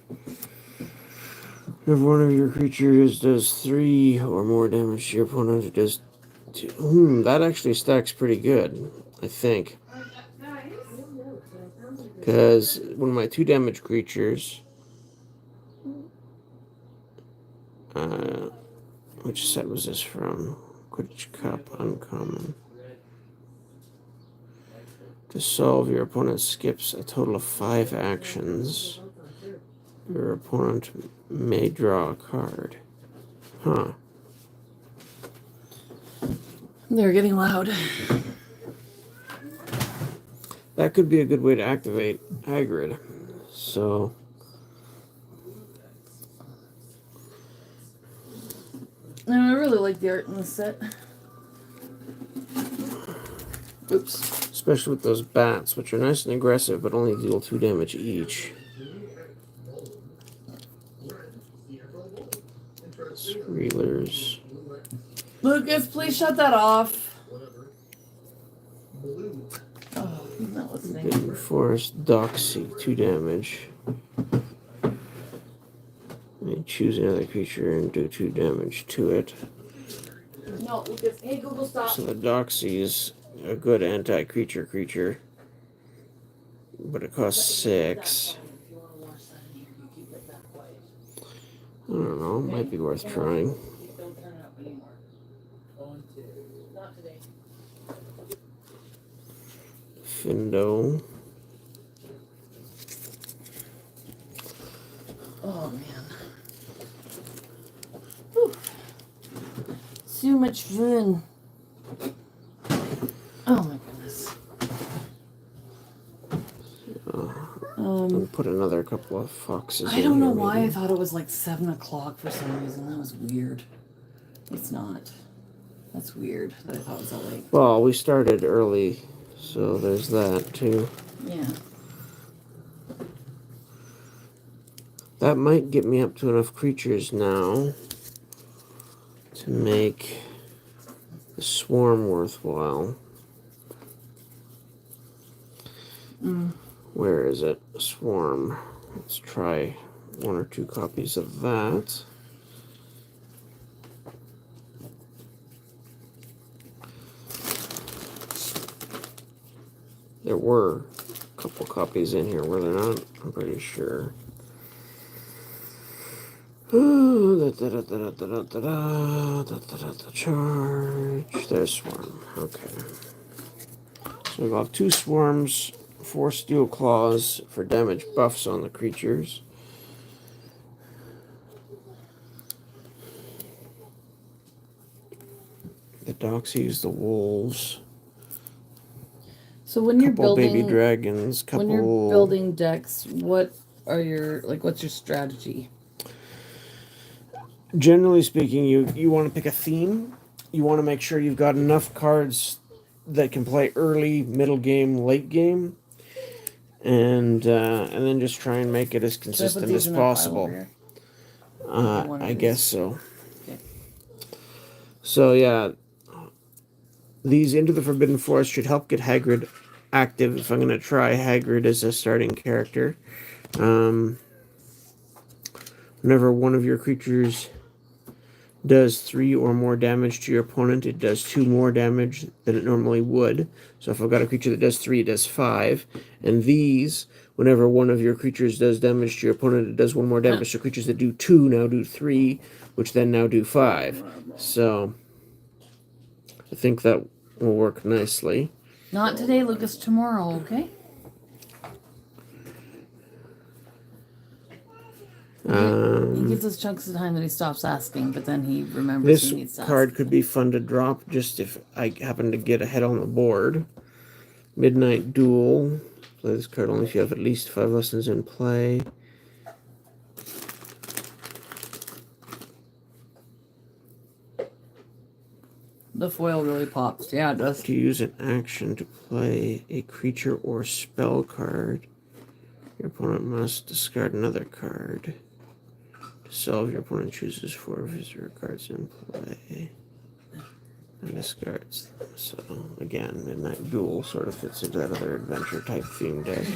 If one of your creatures does 3 or more damage to your opponent, it does 2. That actually stacks pretty good, I think. Because one of my 2 damage creatures, which set was this from? Quidditch Cup, uncommon. To solve, your opponent skips a total of 5 actions. Your opponent may draw a card. Huh. They're getting loud. That could be a good way to activate Hagrid. So... No, I really like the art in this set. Oops. Especially with those bats, which are nice and aggressive, but only deal 2 damage each. Squealers. Lucas, please shut that off. Oh, he's not listening. Hidden Forest, Doxy, 2 damage. And choose another creature and do 2 damage to it. No, Lucas. Hey, Google, stop. So the Doxy is a good anti-creature creature. But it costs 6. I don't know, might be worth trying. Findo. Oh, man. Whew. So much fun. Oh, my goodness. I'll put another couple of foxes I in don't know here, why maybe. I thought it was like 7 o'clock for some reason. That was weird. It's not. That's weird that I thought it was that late. Well, we started early, so there's that too. Yeah. That might get me up to enough creatures now to make the swarm worthwhile. Where is it? Swarm. Let's try 1 or 2 copies of that. There were a couple copies in here, were there not? I'm pretty sure. Charge. There's Swarm. Okay. So we've got 2 Swarms, 4 Steel Claws for damage buffs on the creatures. The Doxies, the Wolves. So when you're Couple building baby dragons, couple... when you're building decks, what are your what's your strategy? Generally speaking, you want to pick a theme. You want to make sure you've got enough cards that can play early, middle game, late game, and then just try and make it as consistent as possible. I guess so. Okay. So yeah, these Into the Forbidden Forest should help get Hagrid active. If I'm going to try Hagrid as a starting character, whenever one of your creatures does 3 or more damage to your opponent, it does 2 more damage than it normally would. So if I've got a creature that does 3, it does 5. And these, whenever one of your creatures does damage to your opponent, it does 1 more damage. So creatures that do 2 now do 3, which then now do 5. So I think that will work nicely. Not today, Lucas. Tomorrow, okay? He gives us chunks of time that he stops asking, but then he remembers he needs to This ask. card could be fun to drop just if I happen to get ahead on the board. Midnight Duel. Play this card only if you have at least 5 lessons in play. The foil really pops. Yeah, it does. To use an action to play a creature or spell card, your opponent must discard another card. To solve, your opponent chooses 4 visitor cards in play and discards them. So again, Midnight Duel sort of fits into that other adventure type theme deck.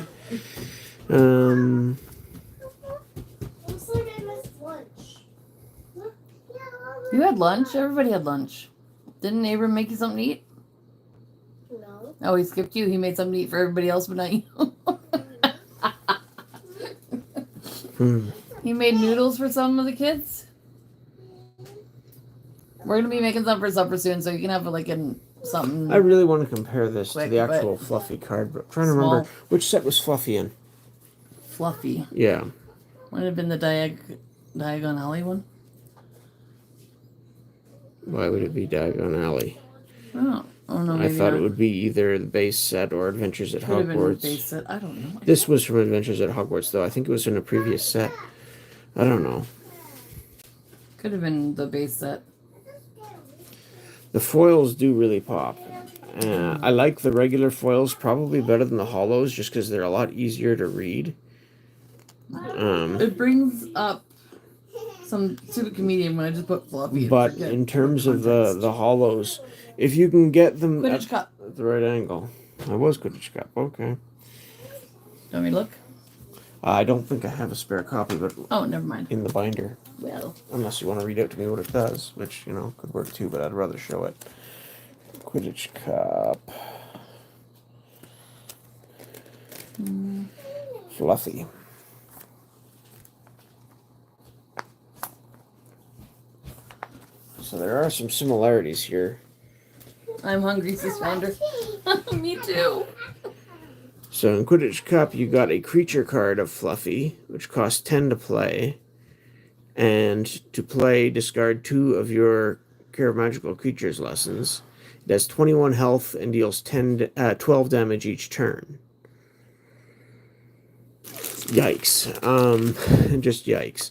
Looks like I missed lunch. You had lunch? Everybody had lunch. Didn't Abram make you something to eat? No. Oh, he skipped you. He made something to eat for everybody else but not you. He made noodles for some of the kids. We're gonna be making some for supper soon, so you can have like something. I really want to compare this Quick, to the but actual Fluffy card, but I'm trying to small. remember which set was Fluffy in. Fluffy. Yeah. Would it have been the Diagon Alley one? Why would it be Diagon Alley? Oh no, I maybe thought not. it would be either the base set or Adventures at Could have been Hogwarts. base set. I don't know. This was from Adventures at Hogwarts, though. I think it was in a previous set. I don't know. Could have been the base set. The foils do really pop. I like the regular foils probably better than the hollows, just because they're a lot easier to read. It brings up some stupid comedian when I just put Fluffy. But in terms of the hollows, if you can get them Quidditch Cup. at the right angle. I was Quidditch Cup, okay. Let me look. I don't think I have a spare copy, but Oh, never mind. in the binder. Well, Unless you want to read out to me what it does, which, could work too, but I'd rather show it. Quidditch Cup. Fluffy. So there are some similarities here. I'm hungry, Sis Founder. Me too. So in Quidditch Cup, you got a creature card of Fluffy, which costs 10 to play. And to play, discard 2 of your Care of Magical Creatures lessons. It has 21 health and deals 12 damage each turn. Yikes. Just yikes.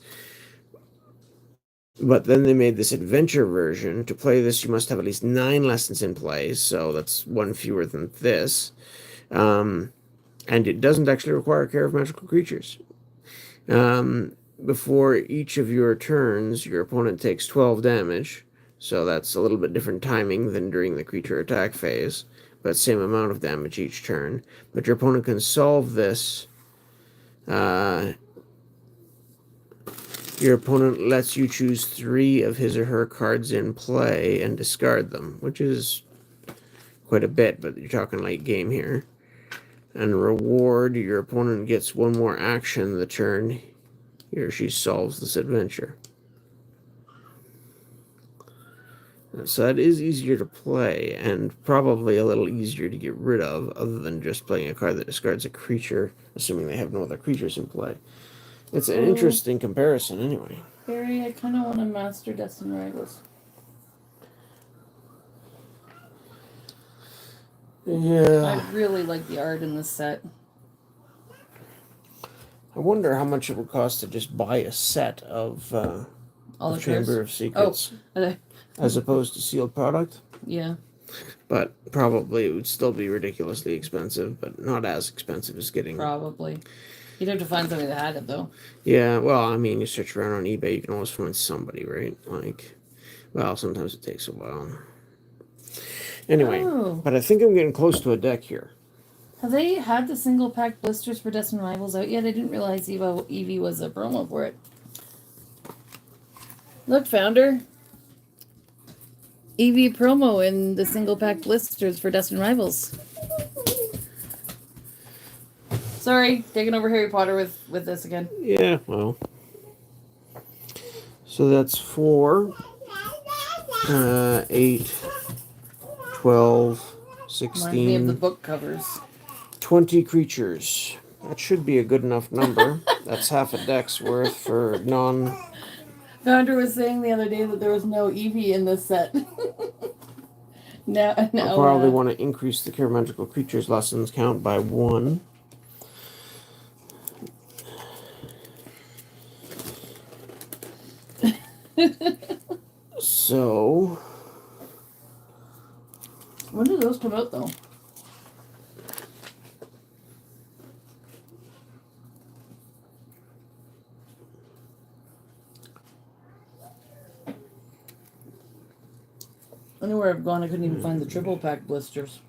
But then they made this adventure version. To play this, you must have at least 9 lessons in play, so that's 1 fewer than this. And it doesn't actually require Care of Magical Creatures. Before each of your turns, your opponent takes 12 damage, so that's a little bit different timing than during the creature attack phase, but same amount of damage each turn. But your opponent can solve this. Your opponent lets you choose 3 of his or her cards in play and discard them, which is quite a bit, but you're talking late game here. And reward, your opponent gets 1 more action the turn he or she solves this adventure. So that is easier to play, and probably a little easier to get rid of, other than just playing a card that discards a creature, assuming they have no other creatures in play. It's an interesting comparison, anyway. Barry, I kind of want to master Destiny Rivals. Yeah. I really like the art in this set. I wonder how much it would cost to just buy a set of All the Chamber of Secrets, as opposed to sealed product. Yeah. But probably it would still be ridiculously expensive, but not as expensive as getting... Probably. You'd have to find somebody that had it, though. Yeah, well, I mean, you search around on eBay, you can always find somebody, right? Well, sometimes it takes a while. Anyway, but I think I'm getting close to a deck here. Have they had the single pack blisters for Destiny Rivals out yet? I didn't realize Eevee was a promo for it. Look, Founder. Eevee promo in the single pack blisters for Destiny Rivals. Sorry, taking over Harry Potter with this again. Yeah, well. So that's 4, 8, 12, Reminds me of the 16, book covers. 20 creatures. That should be a good enough number. That's half a deck's worth for non... Founder was saying the other day that there was no Eevee in this set. now, I probably want to increase the Care Magical Creatures lessons count by 1. So... When do those come out, though? Anywhere I've gone, I couldn't even find the triple pack blisters.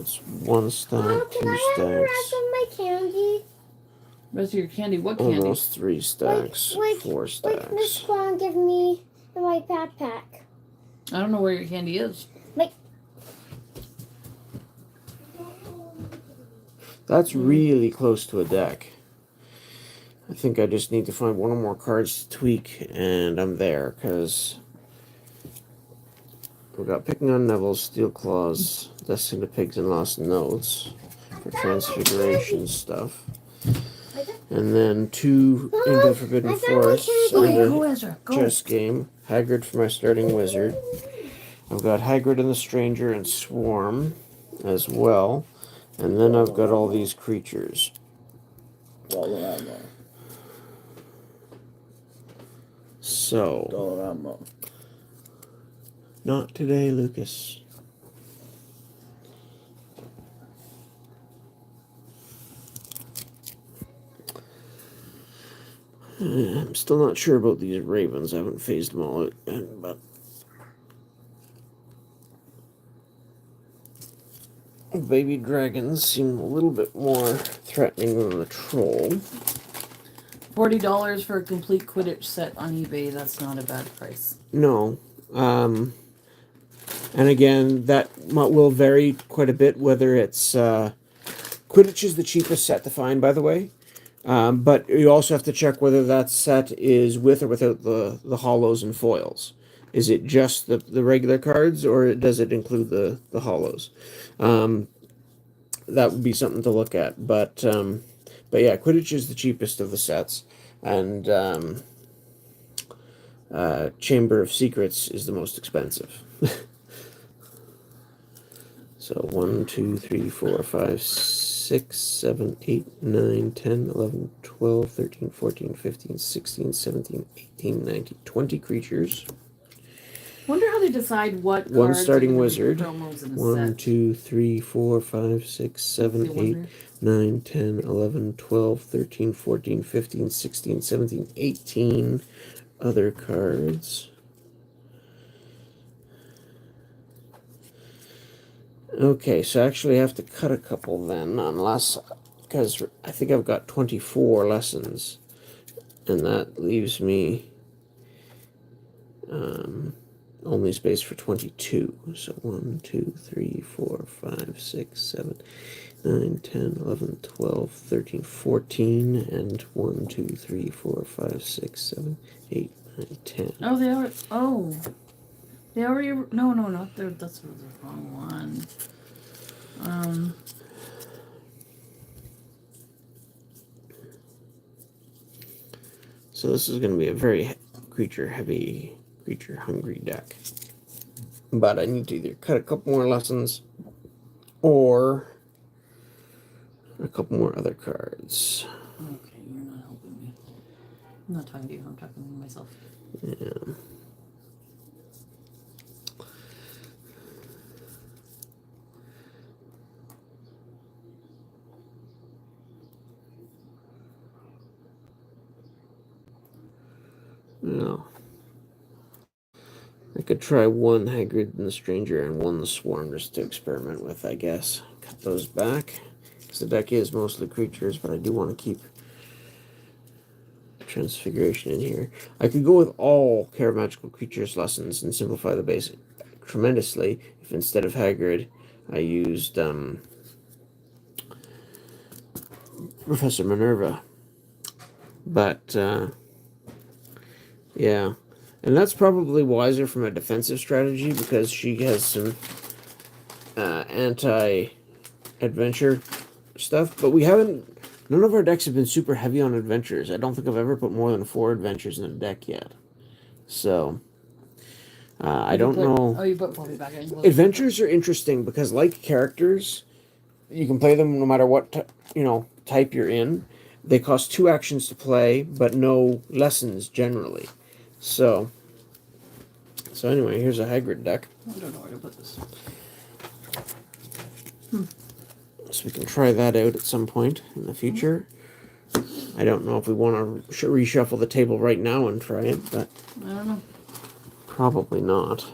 it's 1 stack, Mom, 2 can I have the rest stacks. of my candy? Rest of your candy. What candy? Almost 3 stacks, 4 Like Miss stacks. Swan give me in my backpack. I don't know where your candy is. That's really close to a deck. I think I just need to find one or more cards to tweak, and I'm there, because we've got Picking on Neville's, Steel Claws, Destiny to Pigs, and Lost Notes for Transfiguration stuff. And then 2 into Forbidden Forests under Go, Ezra. Go. chess game. Haggard for my starting wizard. I've got Haggard and the Stranger and Swarm as well. And then I've got all these creatures. So, not today, Lucas. I'm still not sure about these ravens. I haven't phased them all out yet, but baby dragons seem a little bit more threatening than the troll. $40 for a complete Quidditch set on eBay. That's not a bad price. No. And again, that will vary quite a bit, whether it's... Quidditch is the cheapest set to find, by the way. But you also have to check whether that set is with or without the hollows and foils. Is it just the regular cards, or does it include the hollows? That would be something to look at. But yeah, Quidditch is the cheapest of the sets, and Chamber of Secrets is the most expensive. So 1, 2, 3, 4, 5, 6, 7, 8, 9, 10, 11, 12, 13, 14, 15, 16, 17, 18, 19, 20 creatures. Wonder how they decide what One cards starting are gonna wizard. be promos in a 1, set. 2, 3, 4, 5, 6, 7, 8, 9, 10, 11, 12, 13, 14, 15, 16, 17, 18 other cards. Okay, so I actually have to cut a couple then, unless, because I think I've got 24 lessons, and that leaves me only space for 22. So 1, 2, 3, 4, 5, 6, 7, 9, 10, 11, 12, 13, 14, and 1, 2, 3, 4, 5, 6, 7, 8, 9, 10. Oh, they are. Oh. They already. No, not there. That's the wrong one. So this is going to be a very creature-heavy, creature-hungry deck. But I need to either cut a couple more lessons or a couple more other cards. Okay, you're not helping me. I'm not talking to you. I'm talking to myself. Yeah. No. I could try 1 Hagrid and the Stranger and 1 the Swarm just to experiment with, I guess. Cut those back. Because the deck is mostly creatures, but I do want to keep Transfiguration in here. I could go with all Care of Magical Creatures lessons and simplify the base tremendously if instead of Hagrid I used Professor Minerva. But yeah, and that's probably wiser from a defensive strategy because she has some anti-adventure stuff, but we haven't. None of our decks have been super heavy on adventures. I don't think I've ever put more than 4 adventures in a deck yet. So I don't know. Oh, you put Poppy back in. Adventures are interesting because, like characters, you can play them no matter what type you're in. They cost 2 actions to play, but no lessons generally. So anyway, here's a Hagrid deck. I don't know where to put this. So we can try that out at some point in the future. I don't know if we want to reshuffle the table right now and try it, but I don't know. probably not.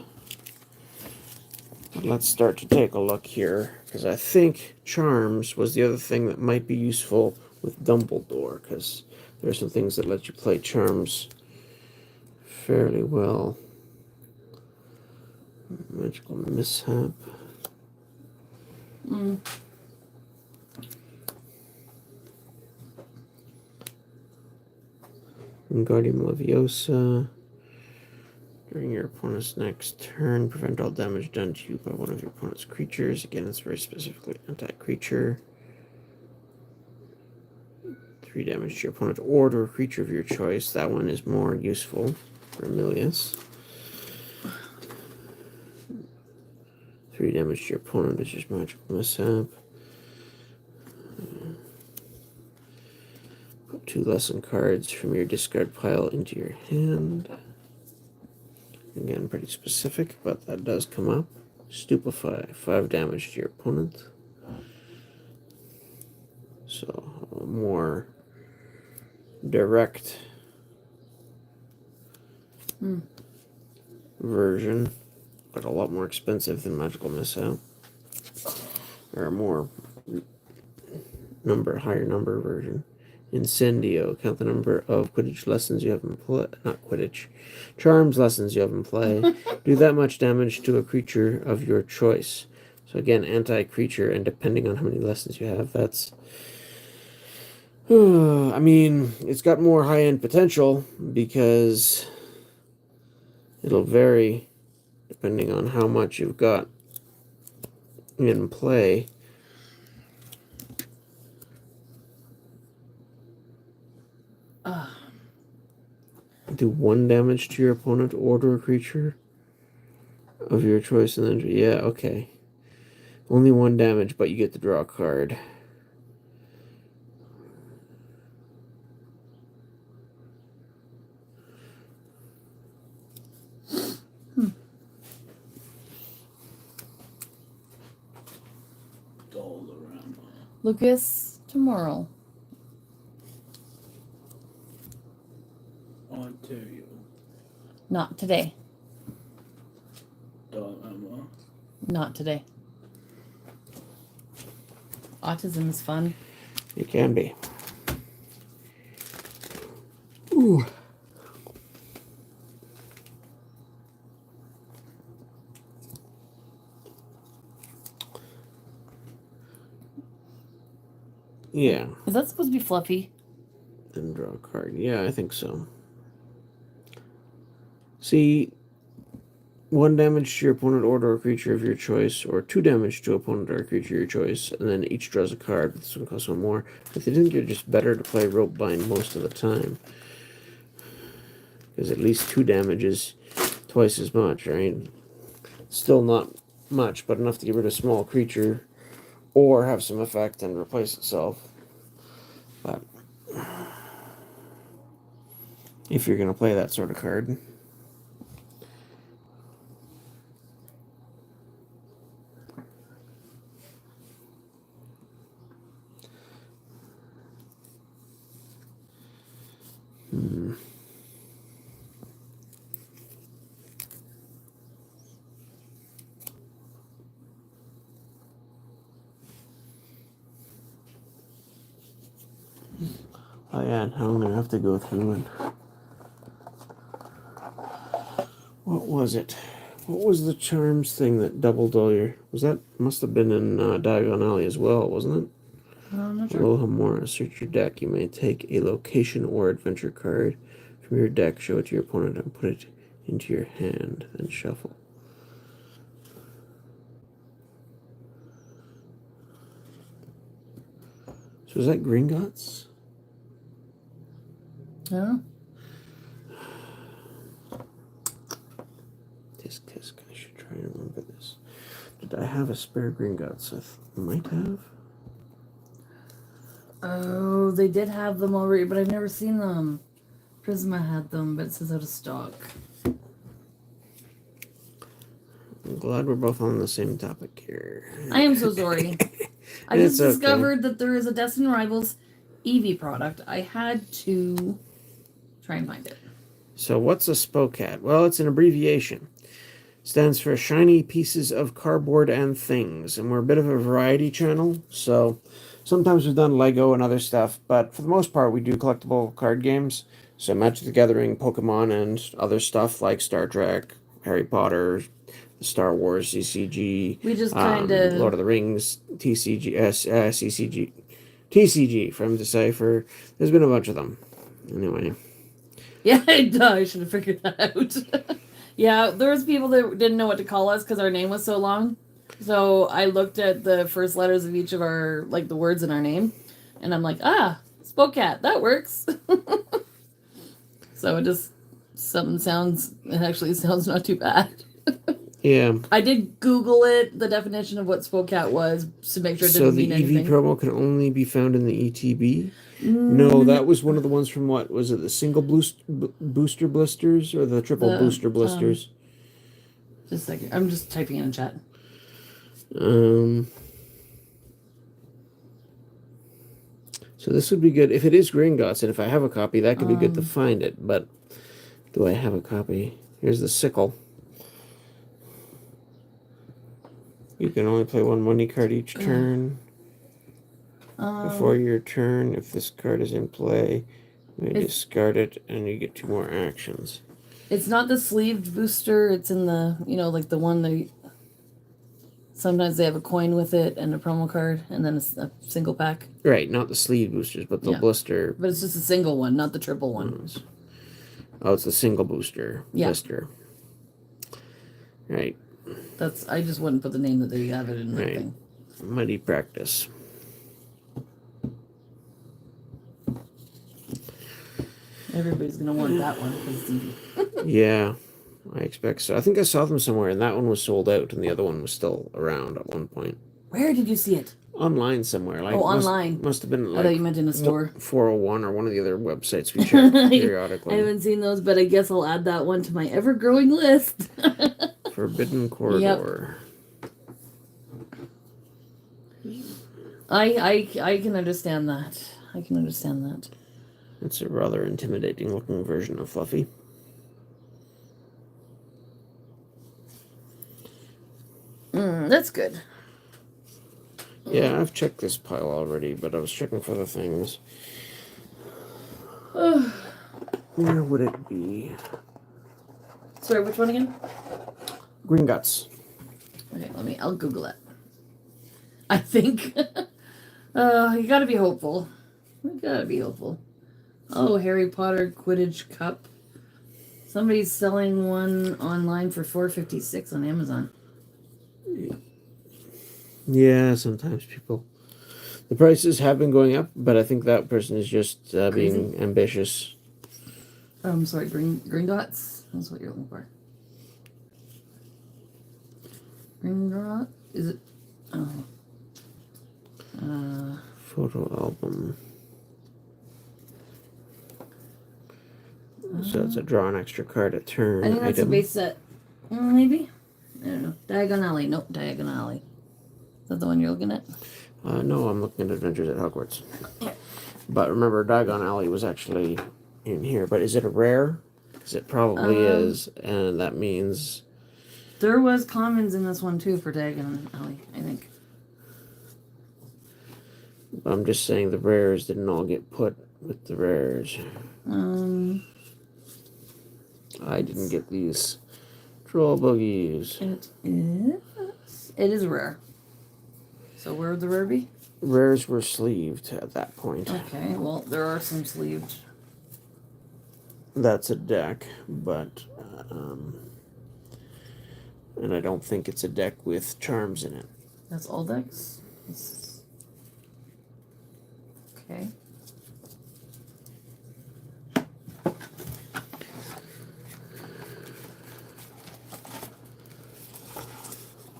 let's start to take a look here, because I think Charms was the other thing that might be useful with Dumbledore, because there are some things that let you play Charms fairly well. Magical Mishap. Wingardium Leviosa. During your opponent's next turn, prevent all damage done to you by one of your opponent's creatures. Again, it's very specifically anti-creature. 3 damage to your opponent or to a creature of your choice. That one is more useful for Emilius. 3 damage to your opponent is just Magical Mishap. Put 2 lesson cards from your discard pile into your hand. Again, pretty specific, but that does come up. Stupefy, 5 damage to your opponent. So, a more direct version, but a lot more expensive than Magical Mishap. Or a more higher number version. Incendio, count the number of Quidditch lessons you have in play. Not Quidditch. Charms lessons you have in play. Do that much damage to a creature of your choice. So again, anti-creature, and depending on how many lessons you have, that's... I mean, it's got more high-end potential, because it'll vary depending on how much you've got in play. Do 1 damage to your opponent or to a creature of your choice, and then yeah, okay. Only 1 damage, but you get to draw a card. Lucas, tomorrow. Ontario. Not today. Dilemma. Not today. Autism is fun. It can be. Ooh. Yeah. Is that supposed to be fluffy? And draw a card. Yeah, I think so. See, 1 damage to your opponent or a creature of your choice, or 2 damage to opponent or a creature of your choice, and then each draws a card. This one costs 1 more. I think you're just better to play Rope Bind most of the time, because at least 2 damage is twice as much, right? Still not much, but enough to get rid of a small creature or have some effect and replace itself. But if you're going to play that sort of card. Oh yeah, now I'm gonna have to go through and... What was it? What was the charms thing that doubled all your... Must have been in Diagon Alley as well, wasn't it? I'm not sure. Alohomora, search your deck. You may take a location or adventure card from your deck, show it to your opponent, and put it into your hand, then shuffle. So is that Gringotts? Yeah. Disc. I should try and remember this. Did I have a spare Gringotts? I might have. Oh, they did have them already, but I've never seen them. Prisma had them, but it says out of stock. I'm glad we're both on the same topic here. I am so sorry. I just discovered that there is a Destined Rivals Eevee product. I had to try and find it. So what's a SPOCAT? Well, it's an abbreviation. Stands for Shiny Pieces of Cardboard and Things. And we're a bit of a variety channel, so sometimes we've done Lego and other stuff, but for the most part we do collectible card games. So Magic the Gathering, Pokemon, and other stuff like Star Trek, Harry Potter, Star Wars, CCG, We just kind of Lord of the Rings, TCG, CCG, TCG, for him to say. There's been a bunch of them. Anyway. Yeah, I should have figured that out. Yeah, there was people that didn't know what to call us because our name was so long. So I looked at the first letters of each of our, like, the words in our name, and I'm like, Spokat, that works. So it actually sounds not too bad. Yeah. I did Google it, the definition of what Spokat was, to make sure it didn't mean anything. So the EV promo can only be found in the ETB? No, that was one of the ones from what? Was it the single booster blisters or the triple booster blisters? Just a second. I'm just typing in chat. So this would be good. If it is Gringotts, and if I have a copy, that could be good to find it. But do I have a copy? Here's the sickle. You can only play one money card each turn. Before your turn, if this card is in play, you may discard it, and you get 2 more actions. It's not the sleeved booster. It's in the, like the one that sometimes they have a coin with it and a promo card, and then a single pack. Right, not the sleeve boosters, but the blister. But it's just a single one, not the triple one. Oh, it's the single booster blister. Right. I just wouldn't put the name that they have it in the thing. Mighty practice. Everybody's gonna want that one because it's easy. Yeah, I expect so. I think I saw them somewhere, and that one was sold out, and the other one was still around at one point. Where did you see it? Online somewhere. Online. Must have been I thought you meant in a store. 401 or one of the other websites we check periodically. I haven't seen those, but I guess I'll add that one to my ever-growing list. Forbidden Corridor. Yep. I can understand that. It's a rather intimidating looking version of Fluffy. That's good. Yeah, I've checked this pile already, but I was checking for the things. Where would it be? Sorry, which one again? Gringotts. Okay, I'll Google it. I think. You gotta be hopeful. Oh, Harry Potter Quidditch Cup. Somebody's selling one online for $4.56 on Amazon. Yeah, sometimes the prices have been going up, but I think that person is just being ambitious. I'm sorry, Gringotts? That's what you're looking for. Gringotts? Is it? Oh. Photo album. So it's a draw an extra card a turn. I think that's a base set. Maybe? I don't know. Diagon Alley. Nope, Diagon Alley. Is that the one you're looking at? No, I'm looking at Adventures at Hogwarts. Yeah. But remember, Diagon Alley was actually in here. But is it a rare? Because it probably is, and that means... There was commons in this one, too, for Diagon Alley, I think. I'm just saying the rares didn't all get put with the rares. I didn't get these troll boogies. It is rare. So where would the rare be? Rares were sleeved at that point. Okay, well, there are some sleeved. That's a deck, but... and I don't think it's a deck with charms in it. That's all decks? Okay.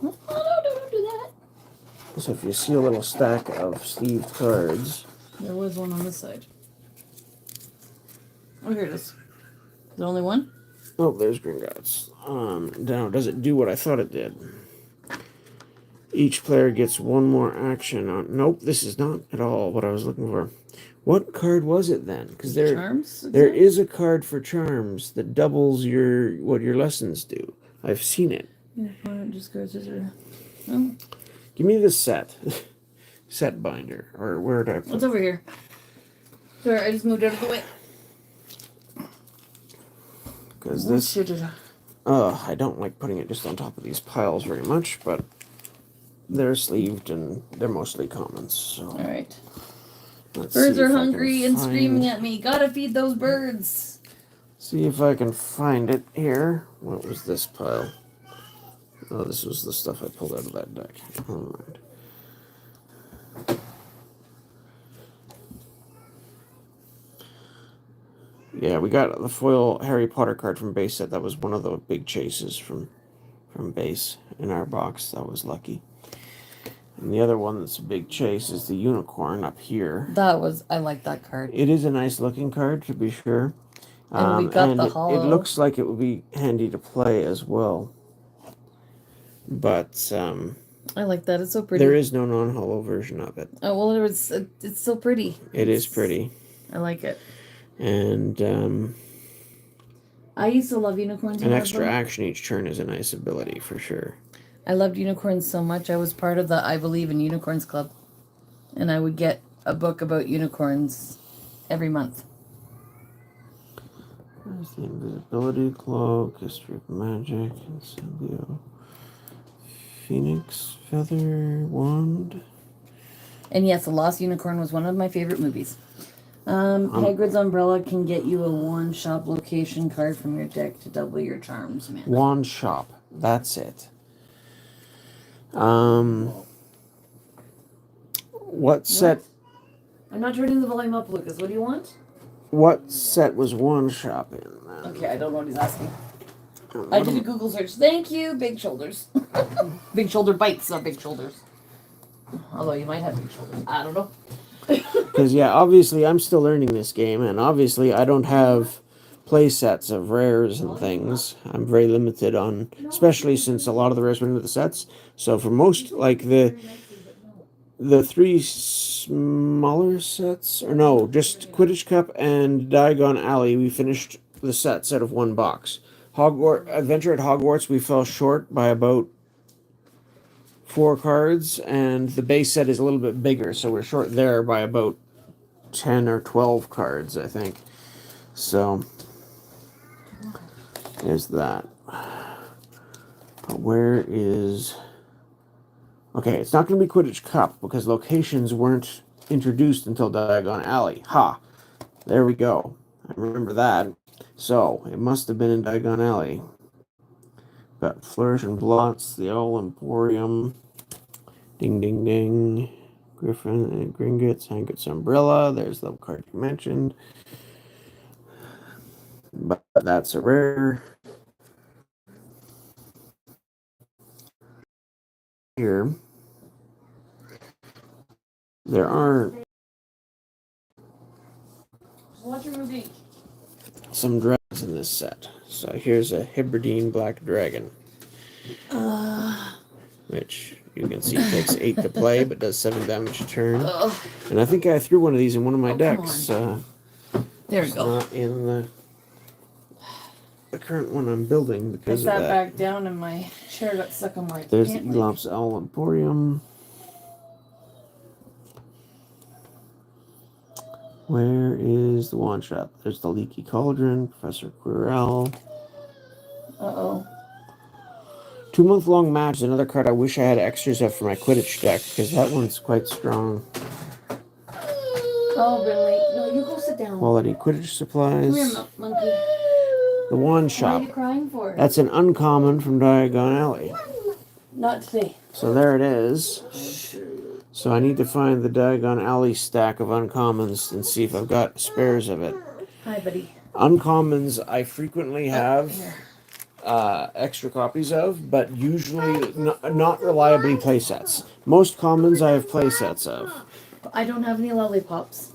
Oh, no, don't do that. So if you see a little stack of sleeved cards... There was one on this side. Oh, here it is. Is there only one? Oh, there's Gringotts. Now, does it do what I thought it did? Each player gets one more action on... Nope, this is not at all what I was looking for. What card was it then? Because Charms? there is a card for charms that doubles what your lessons do. I've seen it. Unicorn just goes to. Oh, Give me the set. Set binder. Or where did I put it's over here. Sorry, I just moved out of the way. Because Oh, this... shit. I don't like putting it just on top of these piles very much, but they're sleeved and they're mostly commons. So Alright. let's Birds see are if I hungry can and find- screaming at me. Gotta feed those birds. See if I can find it here. What was this pile? Oh, this was the stuff I pulled out of that deck. Never mind. Yeah, we got the foil Harry Potter card from base set. That was one of the big chases from base in our box. That was lucky. And the other one that's a big chase is the unicorn up here. I like that card. It is a nice looking card, to be sure. And we got the it hollow. looks like it would be handy to play as well. But I like that. It's so pretty. there is no non-hollow version of it. Oh, well, it's so pretty. It is pretty. I like it. And I used to love unicorns. an extra action each turn is a nice ability for sure. I loved unicorns so much. I was part of the I Believe in Unicorns Club. And I would get a book about unicorns every month. There's the invisibility cloak, history of magic, incendio, phoenix feather wand. And yes, The Lost Unicorn was one of my favorite movies. Hagrid's Umbrella can get you a one-shop location card from your deck to double your charms, man. Wand shop. That's it. What set? I'm not turning the volume up, Lucas. What do you want? What set was wand shop in? Okay, I don't know what he's asking. I did a Google search. Thank you, big shoulders. Big shoulder bites, not big shoulders. Although you might have big shoulders. I don't know. Because, yeah, obviously I'm still learning this game, and obviously I don't have play sets of rares and things. I'm very limited on, especially since a lot of the rares went into the sets. So for most, like the three smaller sets, or no, just Quidditch Cup and Diagon Alley, we finished the sets out of one box. Adventure at Hogwarts, we fell short by about 4 cards, and the base set is a little bit bigger, so we're short there by about 10 or 12 cards, I think. So, there's that. But where is... Okay, it's not going to be Quidditch Cup, because locations weren't introduced until Diagon Alley. Ha! There we go. I remember that. So, it must have been in Diagon Alley. Got Flourish and Blots, the Owl Emporium... Ding, ding, ding. Griffin and Gringotts, Hangot's Umbrella. There's the card you mentioned. But that's a rare. Here. There are some dragons in this set. So here's a Hebridean Black Dragon. Which... you can see takes 8 to play, but does 7 damage a turn. And I think I threw one of these in one of my decks. There we go. Not in the current one I'm building because I of sat that. back down and my chair got stuck on my There's the pant leg. Elop's Owl Emporium. Where is the wand shop? There's the Leaky Cauldron, Professor Quirrell. Uh-oh. 2-month-long match is another card I wish I had extras of for my Quidditch deck, because that one's quite strong. Oh, really? No, you go sit down. Quality Quidditch supplies. Come here, monkey. The wand What are shop. you crying for? That's an uncommon from Diagon Alley. Not today. So there it is. So I need to find the Diagon Alley stack of uncommons and see if I've got spares of it. Hi, buddy. Uncommons I frequently have extra copies of, but usually not reliably playsets. Most commons I have playsets of. I don't have any lollipops.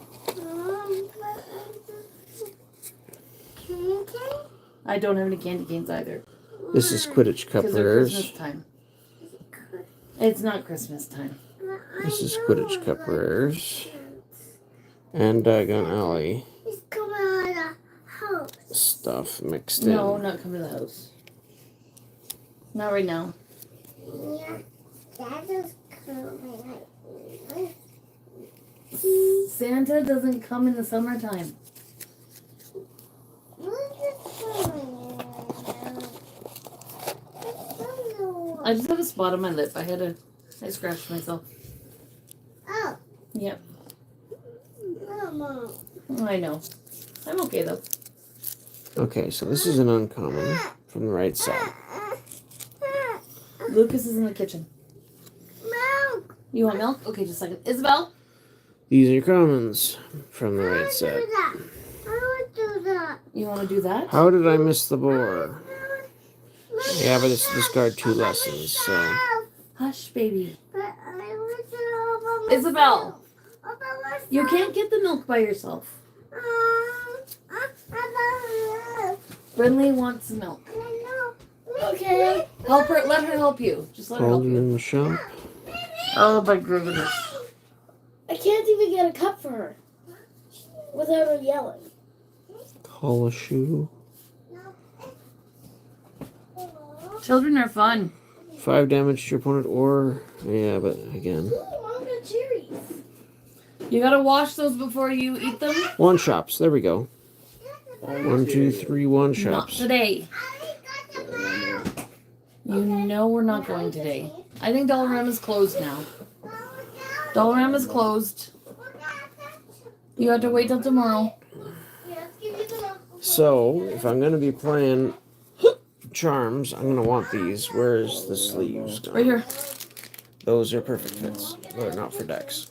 I don't have any candy canes either. This is Quidditch Cup Because they're rares. Christmas time. It's not Christmas time. This is Quidditch Cup rares. And Diagon Alley He's coming out of the house. stuff mixed No, in. not come to the house. Not right now. Yeah, that is coming. Santa doesn't come in the summertime. I just have a spot on my lip. I scratched myself. Oh, Yep. Mama. I know. I'm okay though. Okay, so this is an uncommon from the right side. Lucas is in the kitchen. Milk. You want milk? Okay, just a second. Isabel? These are your commons from the right side. I want to do that. You want to do that? How did I miss the boar? Yeah, but it's discard 2 lessons, so... Hush, baby. But I want to all by Isabel, myself. All by myself. you can't get the milk by yourself. Brinley wants milk. Okay. Help her. Let her help you. Just let her help Hold it you. in the shop. Oh my goodness. I can't even get a cup for her without her yelling. Call a shoe. Children are fun. 5 damage to your opponent, or... Yeah, but again... Mom got cherries. You gotta wash those before you eat them. 1 shops, there we go. 1, 2, 3, 1 Not shops. today. You know we're not going today. I think Dollarama's closed now. Dollarama's closed. You have to wait till tomorrow. So, if I'm going to be playing charms, I'm going to want these. Where's the sleeves? Right here. Those are perfect fits. They're not for decks.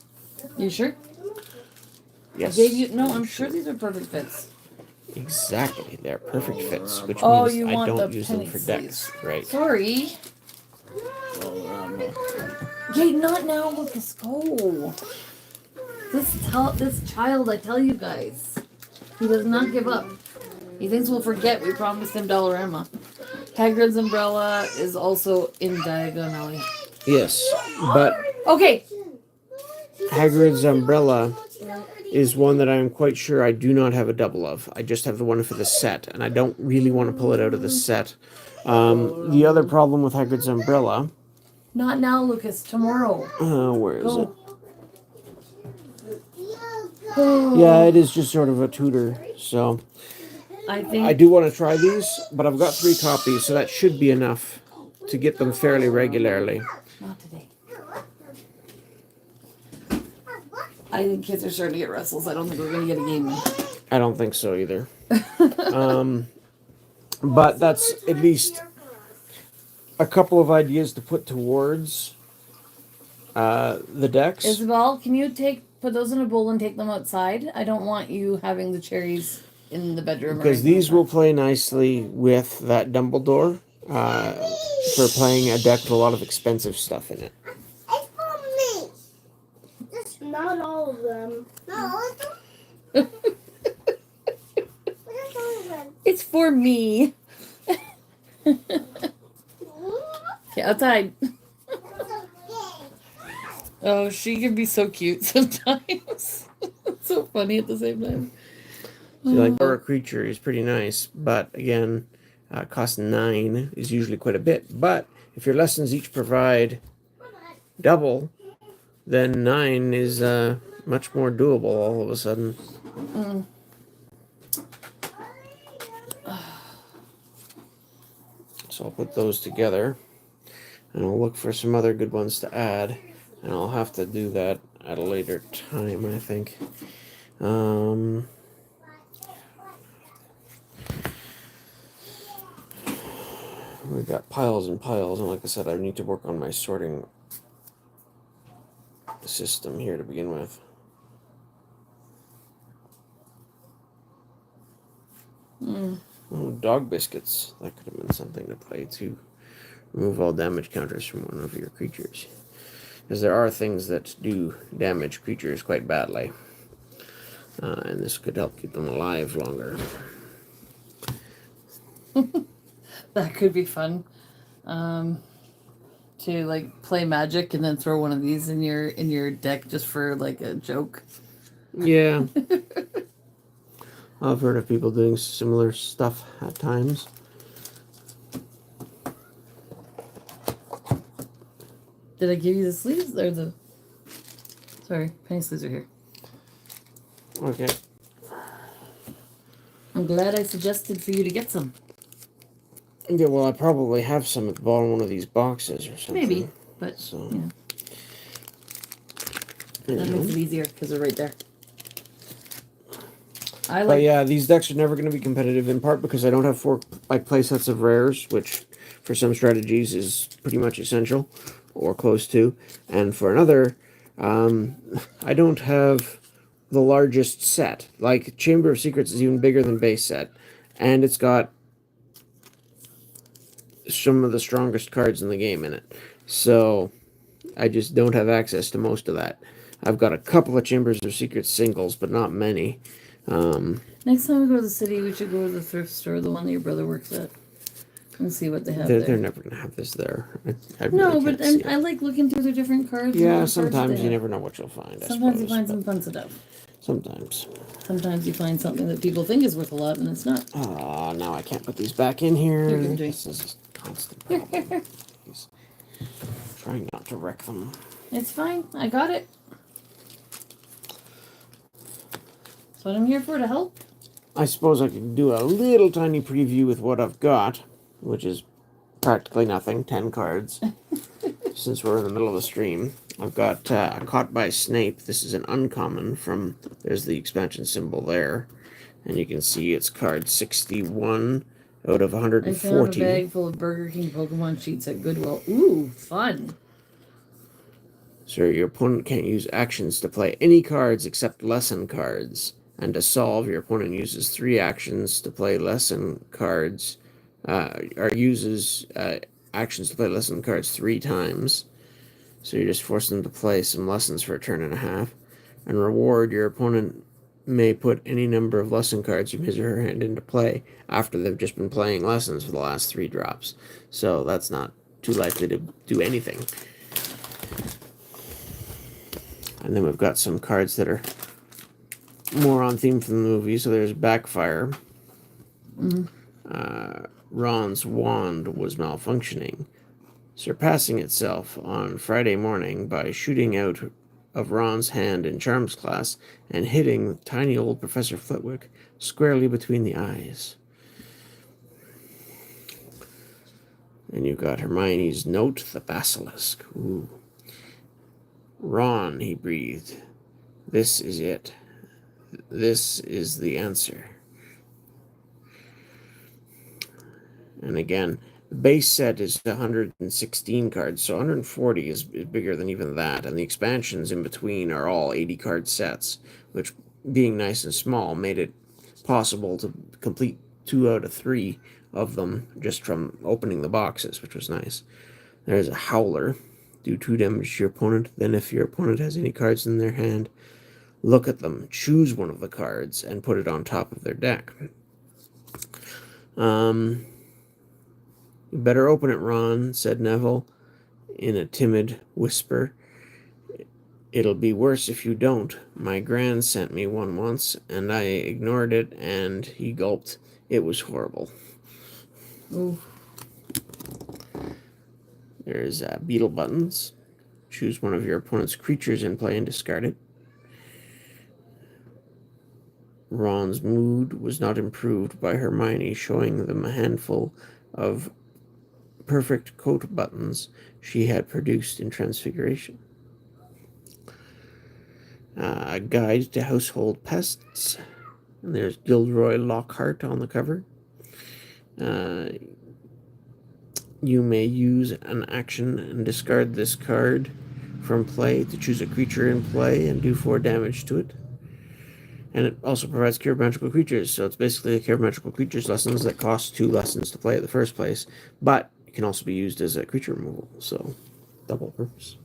You sure? Yes. Gave you? No, I'm sure these are perfect fits. Exactly. They're perfect fits, which Oh, means you I want don't the use them penny for decks. Right. Sorry. Okay, not now, Lucas. Go. This child, I tell you guys, he does not give up. He thinks we'll forget we promised him Dollarama. Hagrid's umbrella is also in Diagon Alley. Yes, but Okay. Hagrid's umbrella is one that I'm quite sure I do not have a double of. I just have the one for the set, and I don't really want to pull it out of the set. The other problem with Hagrid's umbrella... Not now, Lucas. Tomorrow. Where is it? Go. Yeah, it is just sort of a tutor, so... I think I do want to try these, but I've got 3 copies, so that should be enough to get them fairly regularly. not today. I think kids are starting to get restless. I don't think we're gonna get a game in. I don't think so either. But that's at least a couple of ideas to put towards the decks. Isabel, can you put those in a bowl and take them outside? I don't want you having the cherries in the bedroom. Because these will play nicely with that Dumbledore for playing a deck with a lot of expensive stuff in it. It's for me. Not all of them. No, It's for me. Okay, outside. Oh, she can be so cute sometimes. It's so funny at the same time. So like Aura Creature is pretty nice, but again, cost 9 is usually quite a bit. But if your lessons each provide double, then 9 is much more doable all of a sudden. So I'll put those together, and I'll look for some other good ones to add, and I'll have to do that at a later time, I think. We've got piles and piles, and like I said, I need to work on my sorting system here to begin with. Oh, dog biscuits. That could have been something to play to remove all damage counters from one of your creatures. Because there are things that do damage creatures quite badly. And this could help keep them alive longer. That could be fun. To like play Magic and then throw one of these in your deck just for like a joke. Yeah. I've heard of people doing similar stuff at times. Did I give you the sleeves or the? Sorry, penny sleeves are here. Okay. I'm glad I suggested for you to get some. Yeah, well, I probably have some at the bottom of one of these boxes or something. Maybe, but So, you know, that makes it easier because they're right there. I But like. yeah, these decks are never going to be competitive, in part because I don't have 4 play sets of rares, which for some strategies is pretty much essential, or close to. And for another, I don't have the largest set. Like, Chamber of Secrets is even bigger than base set, and it's got some of the strongest cards in the game in it. So, I just don't have access to most of that. I've got a couple of Chambers of Secrets singles, but not many. Next time we go to the city, we should go to the thrift store, the one that your brother works at, and see what they have They're there. never going to have this there. I really No, can't but see it. I like looking through the different cards. and Yeah, what cards sometimes they you have. never know what you'll find. Sometimes you suppose, find but some fun stuff. Sometimes. Sometimes you find something that people think is worth a lot and it's not. Now I can't put these back in here. Here, give them to me. This is a constant problem. Please. Trying not to wreck them. It's fine. I got it. That's what I'm here for, to help. I suppose I could do a little tiny preview with what I've got, which is practically nothing, 10 cards, since we're in the middle of the stream. I've got Caught by Snape. This is an uncommon from, there's the expansion symbol there, and you can see it's card 61 out of I 140. found a bag full of Burger King Pokemon sheets at Goodwill. Ooh, fun. So your opponent can't use actions to play any cards except lesson cards. And to solve, your opponent uses 3 actions to play lesson cards, or uses actions to play lesson cards 3 times. So you just force them to play some lessons for a turn and a half. And reward, your opponent may put any number of lesson cards from his or her hand into play after they've just been playing lessons for the last 3 drops. So that's not too likely to do anything. And then we've got some cards that are more on theme from the movie. So there's Backfire. Ron's wand was malfunctioning, surpassing itself on Friday morning by shooting out of Ron's hand in Charms class and hitting tiny old Professor Flitwick squarely between the eyes. And you've got Hermione's note, the basilisk. Ooh. Ron, he breathed. This is it. This is the answer. And again, the base set is 116 cards, so 140 is bigger than even that. And the expansions in between are all 80 card sets, which, being nice and small, made it possible to complete 2 out of 3 of them just from opening the boxes, which was nice. There's a Howler. Do 2 damage to your opponent. Then if your opponent has any cards in their hand, look at them, choose one of the cards, and put it on top of their deck. You better open it, Ron, said Neville in a timid whisper. It'll be worse if you don't. My gran sent me one once, and I ignored it, and he gulped. It was horrible. Ooh. There's Beetle Buttons. Choose one of your opponent's creatures in play and discard it. Ron's mood was not improved by Hermione showing them a handful of perfect coat buttons she had produced in Transfiguration. A guide to household pests. And there's Gilderoy Lockhart on the cover. You may use an action and discard this card from play to choose a creature in play and do 4 damage to it. And it also provides Cure Magical Creatures, so it's basically a Cure Magical Creatures lessons that cost 2 lessons to play in the first place, but it can also be used as a creature removal, so double purpose.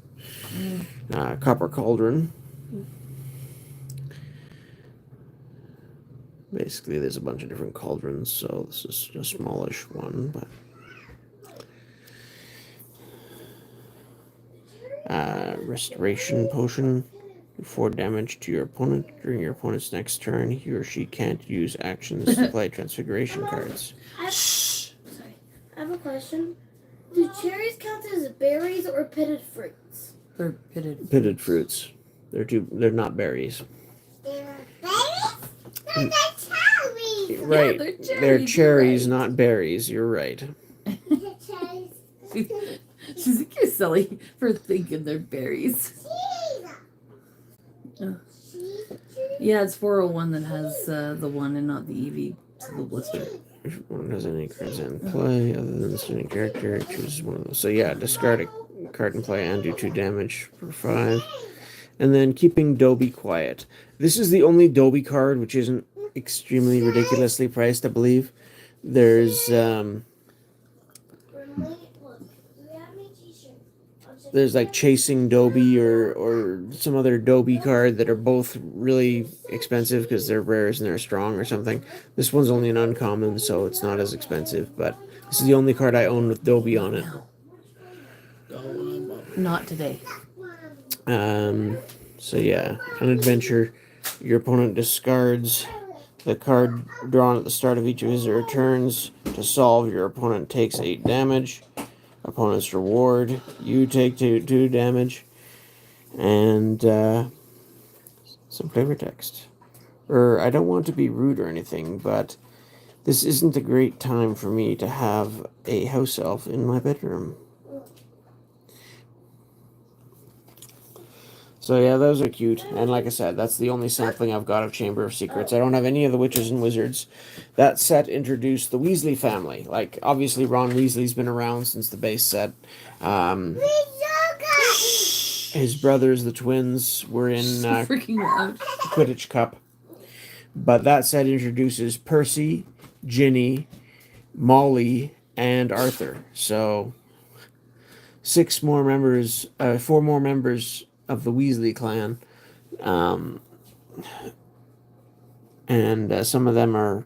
Copper Cauldron. Basically, there's a bunch of different cauldrons, so this is a smallish one, but Restoration Potion. 4 damage to your opponent. During your opponent's next turn, he or she can't use actions to play Transfiguration cards. Sorry. I have a question. Did cherries count as berries or pitted fruits? They're pitted. Pitted fruits. They're not berries. They're berries? No, they're cherries. Right. they're cherries, They're you're cherries, right. not berries. You're right. They're cherries. She's like, you're silly for thinking they're berries. Cheese. Oh. Cheese. Yeah, it's 401 that has the one and not the EV to the blister. If one has any cards in play other than the starting character, choose one of those. So yeah, discard a card in play and do 2 damage for 5. And then keeping Dobby quiet. This is the only Dobby card which isn't extremely ridiculously priced, I believe. There's like Chasing Dobby or some other Dobby card that are both really expensive because they're rares and they're strong or something. This one's only an uncommon, so it's not as expensive, but this is the only card I own with Dobby on it. Not today. So yeah, an adventure. Your opponent discards the card drawn at the start of each of his or her turns. To solve, your opponent takes 8 damage. Opponent's reward, you take 2 damage. And some flavor text. I don't want to be rude or anything, but this isn't a great time for me to have a house elf in my bedroom. So yeah, those are cute. And like I said, that's the only sampling I've got of Chamber of Secrets. I don't have any of the Witches and Wizards. That set introduced the Weasley family. Like, obviously Ron Weasley's been around since the base set. His brothers, the twins, were in Freaking loud. Quidditch Cup. But that set introduces Percy, Ginny, Molly, and Arthur. So 4 more members of the Weasley clan, and some of them are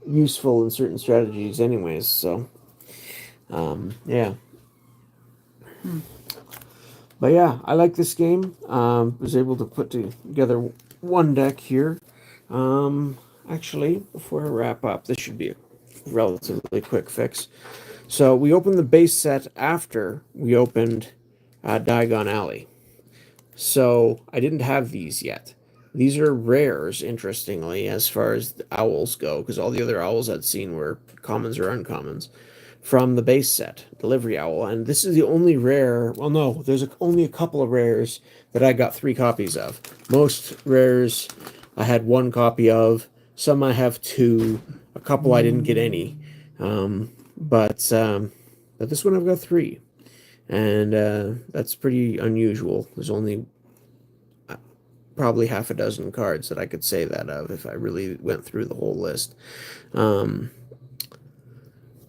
useful in certain strategies anyways, so yeah. But yeah, I like this game. Was able to put together one deck here. Actually, before I wrap up, this should be a relatively quick fix. So we opened the base set after we opened Diagon Alley. So I didn't have these yet. These are rares, interestingly, as far as the owls go, because all the other owls I'd seen were commons or uncommons from the base set, Delivery Owl. And this is the only rare, well, no, there's only a couple of rares that I got 3 copies of. Most rares I had 1 copy of. Some I have 2. A couple I didn't get any. But this one I've got 3. And that's pretty unusual. There's only probably half a dozen cards that I could say that of if I really went through the whole list.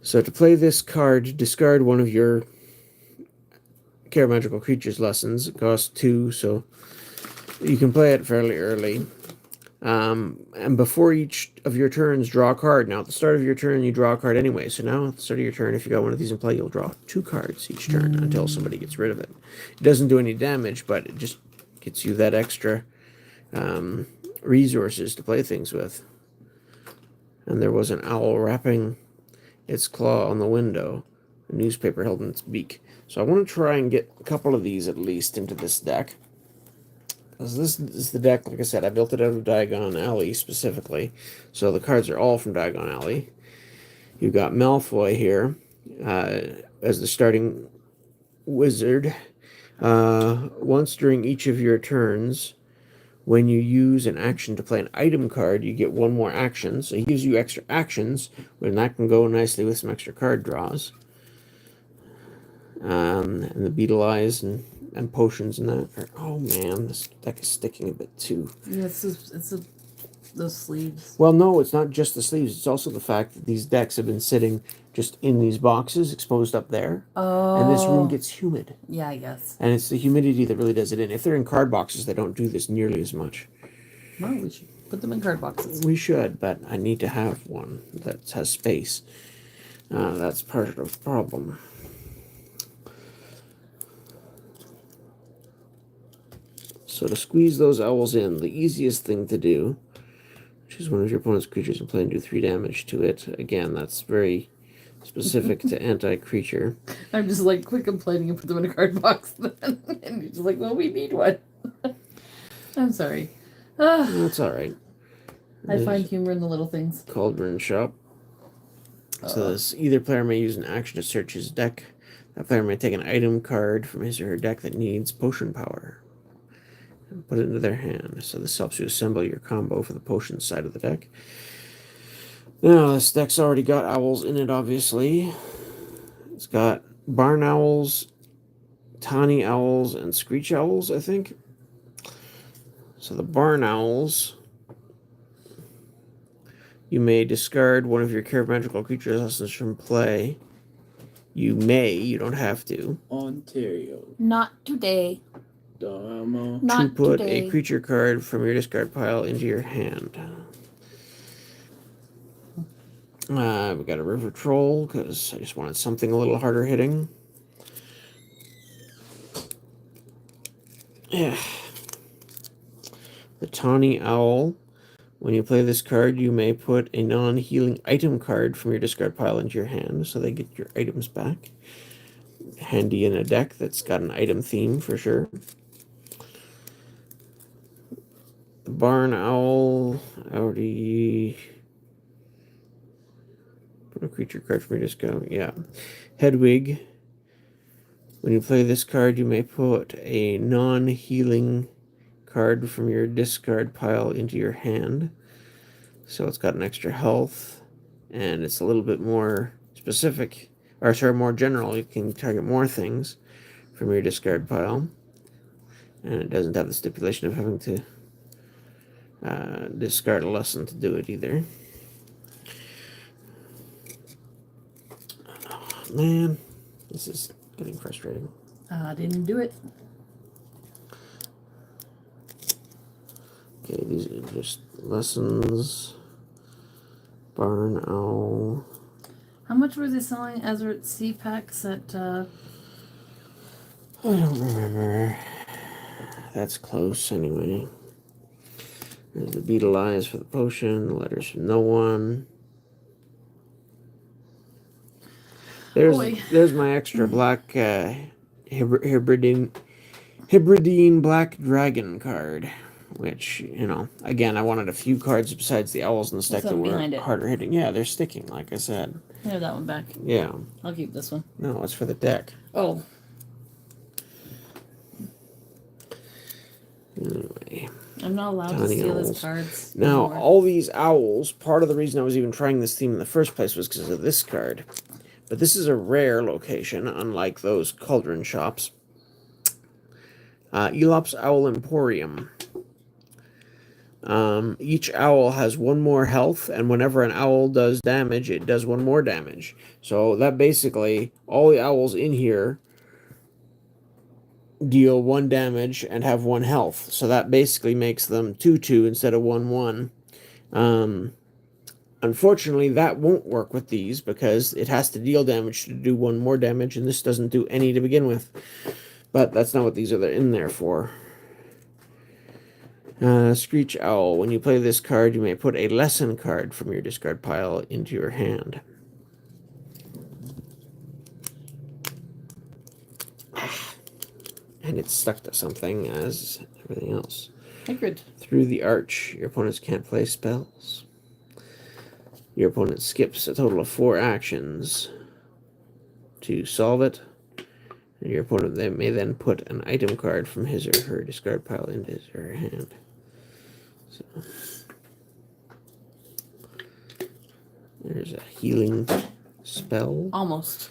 So to play this card, discard one of your Care Magical Creatures lessons. It costs 2, so you can play it fairly early. And before each of your turns, draw a card. Now, at the start of your turn, you draw a card anyway. So now, at the start of your turn, if you got one of these in play, you'll draw 2 cards each turn until somebody gets rid of it. It doesn't do any damage, but it just gets you that extra resources to play things with. And there was an owl wrapping its claw on the window, a newspaper held in its beak. So I want to try and get a couple of these at least into this deck. Because this is the deck, like I said, I built it out of Diagon Alley specifically. So the cards are all from Diagon Alley. You've got Malfoy here as the starting wizard. Once during each of your turns, when you use an action to play an item card, you get 1 more action. So he gives you extra actions, and that can go nicely with some extra card draws. And the Beetle Eyes and potions and that. Oh man, this deck is sticking a bit too. Yeah, those sleeves. Well, no, it's not just the sleeves. It's also the fact that these decks have been sitting just in these boxes, exposed up there. Oh. And this room gets humid. Yeah, I guess. And it's the humidity that really does it in. If they're in card boxes, they don't do this nearly as much. Well, we should put them in card boxes. We should, but I need to have one that has space. That's part of the problem. So to squeeze those owls in, the easiest thing to do, choose one of your opponent's creatures and play and do 3 damage to it. Again, it's very specific to anti-creature. I'm just like, quit complaining and put them in a card box then. And you're just like, well, we need one. I'm sorry. That's all right. I find humor in the little things. Cauldron Shop. So this, either player may use an action to search his deck. That player may take an item card from his or her deck that needs potion power and put it into their hand. So this helps you assemble your combo for the potion side of the deck. Now, this deck's already got owls in it, obviously. It's got barn owls, tawny owls, and screech owls, I think. So the barn owls, you may discard one of your care of magical creature lessons from play. You may, you don't have to. Ontario. Not today. Damo. Not to put today. a creature card from your discard pile into your hand. We got a river troll because I just wanted something a little harder hitting. Yeah. The tawny owl. When you play this card, you may put a non-healing item card from your discard pile into your hand, so they get your items back. Handy in a deck that's got an item theme for sure. The barn owl, I already put a creature card from your discard. Yeah. Hedwig. When you play this card, you may put a non-healing card from your discard pile into your hand. So it's got an extra health, and it's a little bit more specific, or sorry, more general. You can target more things from your discard pile, and it doesn't have the stipulation of having to discard a lesson to do it either. Oh, man, this is getting frustrating. I didn't do it. Okay, these are just lessons. Barn owl. How much were they selling Ezra C packs at? I don't remember. That's close anyway. There's the beetle eyes for the potion. The letters from no one. There's my extra black hybridine black dragon card. Which, you know, again, I wanted a few cards besides the owls in the deck that were harder hitting. Yeah, they're sticking, like I said. I have that one back. Yeah. I'll keep this one. No, it's for the deck. Oh. Anyway. I'm not allowed to steal his cards. Now, anymore. all these owls, part of the reason I was even trying this theme in the first place was because of this card. But this is a rare location, unlike those cauldron shops. Elop's Owl Emporium. Each owl has one more health, and whenever an owl does damage, it does one more damage. So that basically, all the owls in here deal 1 damage and have 1 health. So that basically makes them 2/2 instead of 1/1. Unfortunately, that won't work with these because it has to deal damage to do 1 more damage, and this doesn't do any to begin with. But that's not what these are in there for. Screech Owl. When you play this card, you may put a lesson card from your discard pile into your hand. And it's stuck to something as everything else. Hagrid. Through the arch, your opponents can't play spells. Your opponent skips a total of 4 actions to solve it. And your opponent may then put an item card from his or her discard pile into his or her hand. So there's a healing spell. Almost.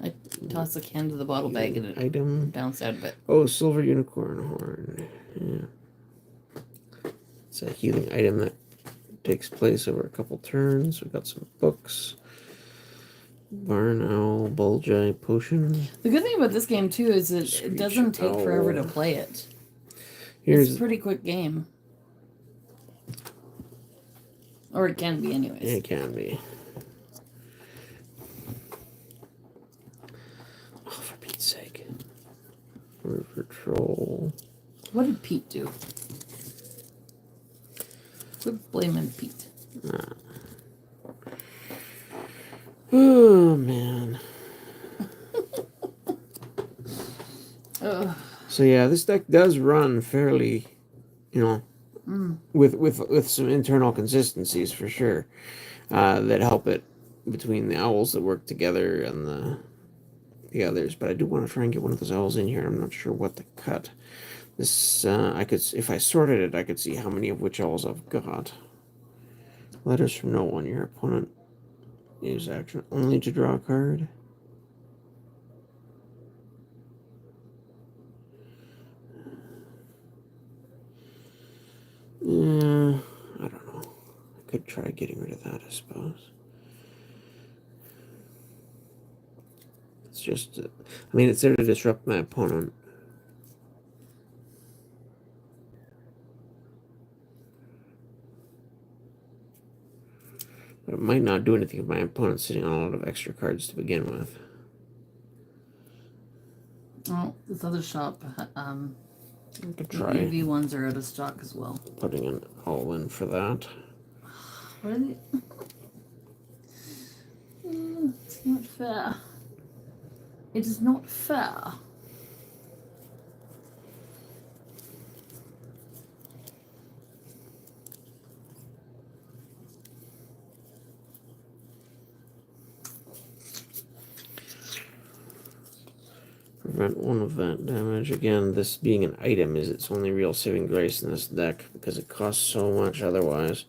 I tossed the can to the bottle bag and it Item. bounced out of it. Oh, silver unicorn horn. Yeah. It's a healing item that takes place over a couple turns. We've got some books. Barn Owl, Bulgi Potion. The good thing about this game too is it doesn't take forever to play it. It's a pretty quick game. Or it can be anyways. It can be. Oh, for Pete's sake. River Troll. What did Pete do? Quit blaming Pete. Oh man. Ugh. So yeah, this deck does run fairly, you know, with some internal consistencies for sure, that help it between the owls that work together and the others. But I do want to try and get one of those owls in here. I'm not sure what to cut. This I could, if I sorted it, I could see how many of which owls I've got. Letters from no one. Your opponent use action only to draw a card. I don't know. I could try getting rid of that, I suppose. It's just, I mean, it's there to disrupt my opponent. But it might not do anything if my opponent's sitting on a lot of extra cards to begin with. Oh, this other shop, I could the try EV ones are out of stock as well. putting an all in for that. What are they? It's not fair. It is not fair. Prevent one of that damage. Again, this being an item is its only real saving grace in this deck because it costs so much otherwise.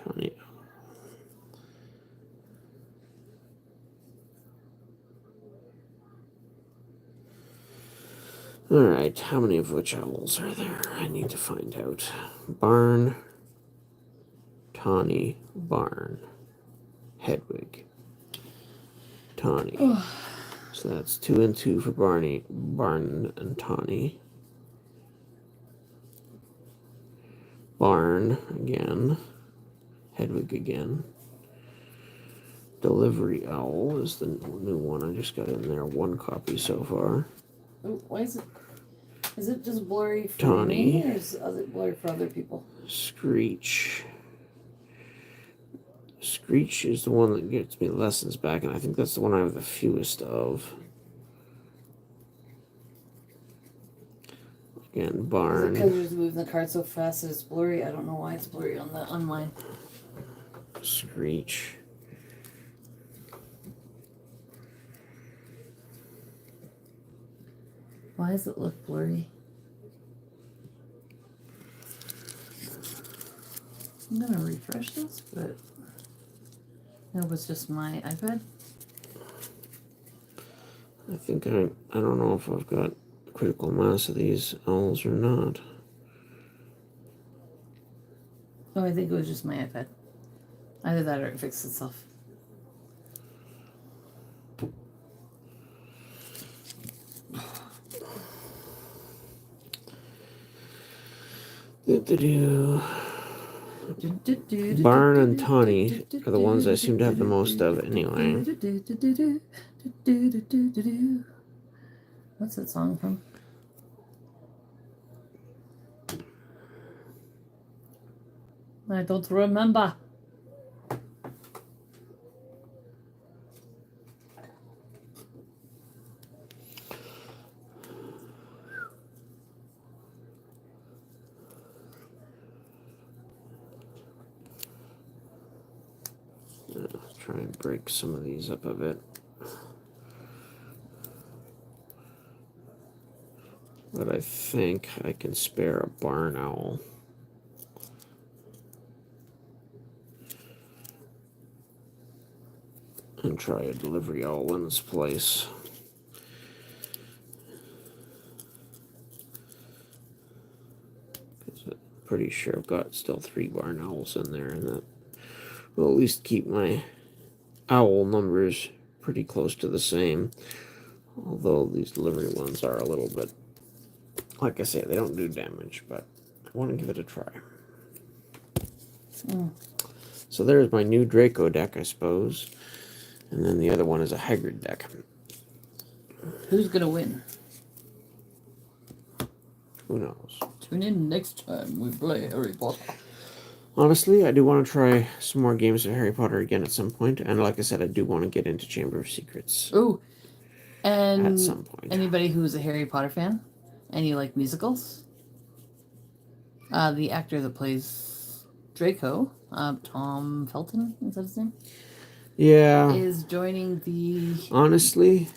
Tony. Alright, how many of which owls are there? I need to find out. Barn, Tawny, Barn, Hedwig, Tawny. So that's 2 and 2 for Barn and Tawny. Barn again. Hedwig again. Delivery Owl is the new one. I just got in there. 1 copy so far. Oh, why is it? Is it just blurry for Tawny. me, or is it blurry for other people? Screech. Screech is the one that gets me lessons back, and I think that's the one I have the fewest of. Again, Is it Barn. because you're just moving the card so fast that it's blurry? I don't know why it's blurry on mine. Screech. Why does it look blurry? I'm gonna refresh this, but it was just my iPad. I think I don't know if I've got critical mass of these owls or not. Oh, I think it was just my iPad. Either that or it fixed itself. Barn and Tawny are the ones I seem to have the most of anyway. What's that song from? I don't remember. Let's try and break some of these up a bit. But I think I can spare a barn owl. And try a delivery owl in its place. I'm pretty sure I've got still 3 barn owls in there, and that will at least keep my owl numbers pretty close to the same. Although these delivery ones are a little bit, like I say, they don't do damage, but I want to give it a try. So there's my new Draco deck, I suppose. And then the other one is a Hagrid deck. Who's gonna win? Who knows? Tune in next time we play Harry Potter. Honestly, I do want to try some more games of Harry Potter again at some point. And like I said, I do want to get into Chamber of Secrets Ooh, and at some point. anybody who's a Harry Potter fan and you like musicals, the actor that plays Draco, Tom Felton, is that his name? Yeah. Is joining the. Honestly,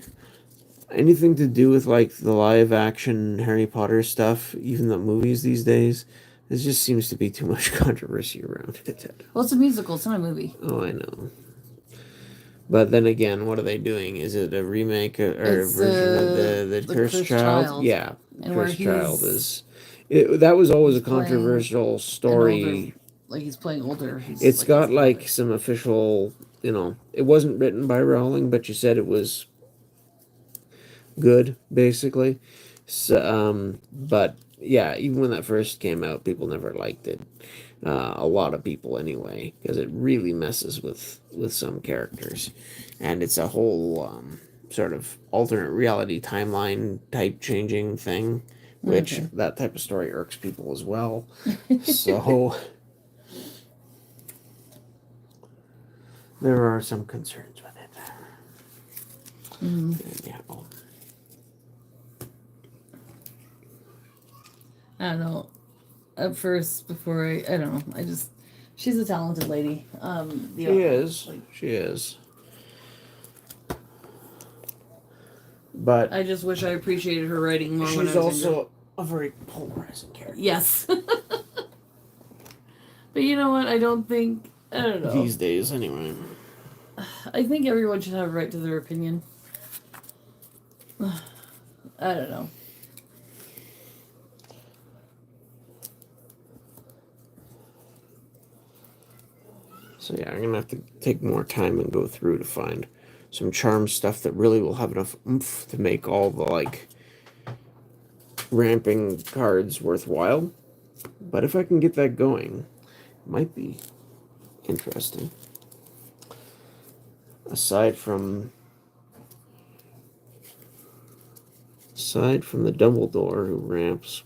anything to do with like the live action Harry Potter stuff, even the movies these days, there just seems to be too much controversy around it. Well, it's a musical. It's not a movie. Oh, I know. But then again, what are they doing? Is it a remake or It's, a version of the Cursed Child? Yeah, And where Cursed Child he's- is. That was always a he's playing controversial story. Like he's playing older. It's got his like father. some official, it wasn't written by Rowling, but you said it was good, basically. So, but yeah, even when that first came out, people never liked it. A lot of people, anyway, because it really messes with some characters, and it's a whole sort of alternate reality timeline type changing thing, which that type of story irks people as well. So there are some concerns with it. And, yeah. I don't know. At first, before I don't know. She's a talented lady. She is. She is. But I just wish I appreciated her writing more. When I she's was also younger. a very polarizing character. Yes. But you know what? I don't know. These days, anyway. I think everyone should have a right to their opinion. I don't know. So yeah, I'm gonna have to take more time and go through to find some charm stuff that really will have enough oomph to make all the like ramping cards worthwhile. But if I can get that going, it might be interesting. Aside from the Dumbledore who ramps,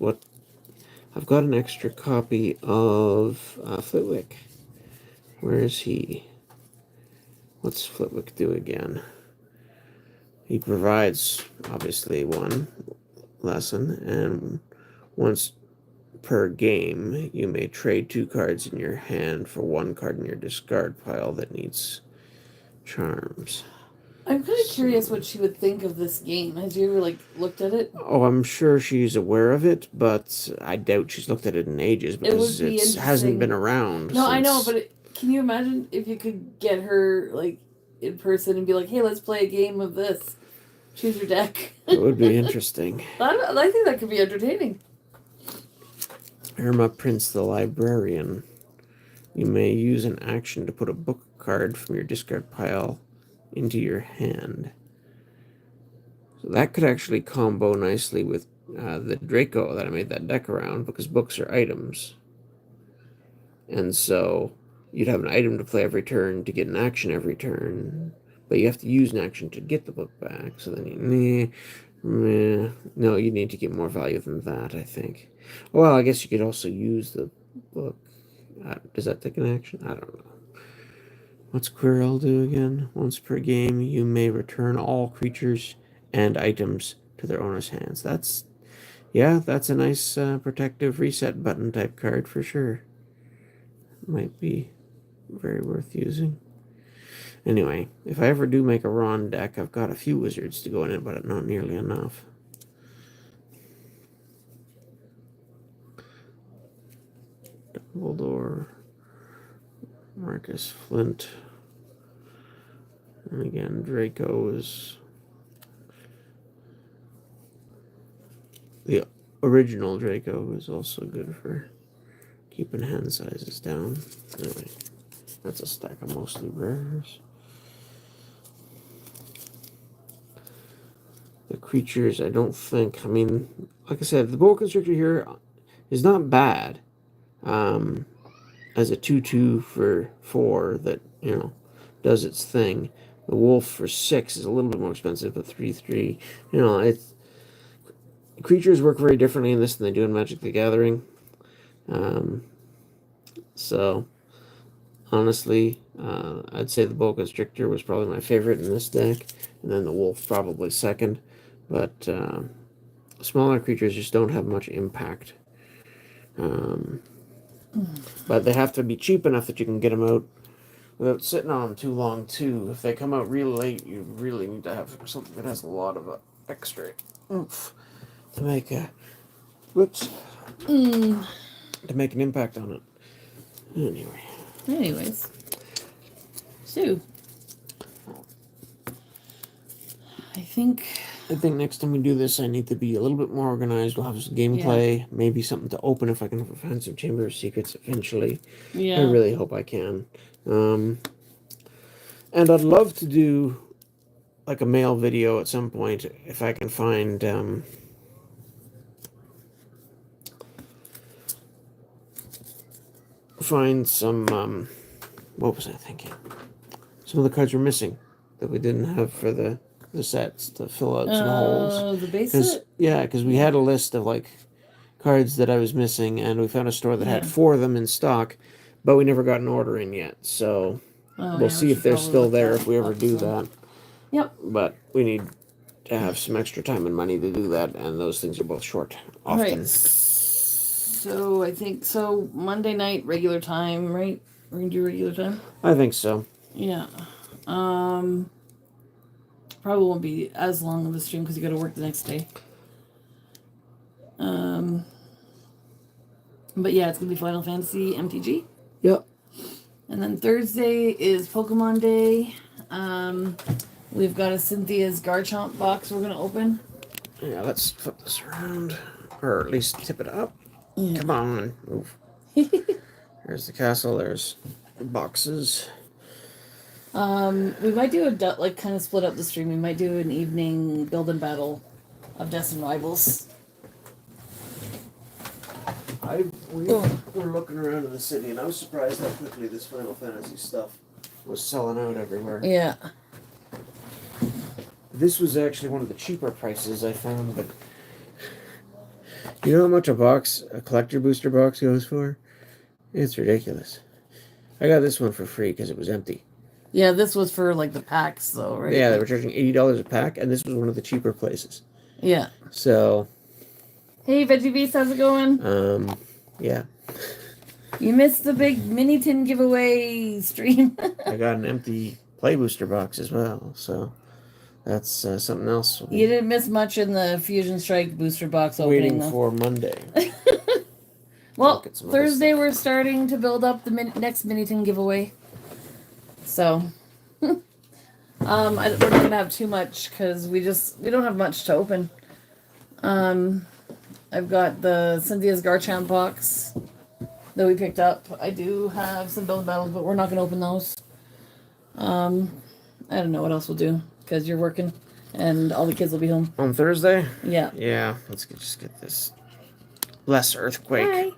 I've got an extra copy of Flitwick. Where is he? What's Flitwick do again? He provides, obviously, one lesson, and once per game, you may trade 2 cards in your hand for 1 card in your discard pile that needs charms. I'm kind of curious what she would think of this game. Has you ever looked at it? Oh, I'm sure she's aware of it, but I doubt she's looked at it in ages because it hasn't been around. No, I know, but can you imagine if you could get her in person and be like, "Hey, let's play a game of this. Choose your deck." It would be interesting. I think that could be entertaining. Irma Prince the Librarian. You may use an action to put a book card from your discard pile into your hand. So that could actually combo nicely with the Draco that I made that deck around, because books are items. And so you'd have an item to play every turn to get an action every turn, but you have to use an action to get the book back. So then no, you need to get more value than that, I think. Well, I guess you could also use the book. Does that take an action? I don't know. What's Quirrell do again? Once per game, you may return all creatures and items to their owner's hands. That's a nice protective reset button type card for sure. Might be very worth using. Anyway, if I ever do make a Ron deck, I've got a few wizards to go in it, but not nearly enough. Dumbledore, Marcus Flint, and again, Draco is the original Draco is also good for keeping hand sizes down. Anyway, that's a stack of mostly rares. creatures, I don't think. I mean, like I said, the boa constrictor here is not bad. As a 2/2 for 4 that, does its thing. The wolf for 6 is a little bit more expensive, but 3/3. It's creatures work very differently in this than they do in Magic the Gathering. So, honestly, I'd say the boa constrictor was probably my favorite in this deck, and then the wolf probably second. But smaller creatures just don't have much impact. But they have to be cheap enough that you can get them out without sitting on them too long, too. If they come out real late, you really need to have something that has a lot of extra oomph to make a... Whoops. To make an impact on it. Anyways. So. I think next time we do this, I need to be a little bit more organized. We'll have some gameplay, maybe something to open if I can find some Chamber of Secrets eventually. Yeah. I really hope I can. And I'd love to do like a mail video at some point if I can find some what was I thinking? Some of the cards were missing that we didn't have for the sets to fill out some holes. The base set? Yeah, because we had a list of like cards that I was missing, and we found a store that had 4 of them in stock, but we never got an order in yet. So we'll see if they're still there if we ever do that. Yep. But we need to have some extra time and money to do that, and those things are both short often. Right. So I think Monday night regular time, right? We're gonna do regular time. I think so. Yeah. Probably won't be as long of a stream because you got to work the next day. But yeah, it's gonna be Final Fantasy MTG. Yep. And then Thursday is Pokemon Day. We've got a Cynthia's Garchomp box we're gonna open. Yeah, let's flip this around, or at least tip it up. Yeah. Come on, move. There's the castle. There's the boxes. We might do kind of split up the stream. We might do an evening build and battle of Destined Rivals. We were looking around in the city, and I was surprised how quickly this Final Fantasy stuff was selling out everywhere. Yeah. This was actually one of the cheaper prices I found, but you know how much a collector booster box goes for? It's ridiculous. I got this one for free because it was empty. Yeah, this was for like the packs though, right? Yeah, they were charging $80 a pack, and this was one of the cheaper places. Yeah. So. Hey, Veggie Beast, how's it going? Yeah. You missed the big mini tin giveaway stream. I got an empty play booster box as well, so that's something else. You didn't miss much in the Fusion Strike booster box opening. Waiting for Monday. Well, Thursday we're starting to build up the next mini tin giveaway. So, we're not gonna have too much because we don't have much to open. I've got the Cynthia's Garchomp box that we picked up. I do have some build battles, but we're not gonna open those. I don't know what else we'll do because you're working and all the kids will be home on Thursday. Yeah. Yeah. Let's just get this less earthquake. Hi.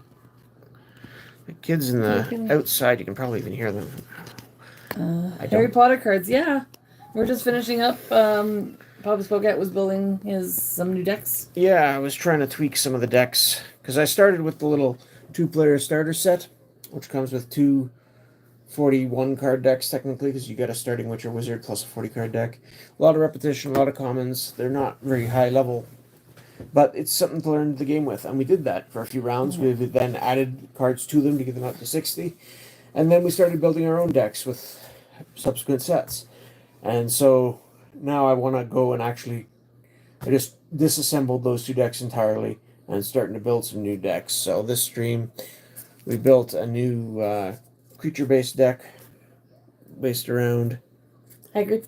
The kids in the outside, you can probably even hear them. Harry Potter cards, yeah. We're just finishing up. Papa Spogat was building some new decks. Yeah, I was trying to tweak some of the decks because I started with the little 2-player starter set, which comes with 2 41 card decks technically because you got a starting Witcher Wizard plus a 40 card deck. A lot of repetition, a lot of commons. They're not very high level, but it's something to learn the game with, and we did that for a few rounds. Mm-hmm. We've then added cards to them to get them up to 60, and then we started building our own decks with subsequent sets. And so now I want to go and I just disassembled those 2 decks entirely and starting to build some new decks. So this stream, we built a new creature-based deck based around Hagrid.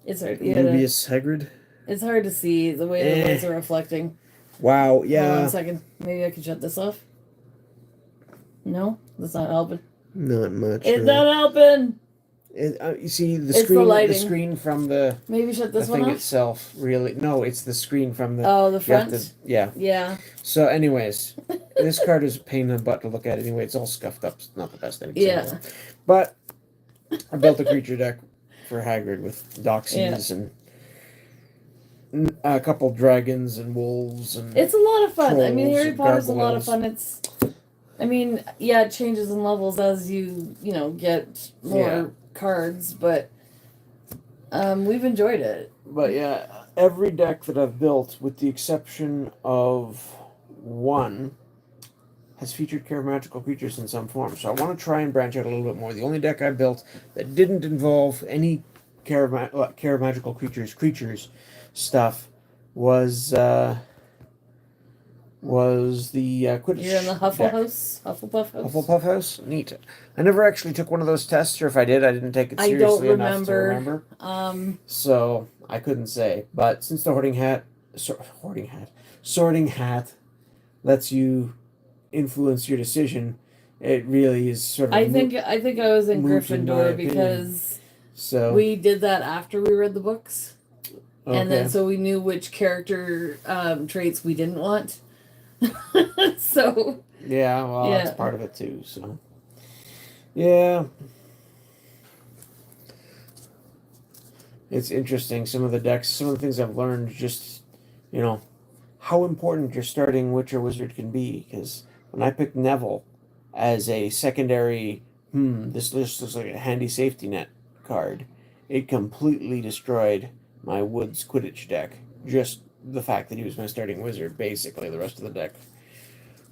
It's hard. Dubious Hagrid. It's hard to see the way the lights are reflecting. Wow, yeah. Hold on a second. Maybe I can shut this off. No? That's not helping. Not much. It's not helping. You see the It's the screen. The lighting. screen from the Maybe shut this one thing off. itself. Really, no, it's the screen from the. Oh, the You have front. to, yeah. Yeah. So, anyways, this card is a pain in the butt to look at. Anyway, it's all scuffed up. It's not the best thing. Yeah. But I built a creature deck for Hagrid with Doxies and a couple dragons and wolves and. It's a lot of fun. I mean, trolls Harry and Potter's a lot of gargoyles. fun. It changes in levels as you get more cards, but we've enjoyed it. But yeah, every deck that I've built, with the exception of one, has featured care magical creatures in some form. So I want to try and branch out a little bit more. The only deck I built that didn't involve any care magical creatures stuff was the Quidditch. You're in the Hufflepuff house. Hufflepuff house. Neat. I never actually took one of those tests, or if I did, I didn't take it seriously enough to remember. So I couldn't say. But since the sorting hat lets you influence your decision, it really is sort of. I think I was in moved in my Gryffindor opinion. because So we did that after we read the books, okay. and then so we knew which character traits we didn't want. So yeah, well, yeah. that's part of it too. So yeah, it's interesting. Some of the decks, some of the things I've learned, just how important your starting Witcher Wizard can be. Because when I picked Neville as a secondary, this list looks like a handy safety net card, it completely destroyed my Woods Quidditch deck. Just the fact that he was my starting wizard, basically. The rest of the deck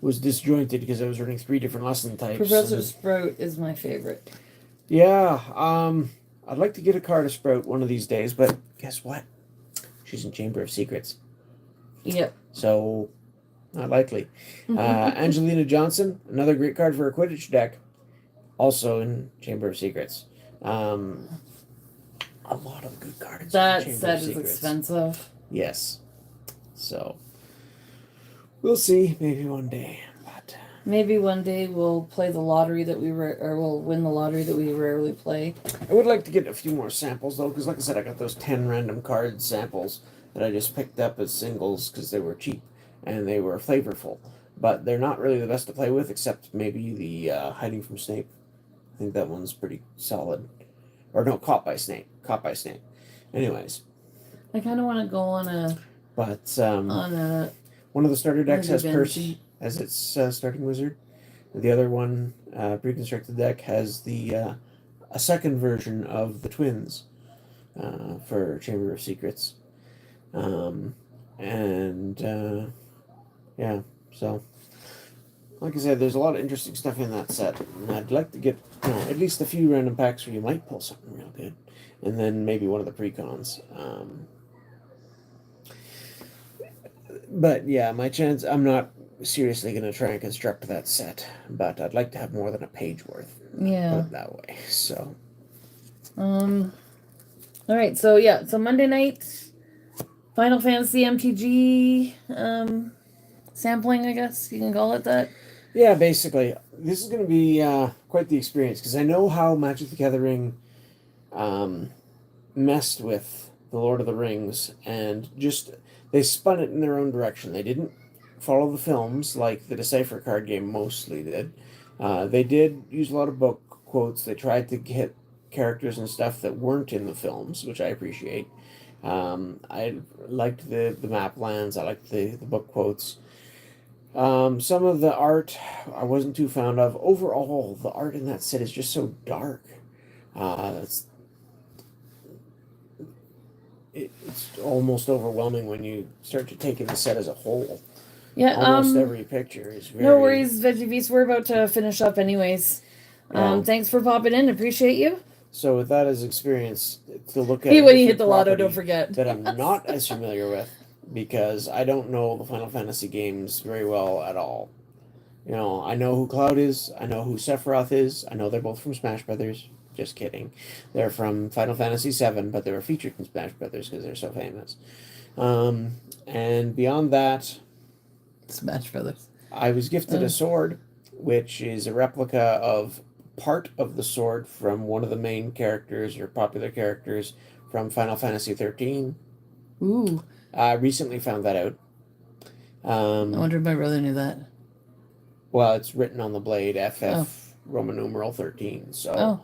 was disjointed because I was running 3 different lesson types. Professor Sprout is my favorite. Yeah, I'd like to get a card of Sprout one of these days, but guess what? She's in Chamber of Secrets. Yep. So, not likely. Angelina Johnson, another great card for a Quidditch deck, also in Chamber of Secrets. A lot of good cards. That in Chamber set of is Secrets. expensive. Yes. So, we'll see. Maybe one day. But maybe one day we'll play the lottery that we'll win the lottery that we rarely play. I would like to get a few more samples though, because like I said, I got those 10 random card samples that I just picked up as singles because they were cheap and they were flavorful. But they're not really the best to play with, except maybe the Hiding from Snape. I think that one's pretty solid. Or no, Caught by Snape. Anyways. I kind of want to go on a. But one of the starter decks has binge. Percy as its starting wizard. The other one, pre-constructed deck, has a second version of the twins for Chamber of Secrets. Yeah, so like I said, there's a lot of interesting stuff in that set, and I'd like to get at least a few random packs where you might pull something real good, and then maybe one of the precons. But yeah, my chance. I'm not seriously going to try and construct that set, but I'd like to have more than a page worth. Yeah. Put it that way. So. All right. So yeah. So Monday night, Final Fantasy MTG sampling. I guess you can call it that. Yeah, basically, this is going to be quite the experience because I know how Magic the Gathering messed with the Lord of the Rings and just they spun it in their own direction. They didn't follow the films like the Decipher card game mostly did. They did use a lot of book quotes. They tried to get characters and stuff that weren't in the films, which I appreciate. I liked the map lands. I liked the book quotes. Some of the art I wasn't too fond of. Overall, the art in that set is just so dark. It's almost overwhelming when you start to take in the set as a whole. Yeah. Almost every picture is very... No worries, Veggie Beast. We're about to finish up anyways. Thanks for popping in. Appreciate you. So with that as experience, to look at when you hit the lotto, don't forget. that I'm not as familiar with, because I don't know the Final Fantasy games very well at all. I know who Cloud is. I know who Sephiroth is. I know they're both from Smash Brothers. Just kidding. They're from Final Fantasy VII, but they were featured in Smash Brothers because they're so famous. And beyond that, Smash Brothers. I was gifted a sword, which is a replica of part of the sword from one of the main characters or popular characters from Final Fantasy 13. Ooh. I recently found that out. I wonder if my brother knew that. Well, it's written on the blade, FF Roman numeral 13. So, Oh.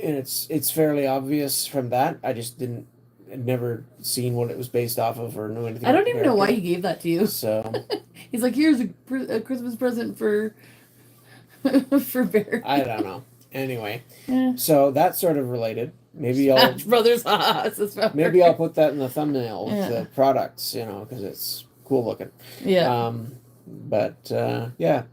and it's fairly obvious from that. I just I'd never seen what it was based off of or knew anything. I don't about the even know why character. he gave that to you. So He's like, here's a Christmas present for for Bear. I don't know. Anyway, Yeah. so that's sort of related. Maybe Smash Brothers. It's a maybe I'll put that in the thumbnail with Yeah. the products, because it's cool looking. Yeah. But yeah,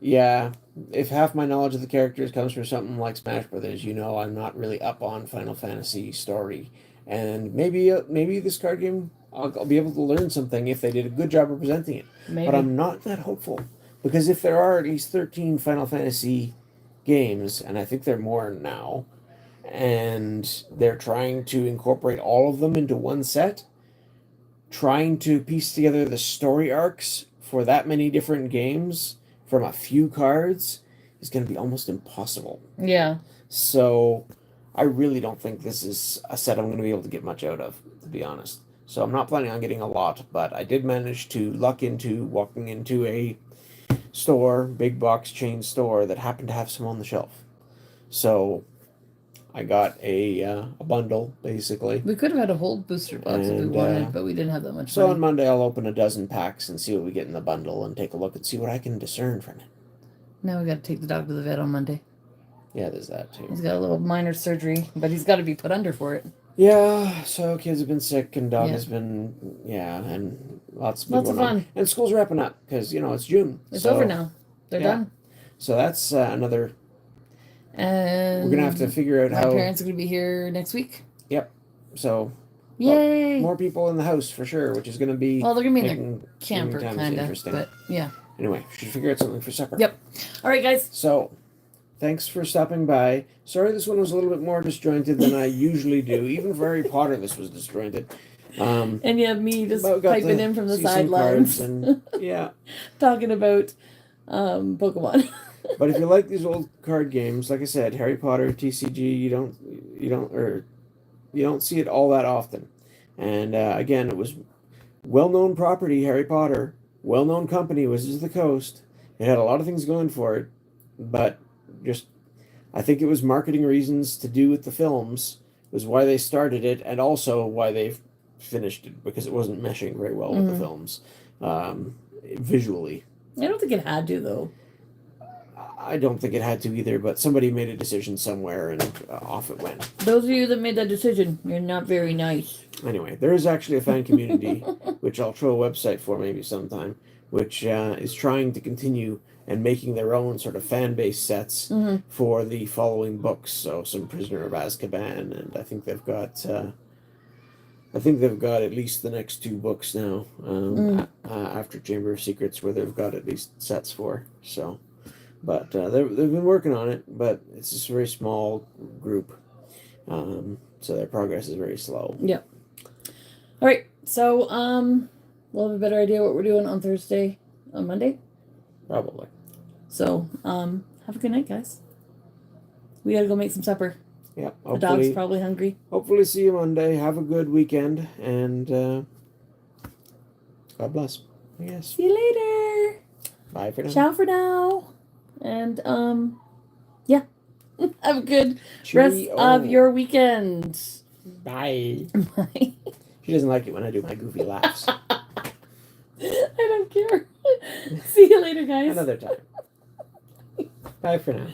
yeah. If half my knowledge of the characters comes from something like Smash Brothers, I'm not really up on Final Fantasy story, and maybe this card game I'll be able to learn something if they did a good job representing it. Maybe. But I'm not that hopeful because if there are at least 13 Final Fantasy games, and I think there are more now, and they're trying to incorporate all of them into one set, trying to piece together the story arcs for that many different games from a few cards is going to be almost impossible. Yeah. So I really don't think this is a set I'm going to be able to get much out of, to be honest. So I'm not planning on getting a lot, but I did manage to luck into walking into a store, big box chain store, that happened to have some on the shelf. So I got a bundle, basically. We could have had a whole booster box if we And, wanted, but we didn't have that much So on money. Monday I'll open a dozen packs and see what we get in the bundle and take a look and see what I can discern from it. Now we got to take the dog to the vet on Monday. Yeah, there's that too. He's got a little minor surgery, but he's got to be put under for it. Yeah, so kids have been sick and dog Yeah. has been, and lots of Lots of going on. fun. And school's wrapping up because, it's June. It's so, over now. They're yeah. done. So that's another, And we're going to have to figure out my how. parents are going to be here next week. So Yay! more people in the house for sure, which is going to be Well, they're going to be in making their camper, times kind of. interesting. But yeah. Anyway, we should figure out something for supper. Yep. All right, guys. So, thanks for stopping by. Sorry this one was a little bit more disjointed than I usually do. Even for Harry Potter, this was disjointed. And you have me just But got piping to in from the see some sidelines, cards and yeah. talking about Pokemon. But if you like these old card games, like I said, Harry Potter, TCG, you don't see it all that often. And again, it was well-known property, Harry Potter, well-known company, Wizards of the Coast. It had a lot of things going for it, but just I think it was marketing reasons to do with the films was why they started it, and also why they finished it, because it wasn't meshing very well with the films visually. I don't think it had to, though. I don't think it had to either, but somebody made a decision somewhere and off it went. Those of you that made that decision, you're not very nice. Anyway, there is actually a fan community, which I'll throw a website for maybe sometime, which is trying to continue and making their own sort of fan-based sets for the following books. So some Prisoner of Azkaban, and I think they've got at least the next two books now after Chamber of Secrets, where they've got at least sets for. So, but they've been working on it, but it's just a very small group, so their progress is very slow. Yep. All right, so we'll have a better idea what we're doing on Monday. Probably. So have a good night, guys. We gotta go make some supper. Yeah. The dog's probably hungry. Hopefully see you Monday. Have a good weekend, and God bless. I guess. See you later. Bye for now. Ciao for now. And yeah. Have a good rest Cheerio. of your weekend. Bye. Bye. She doesn't like it when I do my goofy laughs. I don't care. See you later, guys. Another time. Bye for now.